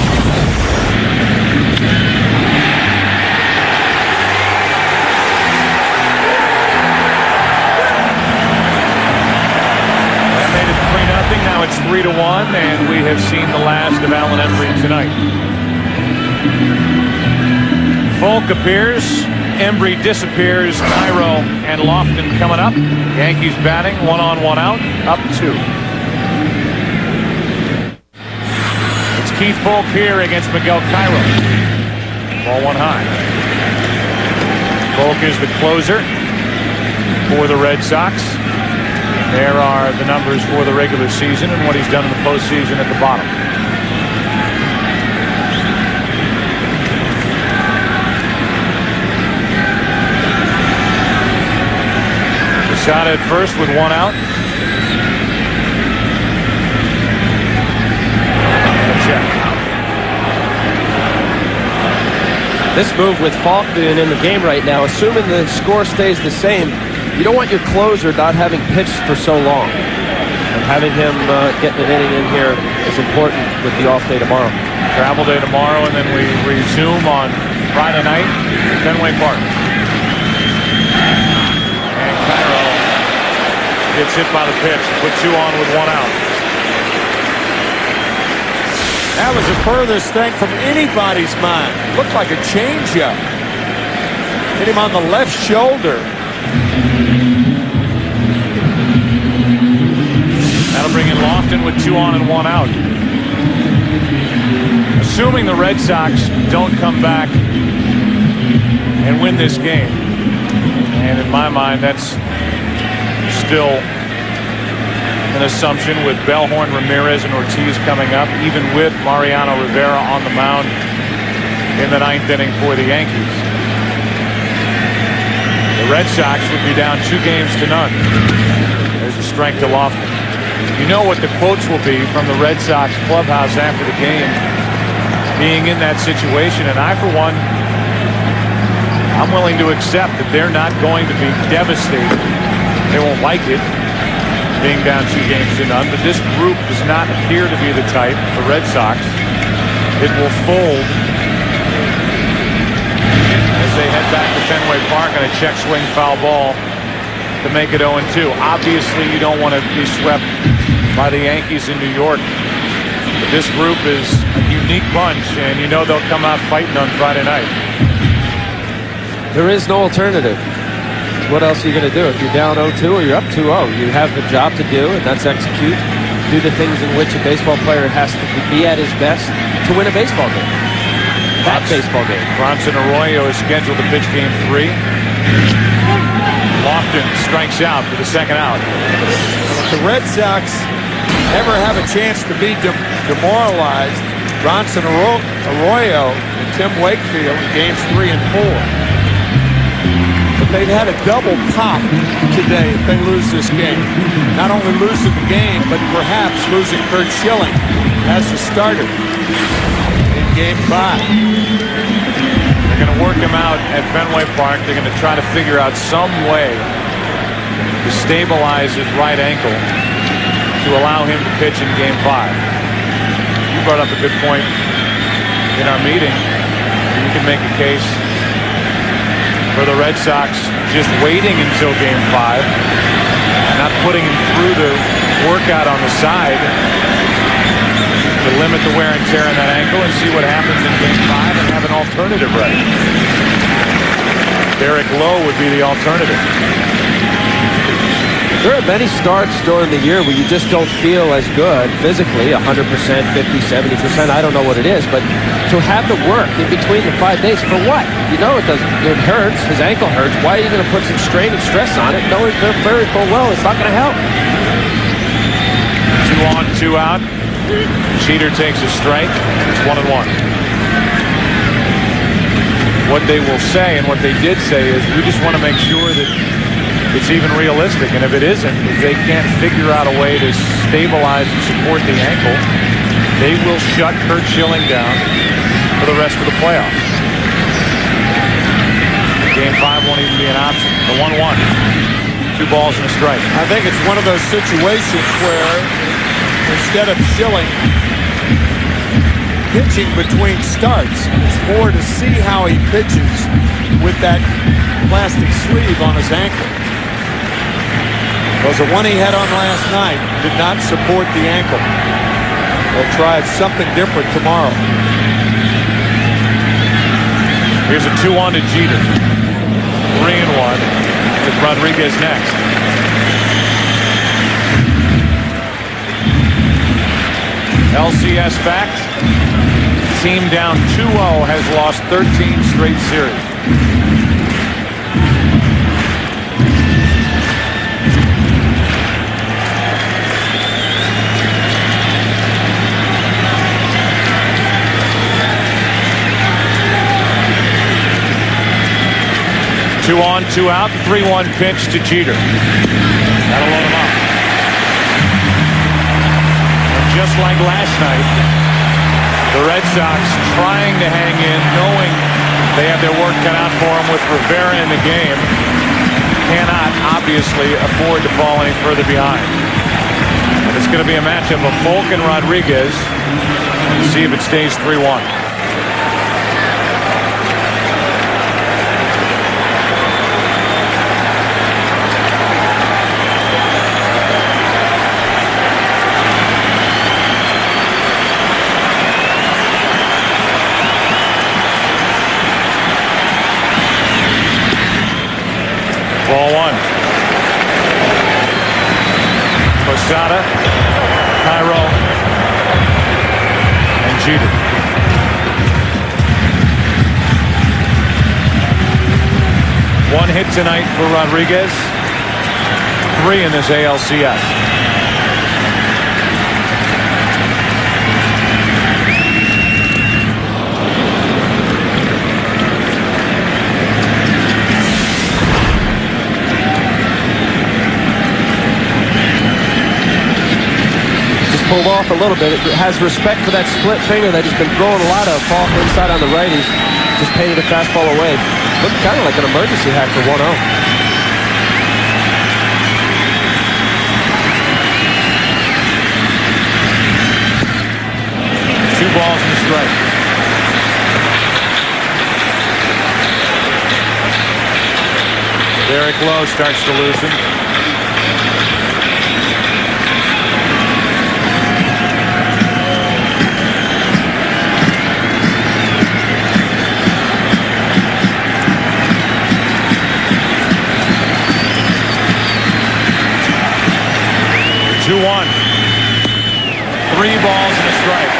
That made it 3-0. Now it's 3-1, and we have seen the last of Alan Embry tonight. Folk appears. Embry disappears. Cairo and Lofton coming up. Yankees batting, 1 on, 1 out, up 2. It's Keith Folk here against Miguel Cairo. Ball 1 high. Folk is the closer for the Red Sox. There are the numbers for the regular season and what he's done in the postseason at the bottom. Shot at first with 1 out. Check. This move with Falk being in the game right now, assuming the score stays the same, you don't want your closer not having pitched for so long. And having him getting an inning in here is important with the off day tomorrow. Travel day tomorrow, and then we resume on Friday night at Fenway Park. Gets hit by the pitch. Put 2 on with 1 out. That was the furthest thing from anybody's mind. Looked like a changeup. Hit him on the left shoulder. That'll bring in Lofton with 2 on and 1 out. Assuming the Red Sox don't come back and win this game, and in my mind that's still an assumption with Bellhorn, Ramirez, and Ortiz coming up, even with Mariano Rivera on the mound in the 9th inning for the Yankees. The Red Sox would be down 2 games to none. There's a strength to Lofton. You know what the quotes will be from the Red Sox clubhouse after the game, being in that situation, and I, for one, I'm willing to accept that they're not going to be devastated. They won't like it, being down 2 games to none, but this group does not appear to be the type, the Red Sox, it will fold as they head back to Fenway Park on a check swing foul ball to make it 0-2. Obviously, you don't want to be swept by the Yankees in New York, but this group is a unique bunch, and you know they'll come out fighting on Friday night. There is no alternative. What else are you going to do? If you're down 0-2 or you're up 2-0, you have a job to do, and that's execute. Do the things in which a baseball player has to be at his best to win a baseball game. That baseball game. Bronson Arroyo is scheduled to pitch game 3. Lofton strikes out for the 2nd out. If the Red Sox ever have a chance to be demoralized, Bronson Arroyo and Tim Wakefield in games 3 and 4. They've had a double pop today if they lose this game. Not only losing the game, but perhaps losing Curt Schilling as the starter in game 5. They're going to work him out at Fenway Park. They're going to try to figure out some way to stabilize his right ankle to allow him to pitch in game 5. You brought up a good point in our meeting. You can make a case for the Red Sox just waiting until game 5, not putting him through the workout on the side to limit the wear and tear on that ankle and see what happens in game 5 and have an alternative ready. Derek Lowe would be the alternative. There are many starts during the year where you just don't feel as good physically, 100%, 50, 70%, I don't know what it is, but to have the work in between the 5 days, for what? You know it doesn't, it hurts, his ankle hurts, why are you going to put some strain and stress on it knowing very full well it's not going to help? 2 on, 2 out. Cheater takes a strike, it's 1-1. What they will say, and what they did say, is we just want to make sure that it's even realistic, and if it isn't, if they can't figure out a way to stabilize and support the ankle, they will shut Curt Schilling down for the rest of the playoffs. be an option. The 1-1. 2 balls and a strike. I think it's one of those situations where instead of Schilling pitching between starts, it's more to see how he pitches with that plastic sleeve on his ankle. Because the one he had on last night did not support the ankle. They'll try something different tomorrow. Here's a 2-1 to Jeter. 3-1 with Rodriguez next. LCS back. Team down 2-0 has lost 13 straight series. Two on, 2 out, 3-1 pitch to Jeter. That'll load him up. And just like last night, the Red Sox trying to hang in, knowing they have their work cut out for them with Rivera in the game, cannot obviously afford to fall any further behind. And it's going to be a matchup of Folk and Rodriguez. See if it stays 3-1. Ball 1. Posada, Cairo, and Jeter. One hit tonight for Rodriguez. 3 in this ALCS. Pulled off a little bit. It has respect for that split finger that he's been throwing a lot of. Off inside on the righties. Just painted a fastball away. Looked kind of like an emergency hack for 1-0. 2 balls and a strike. Derek Lowe starts to loosen. Two 2-1. 3 balls and a strike.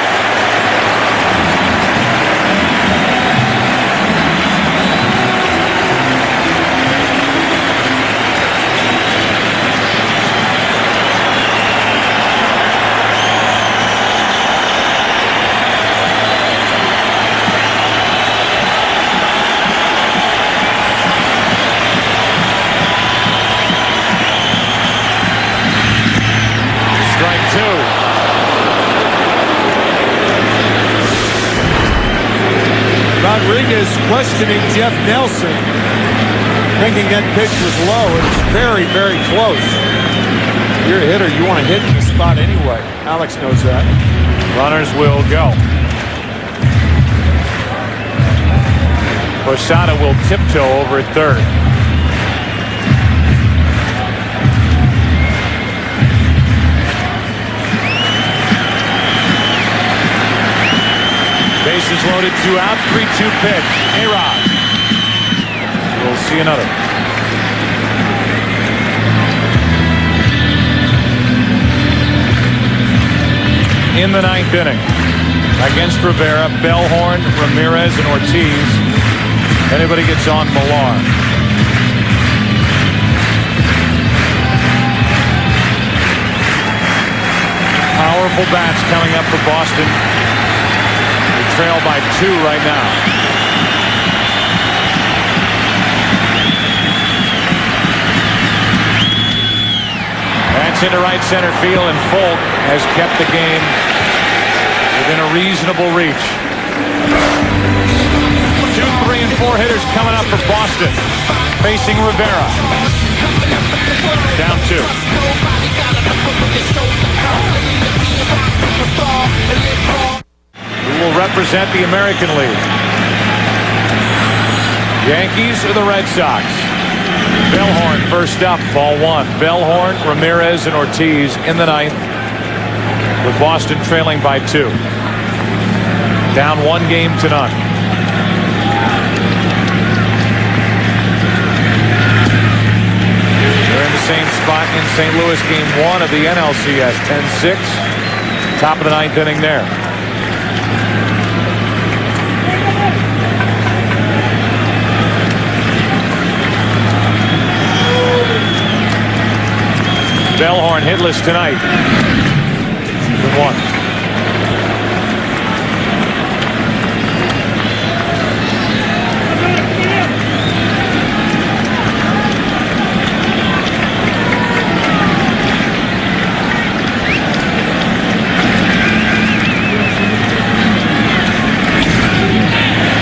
Rodriguez questioning Jeff Nelson, thinking that pitch was low. It was very, very close. If you're a hitter, you want to hit in the spot anyway. Alex knows that. Runners will go. Posada will tiptoe over at third. Bases loaded, 2 out, 3-2 pitch. A-Rod. We'll see another. In the 9th inning, against Rivera, Bellhorn, Ramirez, and Ortiz. Anybody gets on Millar. Powerful bats coming up for Boston. Trail by 2 right now. That's into right center field, and Folk has kept the game within a reasonable reach. 2, 3, and 4 hitters coming up for Boston. facing Rivera. Down 2. Who will represent the American League? Yankees or the Red Sox? Bellhorn first up, ball 1. Bellhorn, Ramirez, and Ortiz in the 9th, with Boston trailing by 2. Down 1 game to none. They're in the same spot in St. Louis, game 1 of the NLCS, 10-6. Top of the 9th inning there. Bellhorn hitless tonight. 1.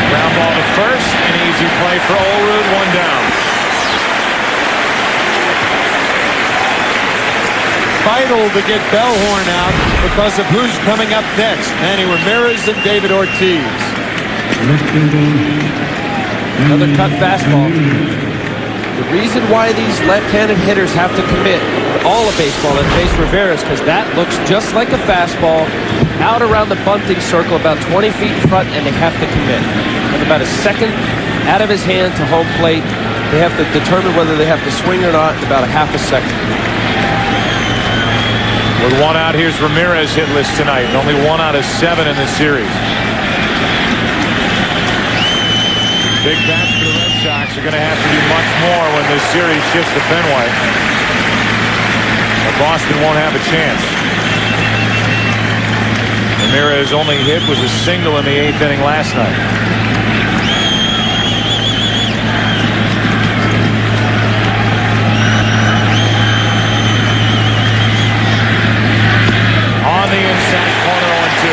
Ground ball to first. An easy play for Olerud. 1 down. Vital to get Bellhorn out because of who's coming up next. Manny Ramirez and David Ortiz. Another cut fastball. The reason why these left-handed hitters have to commit all of baseball and face Rivera is because that looks just like a fastball out around the bunting circle about 20 feet in front, and they have to commit. With about a second out of his hand to home plate, they have to determine whether they have to swing or not in about a half a second. With 1 out, here's Ramirez hitless tonight. Only 1 out of 7 in the series. Big bats for the Red Sox are going to have to do much more when this series shifts to Fenway. But Boston won't have a chance. Ramirez's only hit was a single in the 8th inning last night. On the inside corner, 0-2.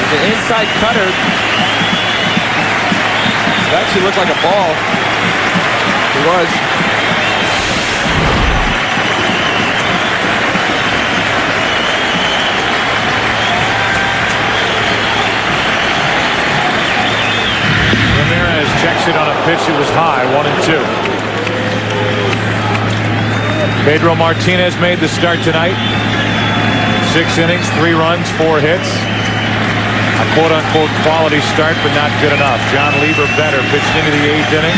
The inside cutter. It actually looked like a ball. It was. Ramirez checks it on a pitch that was high, 1-2. Pedro Martinez made the start tonight. 6 innings, 3 runs, 4 hits. A quote-unquote quality start, but not good enough. John Lieber better, pitched into the 8th inning.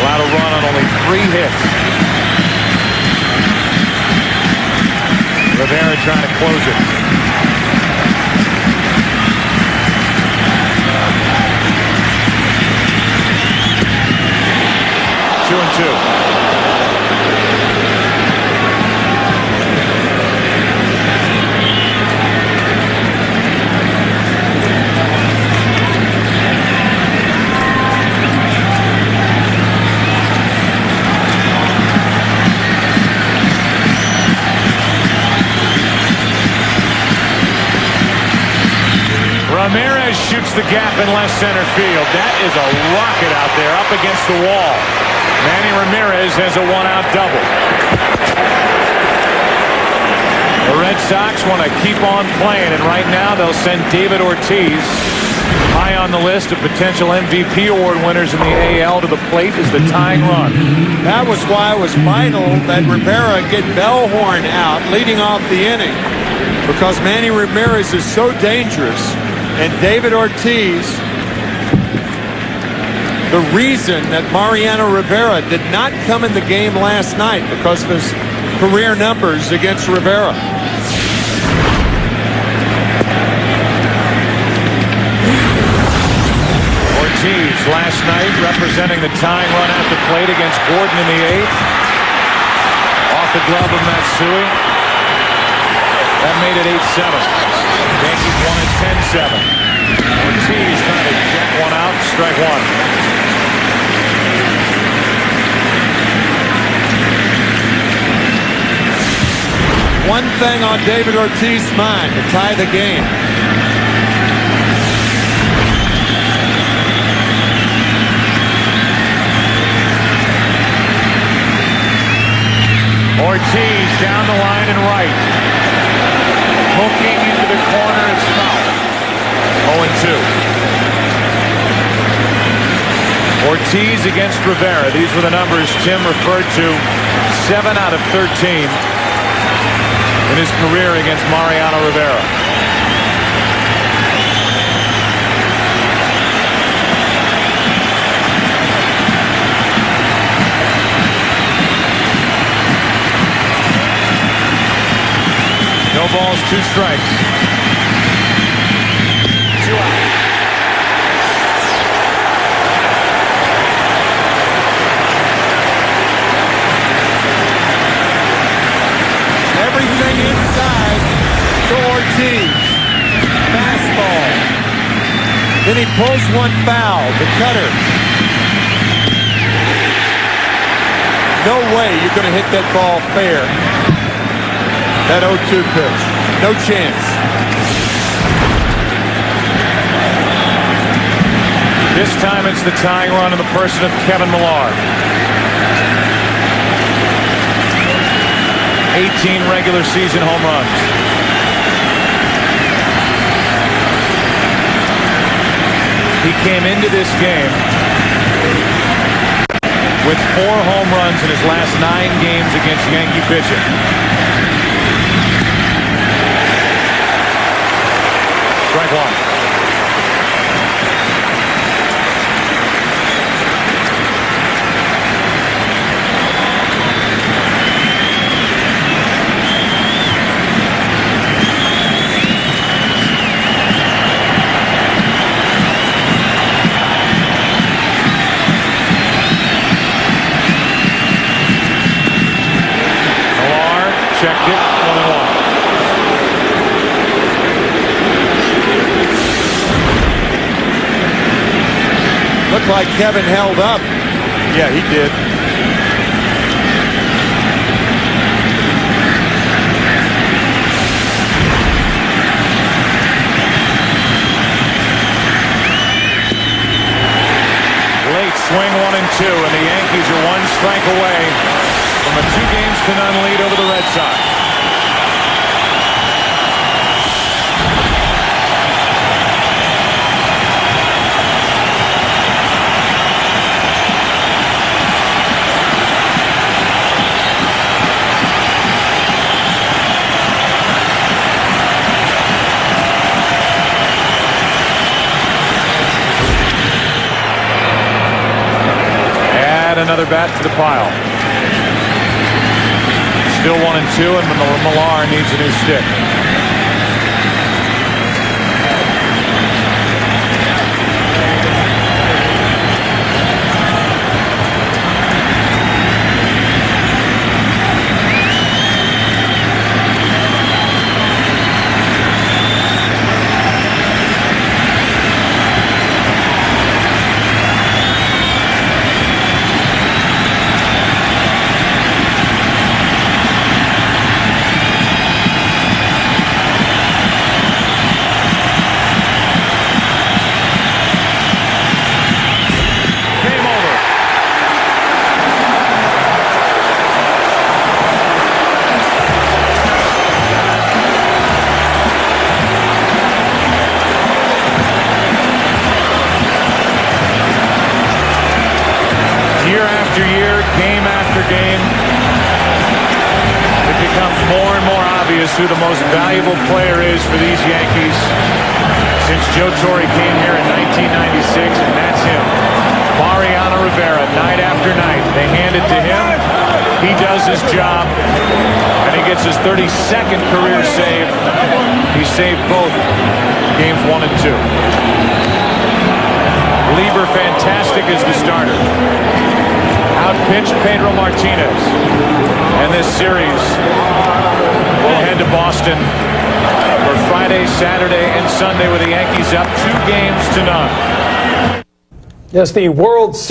Allowed a run on only 3 hits. Rivera trying to close it. Two and two. Ramirez shoots the gap in left center field. That is a rocket out there up against the wall. Manny Ramirez has a 1-out double. The Red Sox want to keep on playing, and right now they'll send David Ortiz, high on the list of potential MVP award winners in the AL, to the plate as the tying run. That was why it was vital that Rivera get Bellhorn out leading off the inning, because Manny Ramirez is so dangerous. And David Ortiz, the reason that Mariano Rivera did not come in the game last night because of his career numbers against Rivera. Ortiz last night representing the tying run at the plate against Gordon in the 8th. Off the glove of Matsui. That made it 8-7. Yankees won at 10-7. Ortiz trying to check one out, strike 1. One thing on David Ortiz's mind to tie the game. Ortiz down the line and right. Hooking into the corner. It's foul. 0-2. Ortiz against Rivera. These were the numbers Tim referred to. 7 out of 13 in his career against Mariano Rivera. No balls, 2 strikes. 2 out. Everything inside to Ortiz. Fastball. Then he pulls one foul. The cutter. No way you're going to hit that ball fair. That 0-2 pitch. No chance. This time it's the tying run in the person of Kevin Millar. 18 regular season home runs. He came into this game with 4 home runs in his last 9 games against Yankee pitching. Strike 1. Checked it, 1-1. Looked like Kevin held up. Yeah, he did. Late swing 1-2, and the Yankees are 1 strike away from a 2-0 lead over the Red Sox. Add another bat to the pile. Still 1-2, and Millar needs a new stick. Year after year, game after game, it becomes more and more obvious who the most valuable player is for these Yankees since Joe Torre came here in 1996, and that's him. Mariano Rivera, night after night. They hand it to him. He does his job, and he gets his 32nd career save. He saved both games 1 and 2. Lieber fantastic as the starter. Outpitched Pedro Martinez. And this series will head to Boston for Friday, Saturday, and Sunday with the Yankees up 2-0. Yes, the World Series.